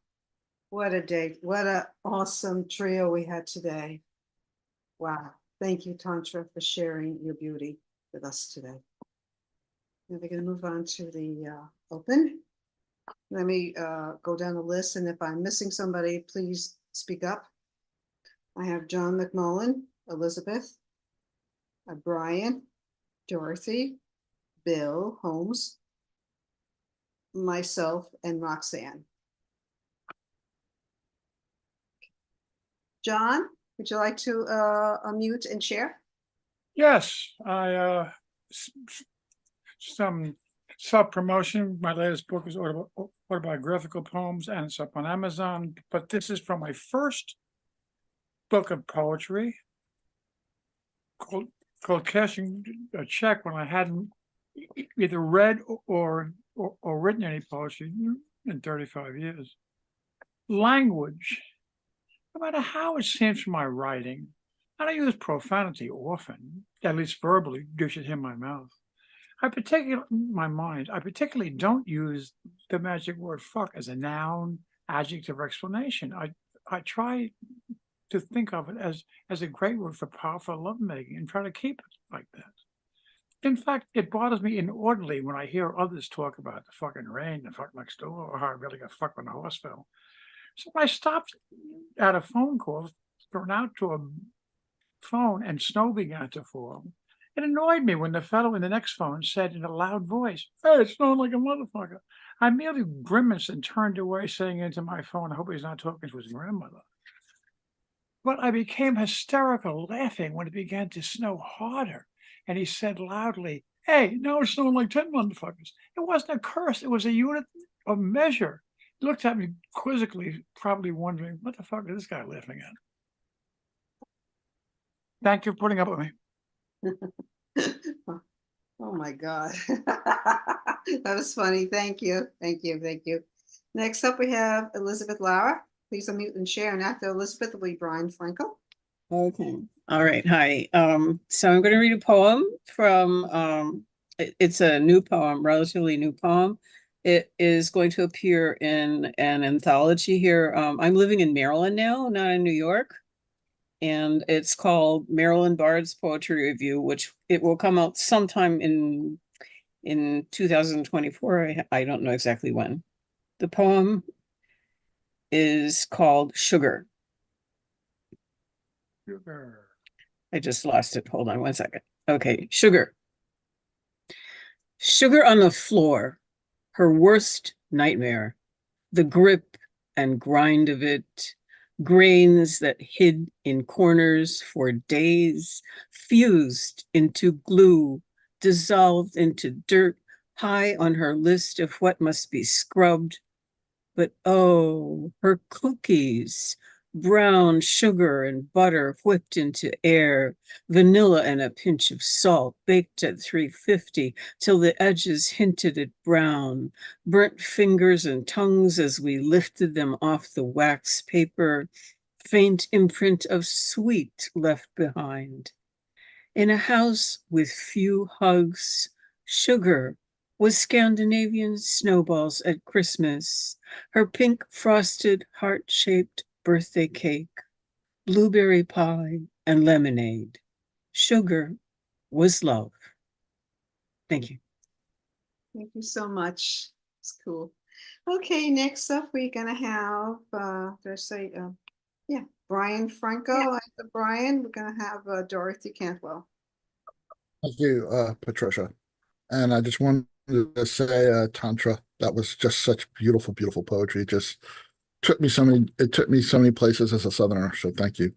what a day. What an awesome trio we had today. Wow. Thank you, Tantra, for sharing your beauty with us today. Now we're going to move on to the open. Let me go down the list, and if I'm missing somebody, please speak up. I have John McMullen, Elizabeth, Brian, Dorothy, Bill Holmes, myself, and Roxanne. John, would you like to unmute and share? Yes, some self-promotion. My latest book is autobiographical poems, and it's up on Amazon. But this is from my first book of poetry called Cashing a Check, when I hadn't either read or written any poetry in 35 years. Language no matter how it seems from my writing, and I use profanity often, at least verbally, you should hear my mouth. I particularly don't use the magic word fuck as a noun, adjective, or explanation. I try to think of it as a great word for powerful lovemaking and try to keep it like that. In fact, it bothers me inordinately when I hear others talk about the fucking rain, the fuck next door, or how I really got fucked when the horse fell. So I stopped at a phone call, thrown out to a phone, and snow began to fall. It annoyed me when the fellow in the next phone said in a loud voice, "Hey, it's snowing like a motherfucker." I merely grimaced and turned away, saying into my phone, I hope he's not talking to his grandmother. But I became hysterical laughing when it began to snow harder. And he said loudly, "Hey, now it's snowing like 10 motherfuckers." It wasn't a curse. It was a unit of measure. He looked at me quizzically, probably wondering, what the fuck is this guy laughing at? Thank you for putting up with me. Oh my God. That was funny. Thank you. Thank you. Thank you. Next up, we have Elizabeth Lara. Please unmute and share. And after Elizabeth will be Brian Franco. Okay. All right. Hi. So I'm going to read a poem from, it's a new poem, relatively new poem. It is going to appear in an anthology here. I'm living in Maryland now, not in New York. And it's called Maryland Bard's Poetry Review, which it will come out sometime in 2024. I don't know exactly when. The poem is called Sugar. Sugar. I just lost it. Hold on one second. Okay, sugar. Sugar on the floor, her worst nightmare. The grip and grind of it, grains that hid in corners for days, fused into glue, dissolved into dirt, high on her list of what must be scrubbed. But oh, her cookies, brown sugar and butter whipped into air, vanilla and a pinch of salt, baked at 350 till the edges hinted at brown, burnt fingers and tongues as we lifted them off the wax paper, faint imprint of sweet left behind. In a house with few hugs, sugar was Scandinavian snowballs at Christmas, her pink frosted heart-shaped birthday cake, blueberry pie, and lemonade. Sugar was love. Thank you. Thank you so much. It's cool. Okay, next up, we're gonna have, Brian Franco. After Brian, we're gonna have Dorothy Cantwell. Thank you, Patricia. And I just wanted to say, Tantra, that was just such beautiful, beautiful poetry. It just took me so many places as a Southerner. So thank you.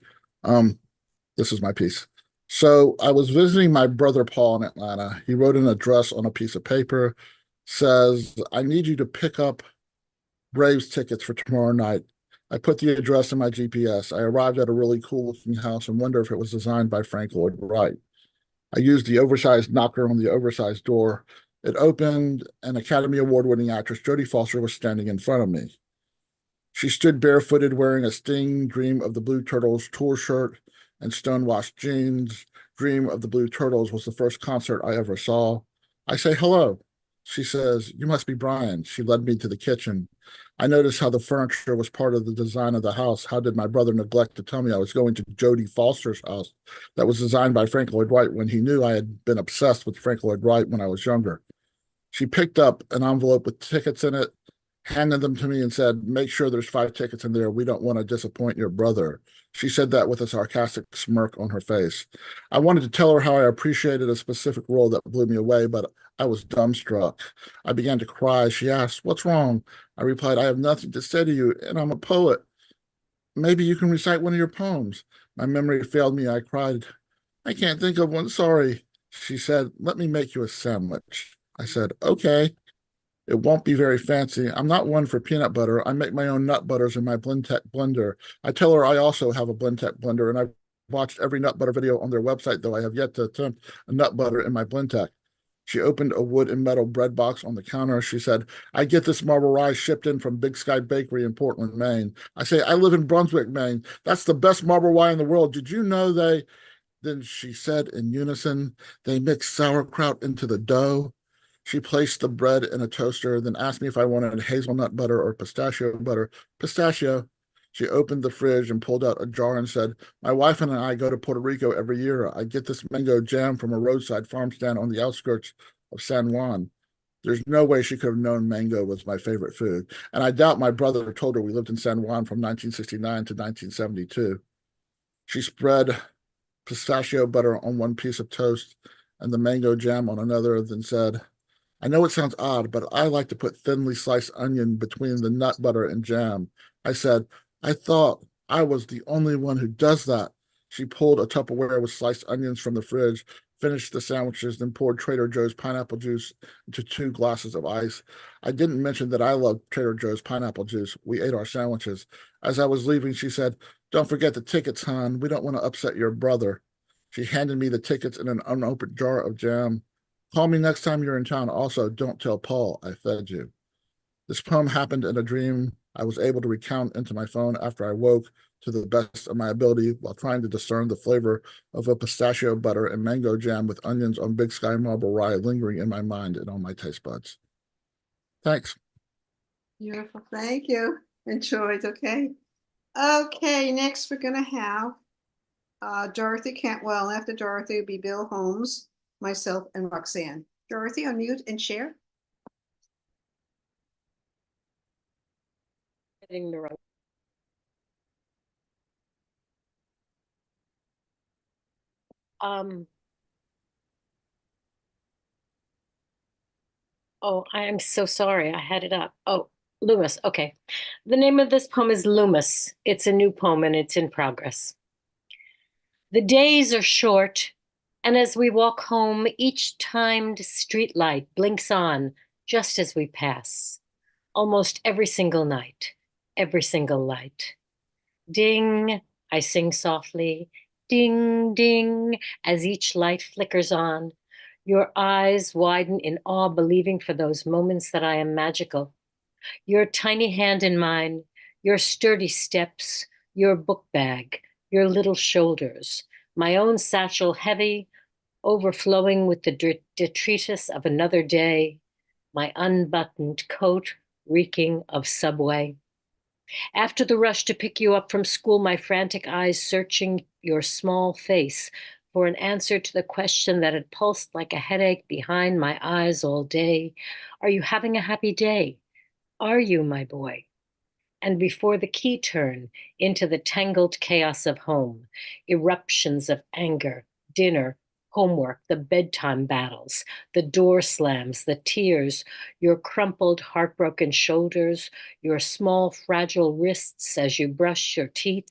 This is my piece. So I was visiting my brother Paul in Atlanta. He wrote an address on a piece of paper, says, "I need you to pick up Braves tickets for tomorrow night." I put the address in my GPS. I arrived at a really cool looking house and wonder if it was designed by Frank Lloyd Wright. I used the oversized knocker on the oversized door. It opened, and Academy Award-winning actress Jodie Foster was standing in front of me. She stood barefooted, wearing a Sting Dream of the Blue Turtles tour shirt and stonewashed jeans. Dream of the Blue Turtles was the first concert I ever saw. I say hello. She says, "You must be Brian." She led me to the kitchen. I noticed how the furniture was part of the design of the house. How did my brother neglect to tell me I was going to Jodie Foster's house that was designed by Frank Lloyd Wright when he knew I had been obsessed with Frank Lloyd Wright when I was younger? She picked up an envelope with tickets in it, handed them to me, and said, "Make sure there's 5 tickets in there. We don't want to disappoint your brother." She said that with a sarcastic smirk on her face. I wanted to tell her how I appreciated a specific role that blew me away, but I was dumbstruck. I began to cry. She asked, "What's wrong?" I replied, "I have nothing to say to you, and I'm a poet. Maybe you can recite one of your poems." My memory failed me. I cried, "I can't think of one, sorry." She said, "Let me make you a sandwich." I said, "Okay. It won't be very fancy. I'm not one for peanut butter. I make my own nut butters in my Blendtec blender." I tell her I also have a Blendtec blender, and I've watched every nut butter video on their website, though I have yet to attempt a nut butter in my Blendtec. She opened a wood and metal bread box on the counter. She said, I get this marble rye shipped in from Big Sky Bakery in Portland, Maine. I say, I live in Brunswick, Maine. That's the best marble rye in the world. Did you know they? Then she said in unison, they mix sauerkraut into the dough. She placed the bread in a toaster, then asked me if I wanted hazelnut butter or pistachio butter. Pistachio. She opened the fridge and pulled out a jar and said, my wife and I go to Puerto Rico every year. I get this mango jam from a roadside farm stand on the outskirts of San Juan. There's no way she could have known mango was my favorite food. And I doubt my brother told her we lived in San Juan from 1969 to 1972. She spread pistachio butter on one piece of toast and the mango jam on another, then said, I know it sounds odd, but I like to put thinly sliced onion between the nut butter and jam. I said, I thought I was the only one who does that. She pulled a Tupperware with sliced onions from the fridge, finished the sandwiches, then poured Trader Joe's pineapple juice into 2 glasses of ice. I didn't mention that I love Trader Joe's pineapple juice. We ate our sandwiches. As I was leaving, she said, don't forget the tickets, hon. We don't want to upset your brother. She handed me the tickets in an unopened jar of jam. Call me next time you're in town. Also, don't tell Paul I fed you. This poem happened in a dream I was able to recount into my phone after I woke to the best of my ability while trying to discern the flavor of a pistachio butter and mango jam with onions on Big Sky marble rye lingering in my mind and on my taste buds. Thanks. Beautiful. Thank you. Enjoyed. Okay. Okay. Next, we're going to have Dorothy Cantwell. After Dorothy will be Bill Holmes, myself, and Roxanne. Dorothy, unmute and share. Hitting the wrong. Oh, I am so sorry. I had it up. Oh, Loomis. Okay. The name of this poem is Loomis. It's a new poem and it's in progress. The days are short, and as we walk home, each timed streetlight blinks on just as we pass. Almost every single night, every single light. Ding, I sing softly. Ding, ding, as each light flickers on. Your eyes widen in awe, believing for those moments that I am magical. Your tiny hand in mine, your sturdy steps, your book bag, your little shoulders, my own satchel heavy, overflowing with the detritus of another day, my unbuttoned coat reeking of Subway. After the rush to pick you up from school, my frantic eyes searching your small face for an answer to the question that had pulsed like a headache behind my eyes all day. Are you having a happy day? Are you, my boy? And before the key turn into the tangled chaos of home, eruptions of anger, dinner, homework, the bedtime battles, the door slams, the tears, your crumpled, heartbroken shoulders, your small, fragile wrists as you brush your teeth,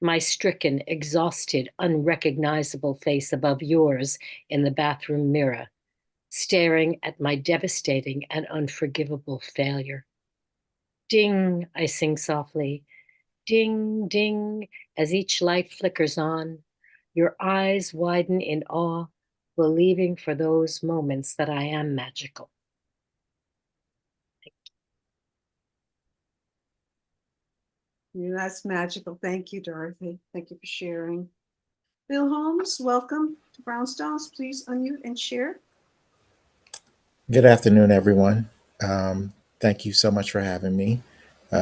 my stricken, exhausted, unrecognizable face above yours in the bathroom mirror, staring at my devastating and unforgivable failure. Ding, I sing softly. Ding, ding, as each light flickers on. Your eyes widen in awe, believing for those moments that I am magical. Yeah, that's magical. Thank you, Dorothy. Thank you for sharing. Bill Holmes, welcome to Brownstones. Please unmute and share. Good afternoon, everyone. Thank you so much for having me.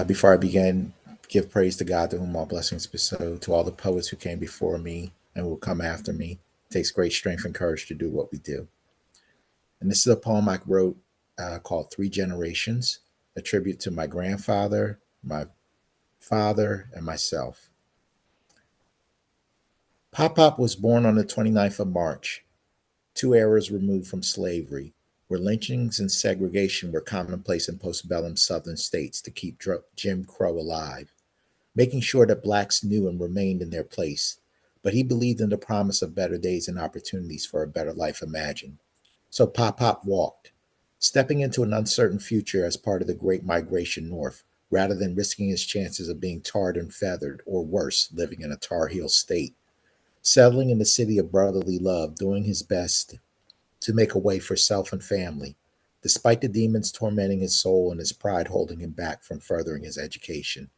Before I begin, give praise to God to whom all blessings bestow, to all the poets who came before me and will come after me. It takes great strength and courage to do what we do. And this is a poem I wrote called 3 Generations, a tribute to my grandfather, my father, and myself. Pop was born on the 29th of March, 2 eras removed from slavery, where lynchings and segregation were commonplace in postbellum Southern states to keep Jim Crow alive, making sure that blacks knew and remained in their place. But he believed in the promise of better days and opportunities for a better life imagined. So Pop walked, stepping into an uncertain future as part of the Great Migration North, rather than risking his chances of being tarred and feathered, or worse, living in a Tar Heel state. Settling in the city of brotherly love, doing his best to make a way for self and family, despite the demons tormenting his soul and his pride holding him back from furthering his education.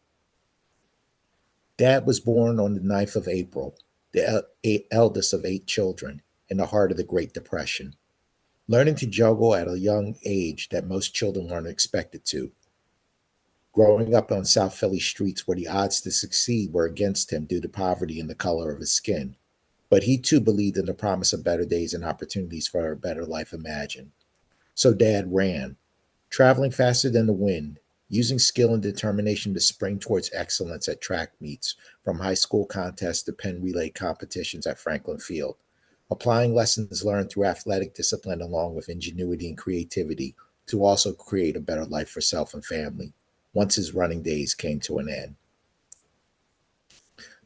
Dad was born on the 9th of April, the eldest of 8 children, in the heart of the Great Depression. Learning to juggle at a young age that most children weren't expected to. Growing up on South Philly streets where the odds to succeed were against him due to poverty and the color of his skin. But he too believed in the promise of better days and opportunities for a better life imagined. So Dad ran, traveling faster than the wind, using skill and determination to spring towards excellence at track meets, from high school contests to pen relay competitions at Franklin Field, applying lessons learned through athletic discipline along with ingenuity and creativity to also create a better life for self and family, once his running days came to an end.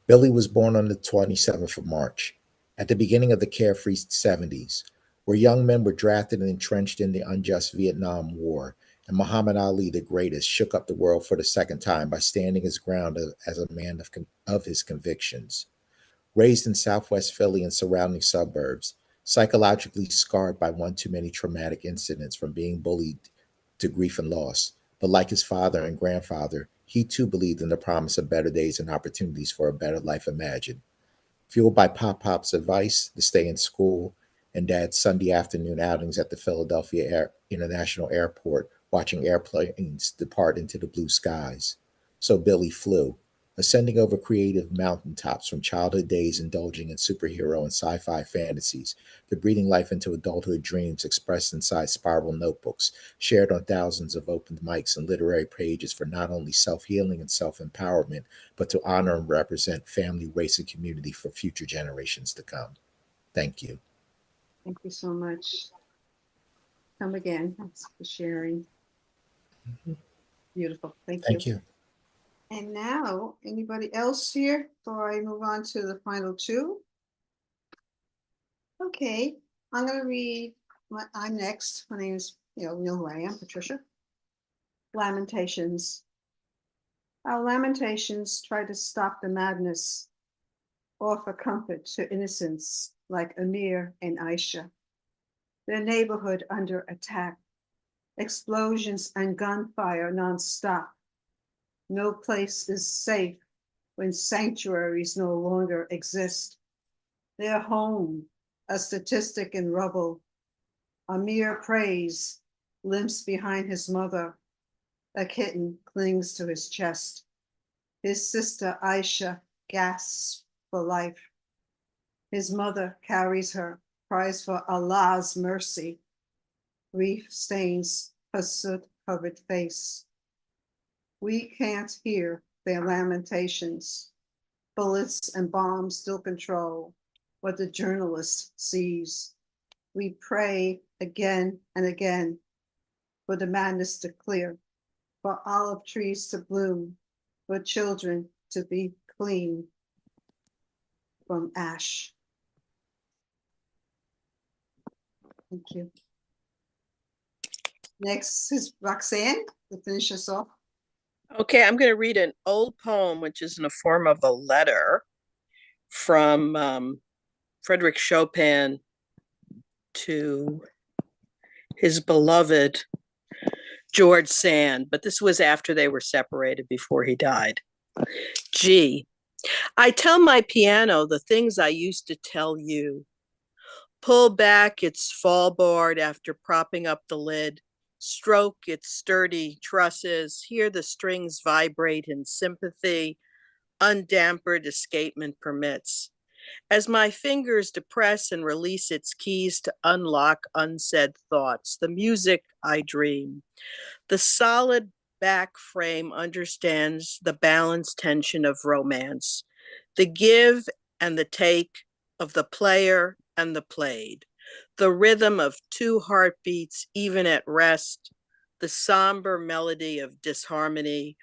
Billy was born on the 27th of March, at the beginning of the carefree 70s, where young men were drafted and entrenched in the unjust Vietnam War, and Muhammad Ali, the greatest, shook up the world for the second time by standing his ground as a man of his convictions. Raised in Southwest Philly and surrounding suburbs, psychologically scarred by one too many traumatic incidents from being bullied to grief and loss, but like his father and grandfather, he too believed in the promise of better days and opportunities for a better life imagined. Fueled by Pop's advice to stay in school and Dad's Sunday afternoon outings at the Philadelphia International Airport, watching airplanes depart into the blue skies. So Billy flew, ascending over creative mountaintops from childhood days indulging in superhero and sci-fi fantasies to breathing life into adulthood dreams expressed inside spiral notebooks, shared on thousands of open mics and literary pages for not only self-healing and self-empowerment, but to honor and represent family, race, and community for future generations to come. Thank you. Thank you so much. Come again. Thanks for sharing. Beautiful. Thank you. And now, anybody else here before I move on to the final two? Okay, I'm going to read. I'm next. My name is, you know who I am, Patricia. Lamentations. Our lamentations try to stop the madness, offer comfort to innocents like Amir and Aisha. Their neighborhood under attack, explosions and gunfire nonstop. No place is safe when sanctuaries no longer exist. Their home, a statistic in rubble. Amir prays, limps behind his mother. A kitten clings to his chest. His sister Aisha gasps for life. His mother carries her, cries for Allah's mercy. Grief stains her soot-covered face. We can't hear their lamentations. Bullets and bombs still control what the journalist sees. We pray again and again for the madness to clear, for olive trees to bloom, for children to be clean from ash. Thank you. Next is Roxanne to finish us off. Okay, I'm going to read an old poem, which is in the form of a letter from Frederick Chopin to his beloved George Sand, but this was after they were separated, before he died. G. I tell my piano the things I used to tell you. Pull back its fall board after propping up the lid. Stroke its sturdy trusses. Hear the strings vibrate in sympathy. Undampered escapement permits. As my fingers depress and release its keys to unlock unsaid thoughts, the music I dream. The solid back frame understands the balanced tension of romance, the give and the take of the player and the played, the rhythm of two heartbeats even at rest, the somber melody of disharmony.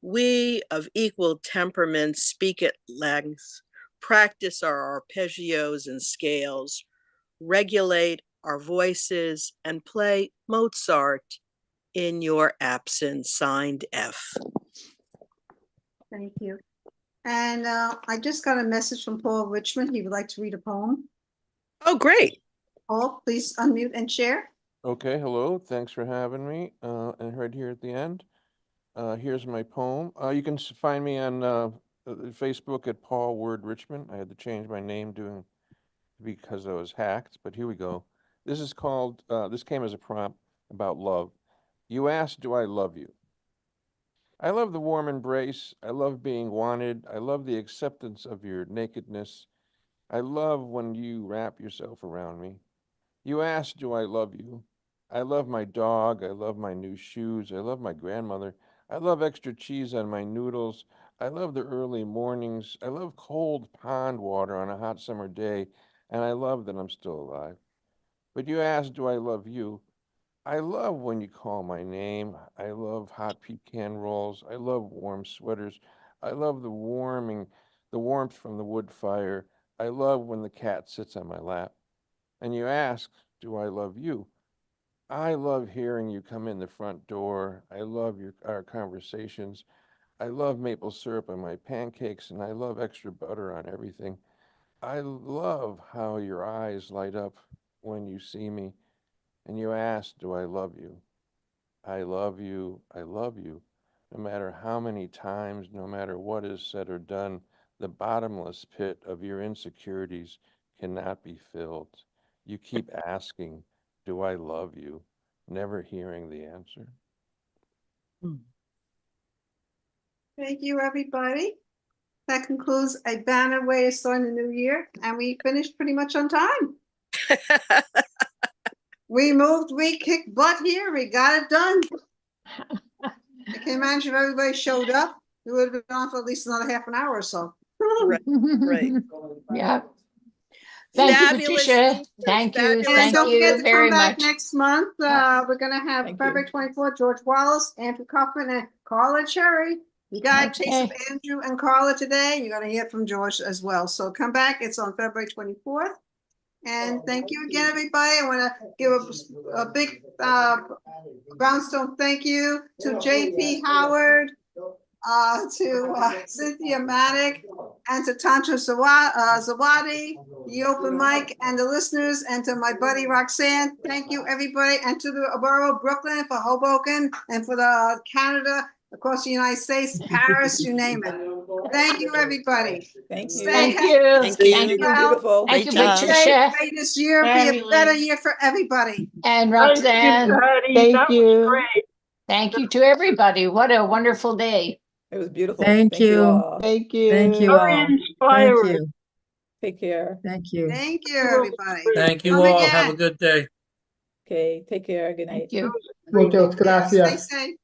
We of equal temperaments speak at length, practice our arpeggios and scales, regulate our voices, and play Mozart in your absence. Signed, F. Thank you. And I just got a message from Paul Richmond. He would like to read a poem. Oh, great. Paul, please unmute and share. Okay, hello. Thanks for having me. And right here at the end, here's my poem. You can find me on Facebook at Paul Word Richmond. I had to change my name because I was hacked, but here we go. This is called, this came as a prompt about love. You asked, do I love you? I love the warm embrace. I love being wanted. I love the acceptance of your nakedness. I love when you wrap yourself around me. You asked, do I love you? I love my dog. I love my new shoes. I love my grandmother. I love extra cheese on my noodles. I love the early mornings. I love cold pond water on a hot summer day. And I love that I'm still alive. But you asked, do I love you? I love when you call my name. I love hot pecan rolls. I love warm sweaters. I love the warmth from the wood fire. I love when the cat sits on my lap. And you ask, do I love you? I love hearing you come in the front door. I love our conversations. I love maple syrup on my pancakes, and I love extra butter on everything. I love how your eyes light up when you see me, and you ask, do I love you? I love you. I love you. No matter how many times, no matter what is said or done, the bottomless pit of your insecurities cannot be filled. You keep asking, do I love you? Never hearing the answer. Thank you, everybody. That concludes a banner way of starting the new year, and we finished pretty much on time. We moved, we kicked butt here, we got it done. I can imagine if everybody showed up, we would have been on for at least another half an hour or so. Right. Yeah. Thank you, Fabulous Patricia. speakers, Thank you. fabulous And Thank don't forget you to very come back much. next month. We're going to have Thank February 24th, George Wallace, Andrew Kaufman, and Carla Cherry. You got Chase of Okay. Andrew and Carla today. You're going to hear from George as well. So come back. It's on February 24th. And thank you again, everybody. I want to give a big Brownstone thank you to JP Howard, to Cynthia Maddock, and to Tantra Zawadi, the open mic, and the listeners, and to my buddy Roxanne. Thank you, everybody, and to the borough of Brooklyn, for Hoboken, and for the Canada, across the United States, Paris, you name it. Thank you, everybody. Thank you. Thank you. Thank Thank you. you. Beautiful. Thank you, Great job. Patricia May this year be a better year for everybody. and Roxanne. Thank you. Thank you to everybody. What a wonderful day. It was beautiful. Thank you. all. Thank you. Thank you all. Thank you. Take care. Thank you. Thank you, everybody. Thank you Come all. Have a again. good day. Okay. Take care. Good night. Thank you. Muchas Stay gracias. safe.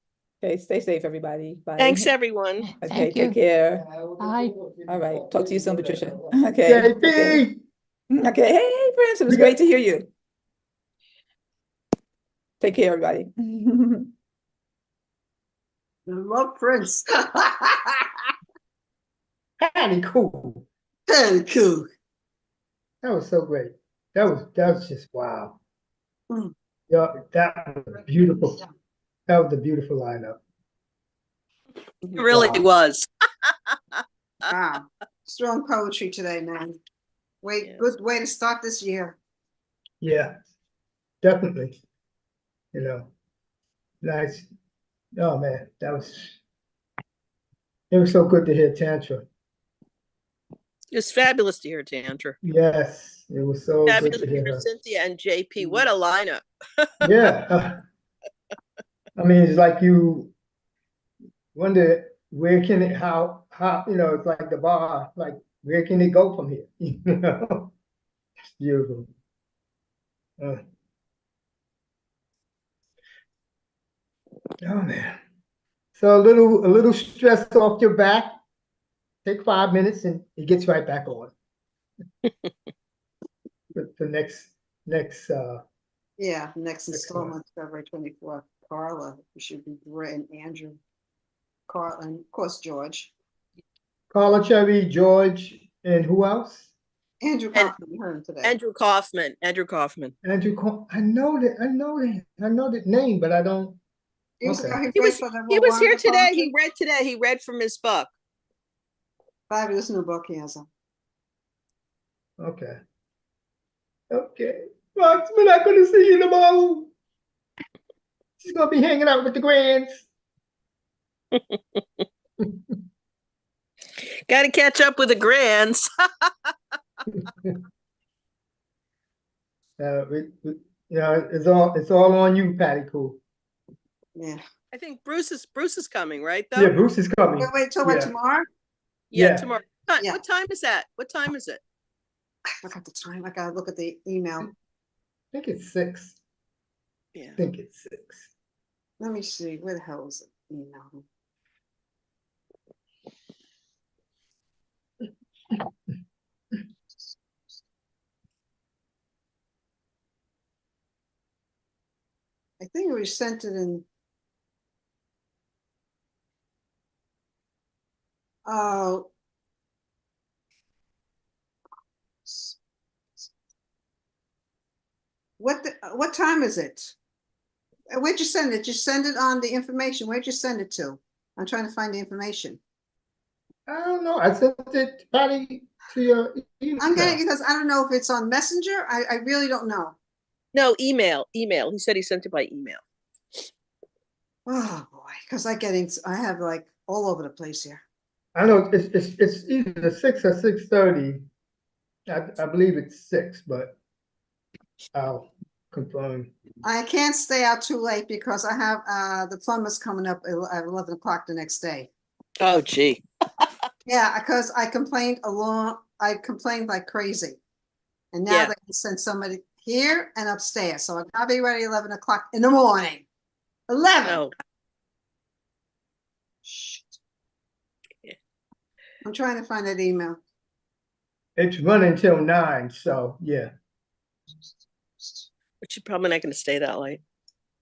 Okay. Stay safe, everybody. Bye. Thanks, everyone. Okay. Thank Take you. care. Bye. All right. Talk to you soon, Patricia. Okay. JP. Okay. Okay. Hey, Prince. It was great to hear you. Take care, everybody. Love Prince. Patty cool. Very cool. That was so great. That was just wow. Mm. Yeah, that was beautiful. That was a beautiful lineup. It really Wow. was. Wow. Strong poetry today, man. Good way to start this year. Yeah, definitely. You know, nice. Oh man, it was so good to hear Tantra. It's fabulous to hear Tantra. Yes, it was so Fabulous good to to hear hear her. Cynthia and JP. What a lineup. Yeah. I mean, it's like you wonder where can it, how, it's like the bar, like where can it go from here? You know, it's beautiful. Oh man. So a little stress off your back. Take 5 minutes and it gets right back on. The next Yeah, next installment, February 24th. Carla, you should be great, and Andrew. Carla, and of course, George. Carla Cherry, George, and who else? Andrew Kaufman, you heard him today. Andrew Kaufman. Andrew Kaufman. I know that name, but I don't. He was Okay. He was here today. He read from his book. Fabulous new book he has. Okay. Okay. Rox, we're not gonna see you tomorrow. She's gonna be hanging out with the grands. Got to catch up with the grands. It's all on you, Patty Cool. Yeah. I think Bruce is coming, right? Though. Yeah, Bruce is coming. Wait till what, tomorrow? Yeah, Yeah. tomorrow. Yeah. What time is that? What time is it? I forgot the time. I gotta look at the email. I think it's 6. Yeah. I think it's 6. Let me see. Where the hell is it? Email. I think we sent it in. Oh. What time is it? Where'd you send it? Just send it on the information. Where'd you send it to? I'm trying to find the information. I don't know. I sent it, Patty, to your email. I'm getting, because I don't know if it's on Messenger. I really don't know. No, email. He said he sent it by email. Oh boy, because I have like all over the place here. I know it's either 6 or 6:30. I believe it's 6, but I'll confirm. I can't stay out too late because I have the plumbers coming up at 11 o'clock the next day. Oh, gee. Yeah, because I complained like crazy. And now they can send somebody here and upstairs. So I'll be ready 11 o'clock in the morning. 11. Oh. Shit. I'm trying to find that email. It's running till 9, so yeah. But you're probably not going to stay that late.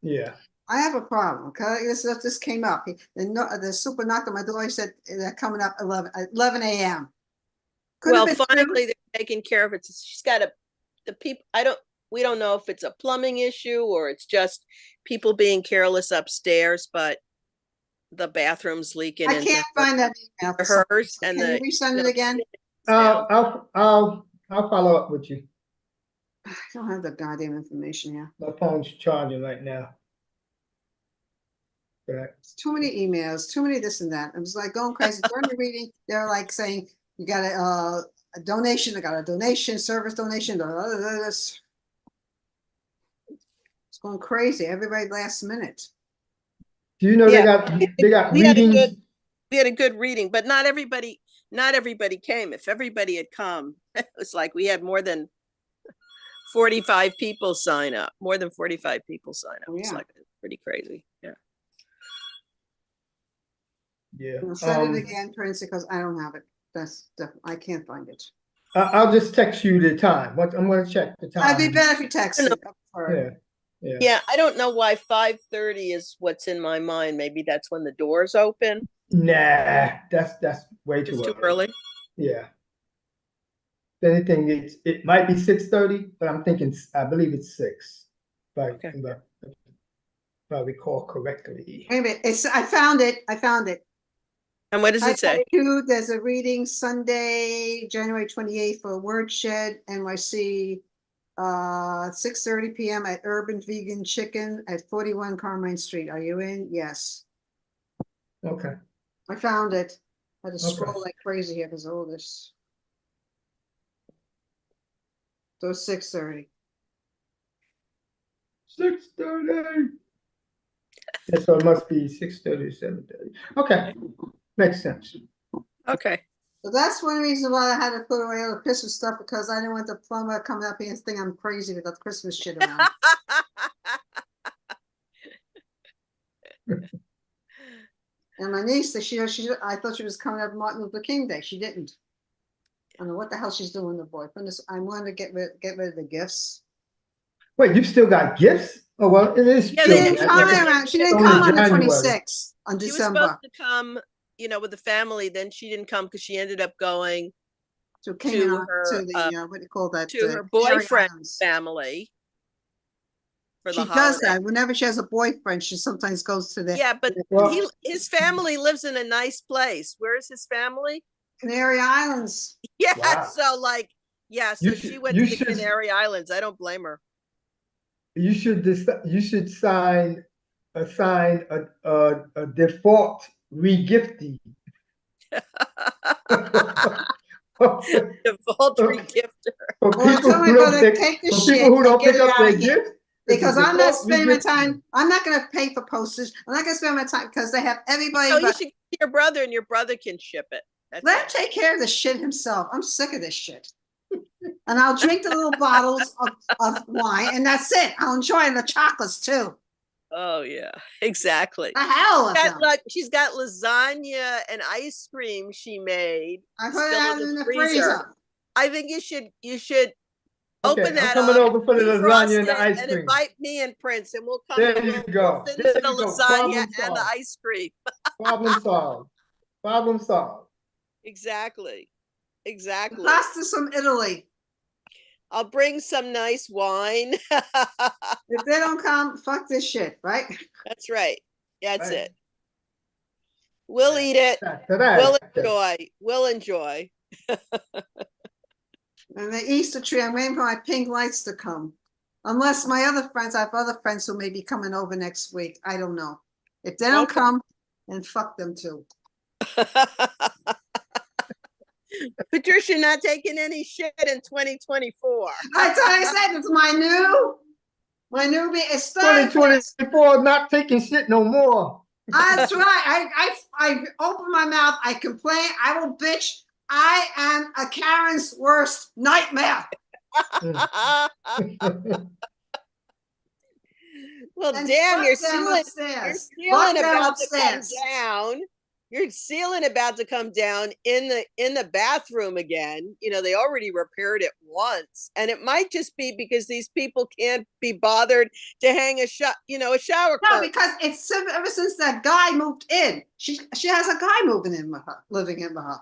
Yeah. I have a problem. Okay, this came up. The super knocked on my door. He said they're coming up 11 a.m. Well, finally they're taking care of it. She's got the people. We don't know if it's a plumbing issue or it's just people being careless upstairs, but the bathroom's leaking. I can't find that email. Hers and Can you resend it again? I'll follow up with you. I don't have the goddamn information here. My phone's charging right now. It's too many emails, too many this and that. I was like going crazy. During the reading, they're like saying, you got a donation, I got a donation, service donation. It's going crazy. Everybody last minute. Do you know they got readings? We had a good reading, but not everybody came. If everybody had come, it was like we had more than 45 people sign up. More than 45 people sign up. Oh, yeah. It's like pretty crazy. Yeah. Yeah. I'll send it again, Prince, because I don't have it. That's definitely, I can't find it. I'll just text you the time. I'm going to check the time. I'd be better if you text it. Yeah. I don't know why 5:30 is what's in my mind. Maybe that's when the doors open. Nah, that's way too early. Yeah. If anything, it might be 6:30, but I believe it's 6. If I recall correctly. Wait a minute. I found it. And what does it say? There's a reading Sunday, January 28th for Wordshed, NYC, 6:30 p.m. at Urban Vegan Chicken at 41 Carmine Street. Are you in? Yes. Okay. I found it. I had to scroll like crazy here because of all this. So 6:30. 6:30. Yeah, so it must be 6:30, 7:30. Okay. Makes sense. Okay. So that's one reason why I had to put away all the Christmas stuff, because I didn't want the plumber coming up here and think I'm crazy with that Christmas shit around. And my niece, I thought she was coming up Martin Luther King Day. She didn't. I don't know what the hell she's doing, the boyfriend. I wanted to get rid of the gifts. Wait, you've still got gifts? Oh, well, it is. Yeah, She didn't come on the 26th on December. She was supposed to come, with the family. Then she didn't come because she ended up going to her what do you call that? To her boyfriend's family. She does that whenever she has a boyfriend. She sometimes goes to the but his family lives in a nice place. Where is his family? Canary Islands. Yeah, wow. So she went to the Canary Islands. I don't blame her. you should assign a default regifting. Default regifter. For Well, people somebody who don't better pick, take the for shit people who and don't get pick it up out their of here. gifts, Because I'm not spending my regifting. time. I'm not going to pay for postage. I'm not going to spend my time because they have everybody. No, you but should get to your brother, and your brother can ship it. That's let him it. take care of the shit himself. I'm sick of this shit. And I'll drink the little bottles of wine, and that's it. I'll enjoy the chocolates too. Oh yeah, exactly. The hell with them. She's got lasagna and ice cream she made. I put it still out in the freezer. I think you should Okay, open I'm that coming up, over for the defrost lasagna and the it, ice and cream. invite me and Prince, and we'll come There and you we'll go. finish There the you go. lasagna Problem and the solved. ice cream. Problem solved. Problem solved. Exactly. Exactly. Pasta's from Italy. I'll bring some nice wine. If they don't come, fuck this shit, right? That's right. That's Right. it. We'll eat it. Today. We'll enjoy. And the Easter tree, I'm waiting for my pink lights to come. Unless my other friends, I have other friends who may be coming over next week. I don't know. If they don't come, then fuck them too. Patricia not taking any shit in 2024. I thought I said it's my newbie. It's starting. 2024 not taking shit no more. That's right. I open my mouth. I complain. I will bitch. I am a Karen's worst nightmare. Well, And damn, fuck you're them ceiling upstairs. about Fuck them to come upstairs. down. Your ceiling about to come down in the bathroom again. You know, they already repaired it once, and it might just be because these people can't be bothered to hang a shower No, curtain. because it's ever since that guy moved in. She has a guy moving in with her, living in with her.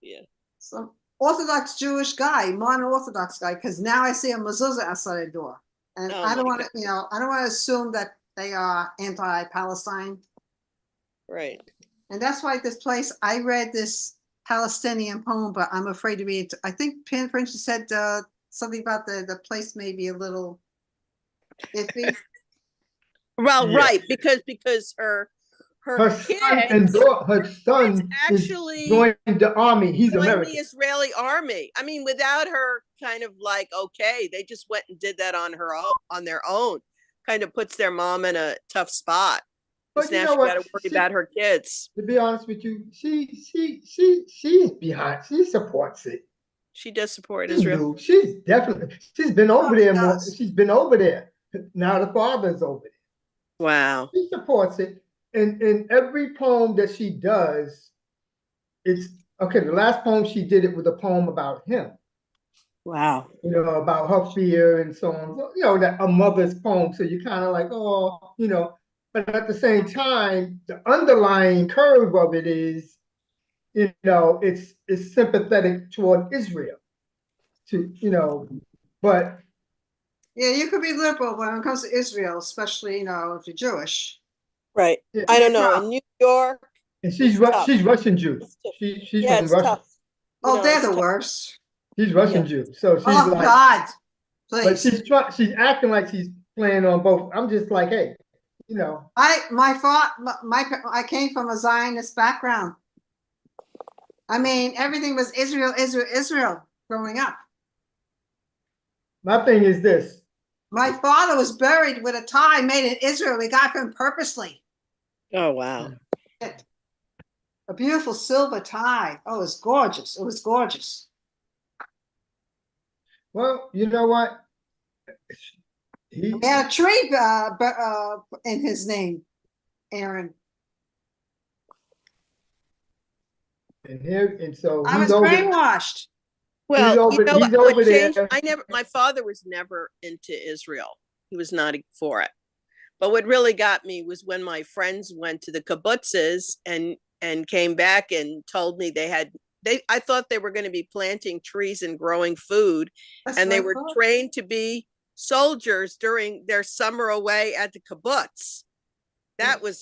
Yeah. Some Orthodox Jewish guy, modern Orthodox guy. Because now I see a mezuzah outside the door, and Oh I don't my want to, I don't want to assume that they are anti-Palestine. Right. And that's why this place, I read this Palestinian poem, but I'm afraid to read it. I think Prince said something about the place may be a little iffy. Well, Yeah. right, because her Her son and her son actually is joined the army. He's joined American. the Israeli army. I mean, without her kind of like, okay, they just went and did that on their own. Kind of puts their mom in a tough spot. But now you know she what? got to worry about her kids. To be honest with you, she's behind. She supports it. She does support Israel. She's been over there more. She's been over there. Now the father's over there. Wow. She supports it. And in every poem that she does, it's okay. The last poem she did it with a poem about him. Wow. You know, about her fear and so on. So, you know, that a mother's poem. So you're kind of like, oh, you know, but at the same time, the underlying curve of it is, you know, it's sympathetic toward Israel. But yeah, you could be liberal when it comes to Israel, especially, if you're Jewish. Right. Yeah. I don't know. In New York. And she's Russian Jew. She's from Russia. Tough. Oh, they're the worst. She's Russian Jew. So she's like, God, please. But she's acting like she's playing on both. I'm just like, hey, I came from a Zionist background. I mean, everything was Israel, Israel, Israel growing up. My thing is this. My father was buried with a tie made in Israel. We got him purposely. Oh, wow. A beautiful silver tie. Oh, it was gorgeous. It was gorgeous. Well, you know what? He had a tree in his name, Aaron. And so I was brainwashed. Well, he's over there. My father was never into Israel. He was not for it. But what really got me was when my friends went to the kibbutzes and came back and told me I thought they were going to be planting trees and growing food. And they were trained to be soldiers during their summer away at the kibbutz. That was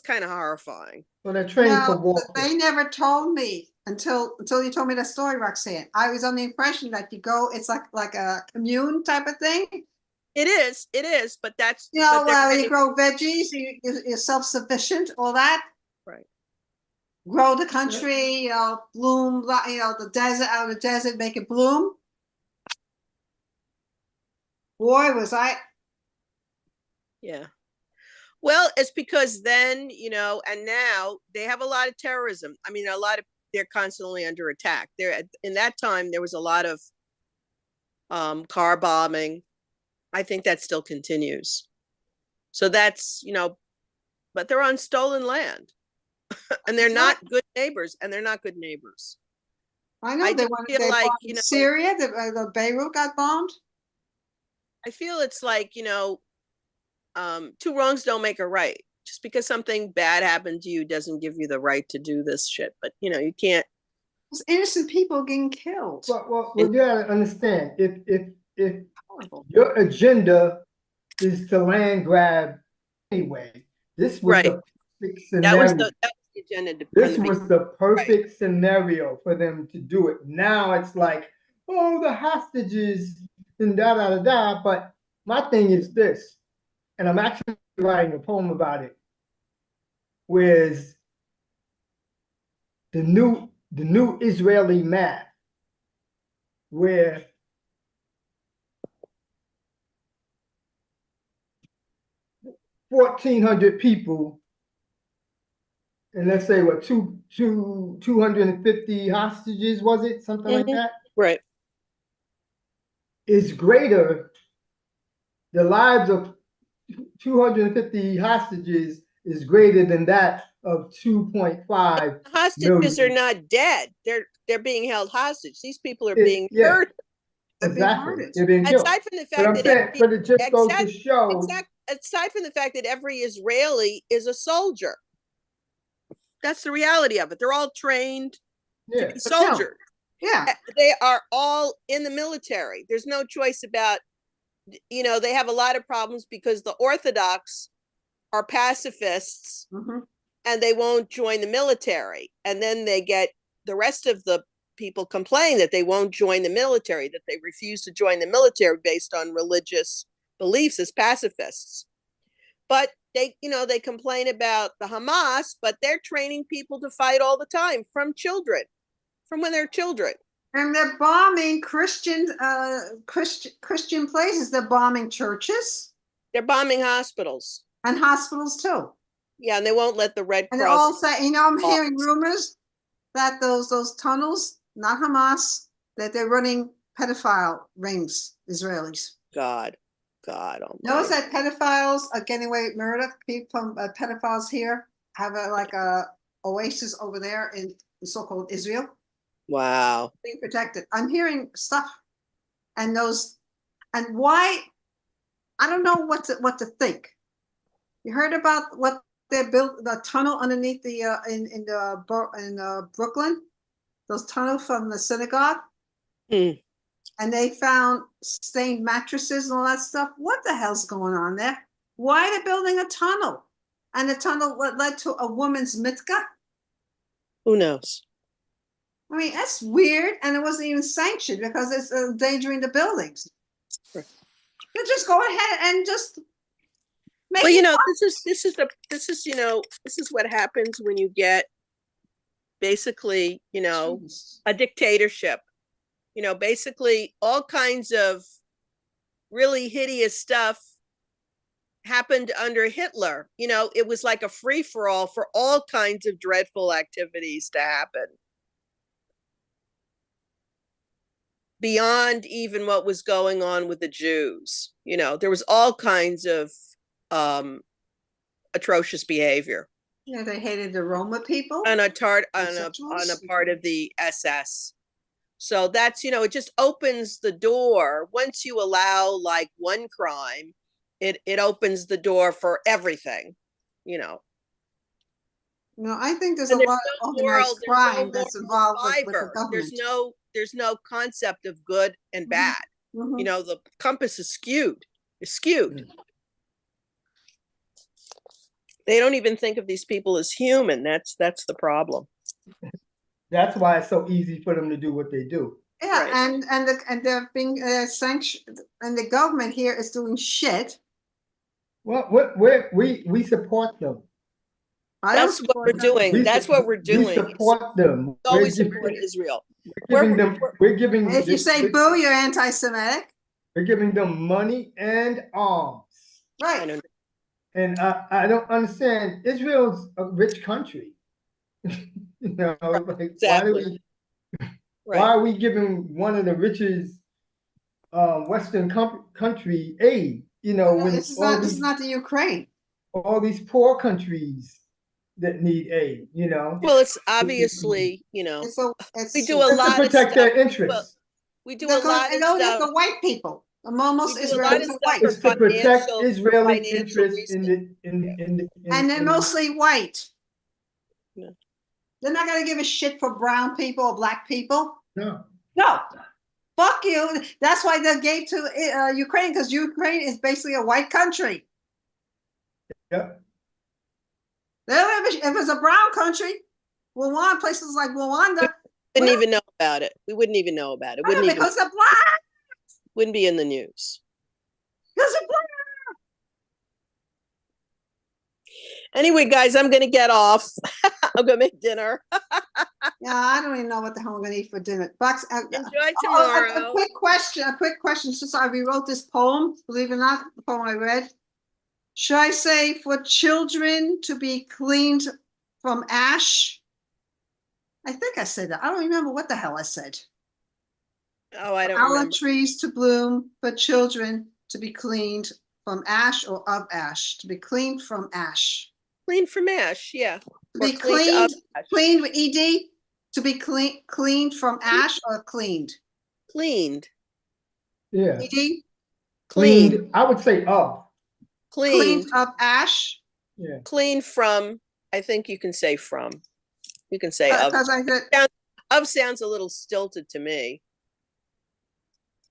kind of horrifying. So they're trained for war. They never told me until you told me that story, Roxanne. I was under the impression that you go, it's like a commune type of thing. It is, but that's You know, but they're well, you getting- grow veggies, you're self-sufficient, all that. right. Grow the country, you know, bloom, you know, the desert, out of the desert, make it bloom. Boy, was I. Yeah. Well, it's because then, you know, and now they have a lot of terrorism. I mean, they're constantly under attack. In that time, there was a lot of car bombing. I think that still continues. So that's, you know, but they're on stolen land. And they're not good neighbors, and they're not good neighbors. I know they feel like, bombed you know, Syria, the Beirut got bombed. I feel it's like, you know, two wrongs don't make a right. Just because something bad happened to you doesn't give you the right to do this shit. But you know, you can't. There's innocent people getting killed. Well, you gotta understand, if your agenda is to land grab anyway, this was the perfect That was scenario. the agenda. This was the perfect scenario for them to do it. Now it's like, oh, the hostages and da da da da. But my thing is this, and I'm actually writing a poem about it, whereas the new Israeli math, where 1,400 people, and let's say what 250 hostages, was it something like that? Right. Is greater. The lives of 250 hostages is greater than that of 2.5 Hostages million. are not dead. They're being held hostage. These people are being murdered. Exactly. They're being killed. Aside from the But fact I'm that saying, but it just goes to show. aside from the fact that every Israeli is a soldier. That's the reality of it. They're all trained to be soldiers. Yeah. They are all in the military. There's no choice about, you know, they have a lot of problems because the Orthodox are pacifists and they won't join the military. And then they get the rest of the people complain that they won't join the military, that they refuse to join the military based on religious beliefs as pacifists. But they, you know, they complain about the Hamas, but they're training people to fight all the time from when they're children. And they're bombing Christian places. They're bombing churches. They're bombing hospitals. And hospitals too. Yeah, and they won't let the Red Cross. And they're all saying, you know, I'm hearing rumors that those tunnels, not Hamas, that they're running pedophile rings, Israelis. God almighty. Notice that pedophiles are getting away with murder. People, pedophiles here have a oasis over there in the so-called Israel. Wow. Being protected. I'm hearing stuff, and why? I don't know what to think. You heard about what they built, the tunnel underneath the in Brooklyn, those tunnels from the synagogue, and they found stained mattresses and all that stuff. What the hell's going on there? Why are they building a tunnel? And the tunnel led to a woman's mitzvah. Who knows? I mean, that's weird, and it wasn't even sanctioned because it's endangering the buildings. They just go ahead and just make. Well, you know, this is what happens when you get basically, you know, a dictatorship. You know, basically all kinds of really hideous stuff happened under Hitler. You know, it was like a free-for-all for all kinds of dreadful activities to happen. Beyond even what was going on with the Jews. You know, there was all kinds of atrocious behavior. Yeah, they hated the Roma people. On a part of the SS. So that's, you know, it just opens the door. Once you allow like one crime, it opens the door for everything, you know. No, I think there's a lot of organized crime that's involved with the government. There's no concept of good and bad. You know, the compass is skewed. It's skewed. They don't even think of these people as human. That's the problem. That's why it's so easy for them to do what they do. Yeah, Right. and they're being sanctioned, and the government here is doing shit. Well, we support them. I don't That's what support we're them. doing. That's what we're We doing. support them. Always support Israel. We're giving them. We're giving. And if you say boo, you're anti-Semitic. We're giving them money and arms. Right. And I don't understand. Israel's a rich country. You know, like Exactly. why are we giving one of the richest Western country aid? You know, when This is not the Ukraine. All these poor countries that need aid. You know. Well, it's obviously, you know, we do a It's lot to of protect stuff. their interests. We do a lot of and only stuff. the white people. Most We do a lot Israelis of are stuff white. for It's to protect financial Israeli financial interests reasons. And they're mostly white. Yeah. They're not going to give a shit for brown people or black people. No. No. Fuck you. That's why they gave to Ukraine, because Ukraine is basically a white country. Yep. Yeah. If it's a brown country, Rwanda, places like Rwanda. Wouldn't even know about it. We wouldn't even know about it. Wouldn't even because they're black. Wouldn't be in the news. Because they're black. Anyway, guys, I'm gonna get off. I'm gonna make dinner. Yeah, I don't even know what the hell I'm going to eat for dinner. Bucks, Enjoy tomorrow. A quick question. Since I rewrote this poem, believe it or not, the poem I read. Should I say for children to be cleaned from ash? I think I said that. I don't remember what the hell I said. Oh, I don't Olive remember. trees to bloom, for children to be cleaned from ash or of ash. To be cleaned from ash. Cleaned from ash, yeah. To be cleaned with ED. To be cleaned from ash or cleaned? Cleaned. Yeah. ED? Cleaned. I would say of. Cleaned of ash. Yeah. Cleaned from. I think you can say from. You can say of. Of sounds a little stilted to me.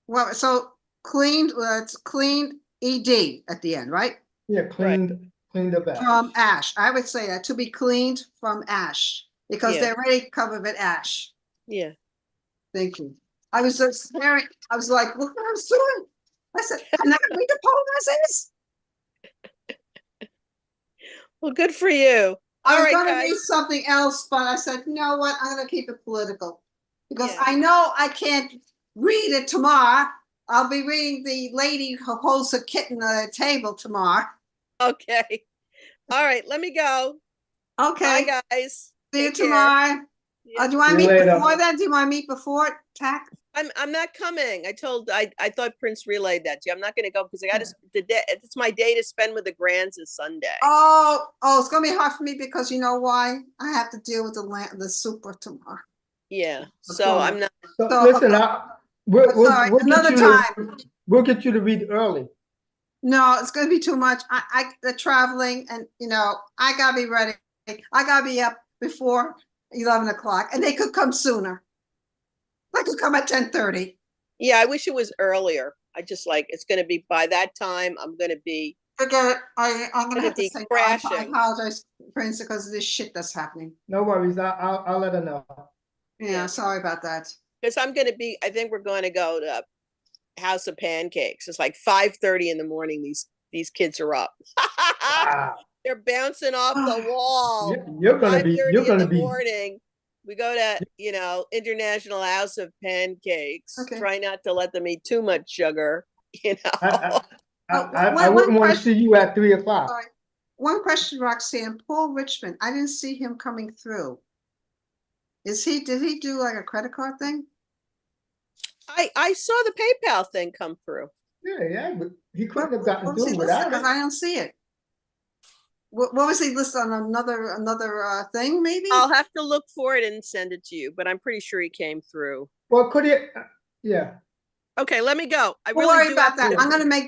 Well, so cleaned. It's cleaned ED at the end, right? Yeah, cleaned of ash. From ash. I would say that, to be cleaned from ash, because they're already covered with ash. Yeah. Thank you. I was just staring. I was like, look what I was doing. I said, I'm not going to read the poem as is. Well, good for you. I was going to read something else, but I said, you know what? I'm going to keep it political, because I know I can't read it tomorrow. I'll be reading the lady who holds a kitten at a table tomorrow. Okay. All right. Let me go. Okay. Bye, guys. See you tomorrow. Yeah. Do you want to meet before then? Do you want to meet before TAC? I'm not coming. I thought Prince relayed that to you. I'm not going to go because I got to. It's my day to spend with the grands is Sunday. Oh, it's going to be hard for me, because you know why? I have to deal with the super tomorrow. Yeah. So I'm not. So, listen, we'll get you to read early. No, it's going to be too much. The traveling, and I got to be ready. I got to be up before 11 o'clock, and they could come sooner. They could come at 10:30. Yeah, I wish it was earlier. I just it's going to be by that time. I'm going to be. Forget it. I'm going to have to say crashing. I apologize, Prince, because of this shit that's happening. No worries. I'll let her know. Yeah, sorry about that. Because I'm going to be. I think we're going to go to House of Pancakes. It's like 5:30 in the morning. These kids are up. Wow. They're bouncing off the wall. You're gonna be. You're gonna be. Morning. We go to International House of Pancakes. Okay. Try not to let them eat too much sugar. I wouldn't want to see you at 3 o'clock. Sorry. One question, Roxanne. Paul Richmond. I didn't see him coming through. Did he do like a credit card thing? I saw the PayPal thing come through. Yeah, but he couldn't have gotten through without it. Because I don't see it. What was he listed on another thing? Maybe I'll have to look for it and send it to you. But I'm pretty sure he came through. Well, could he? Yeah. Okay, let me go. Don't worry about that. I'm going to make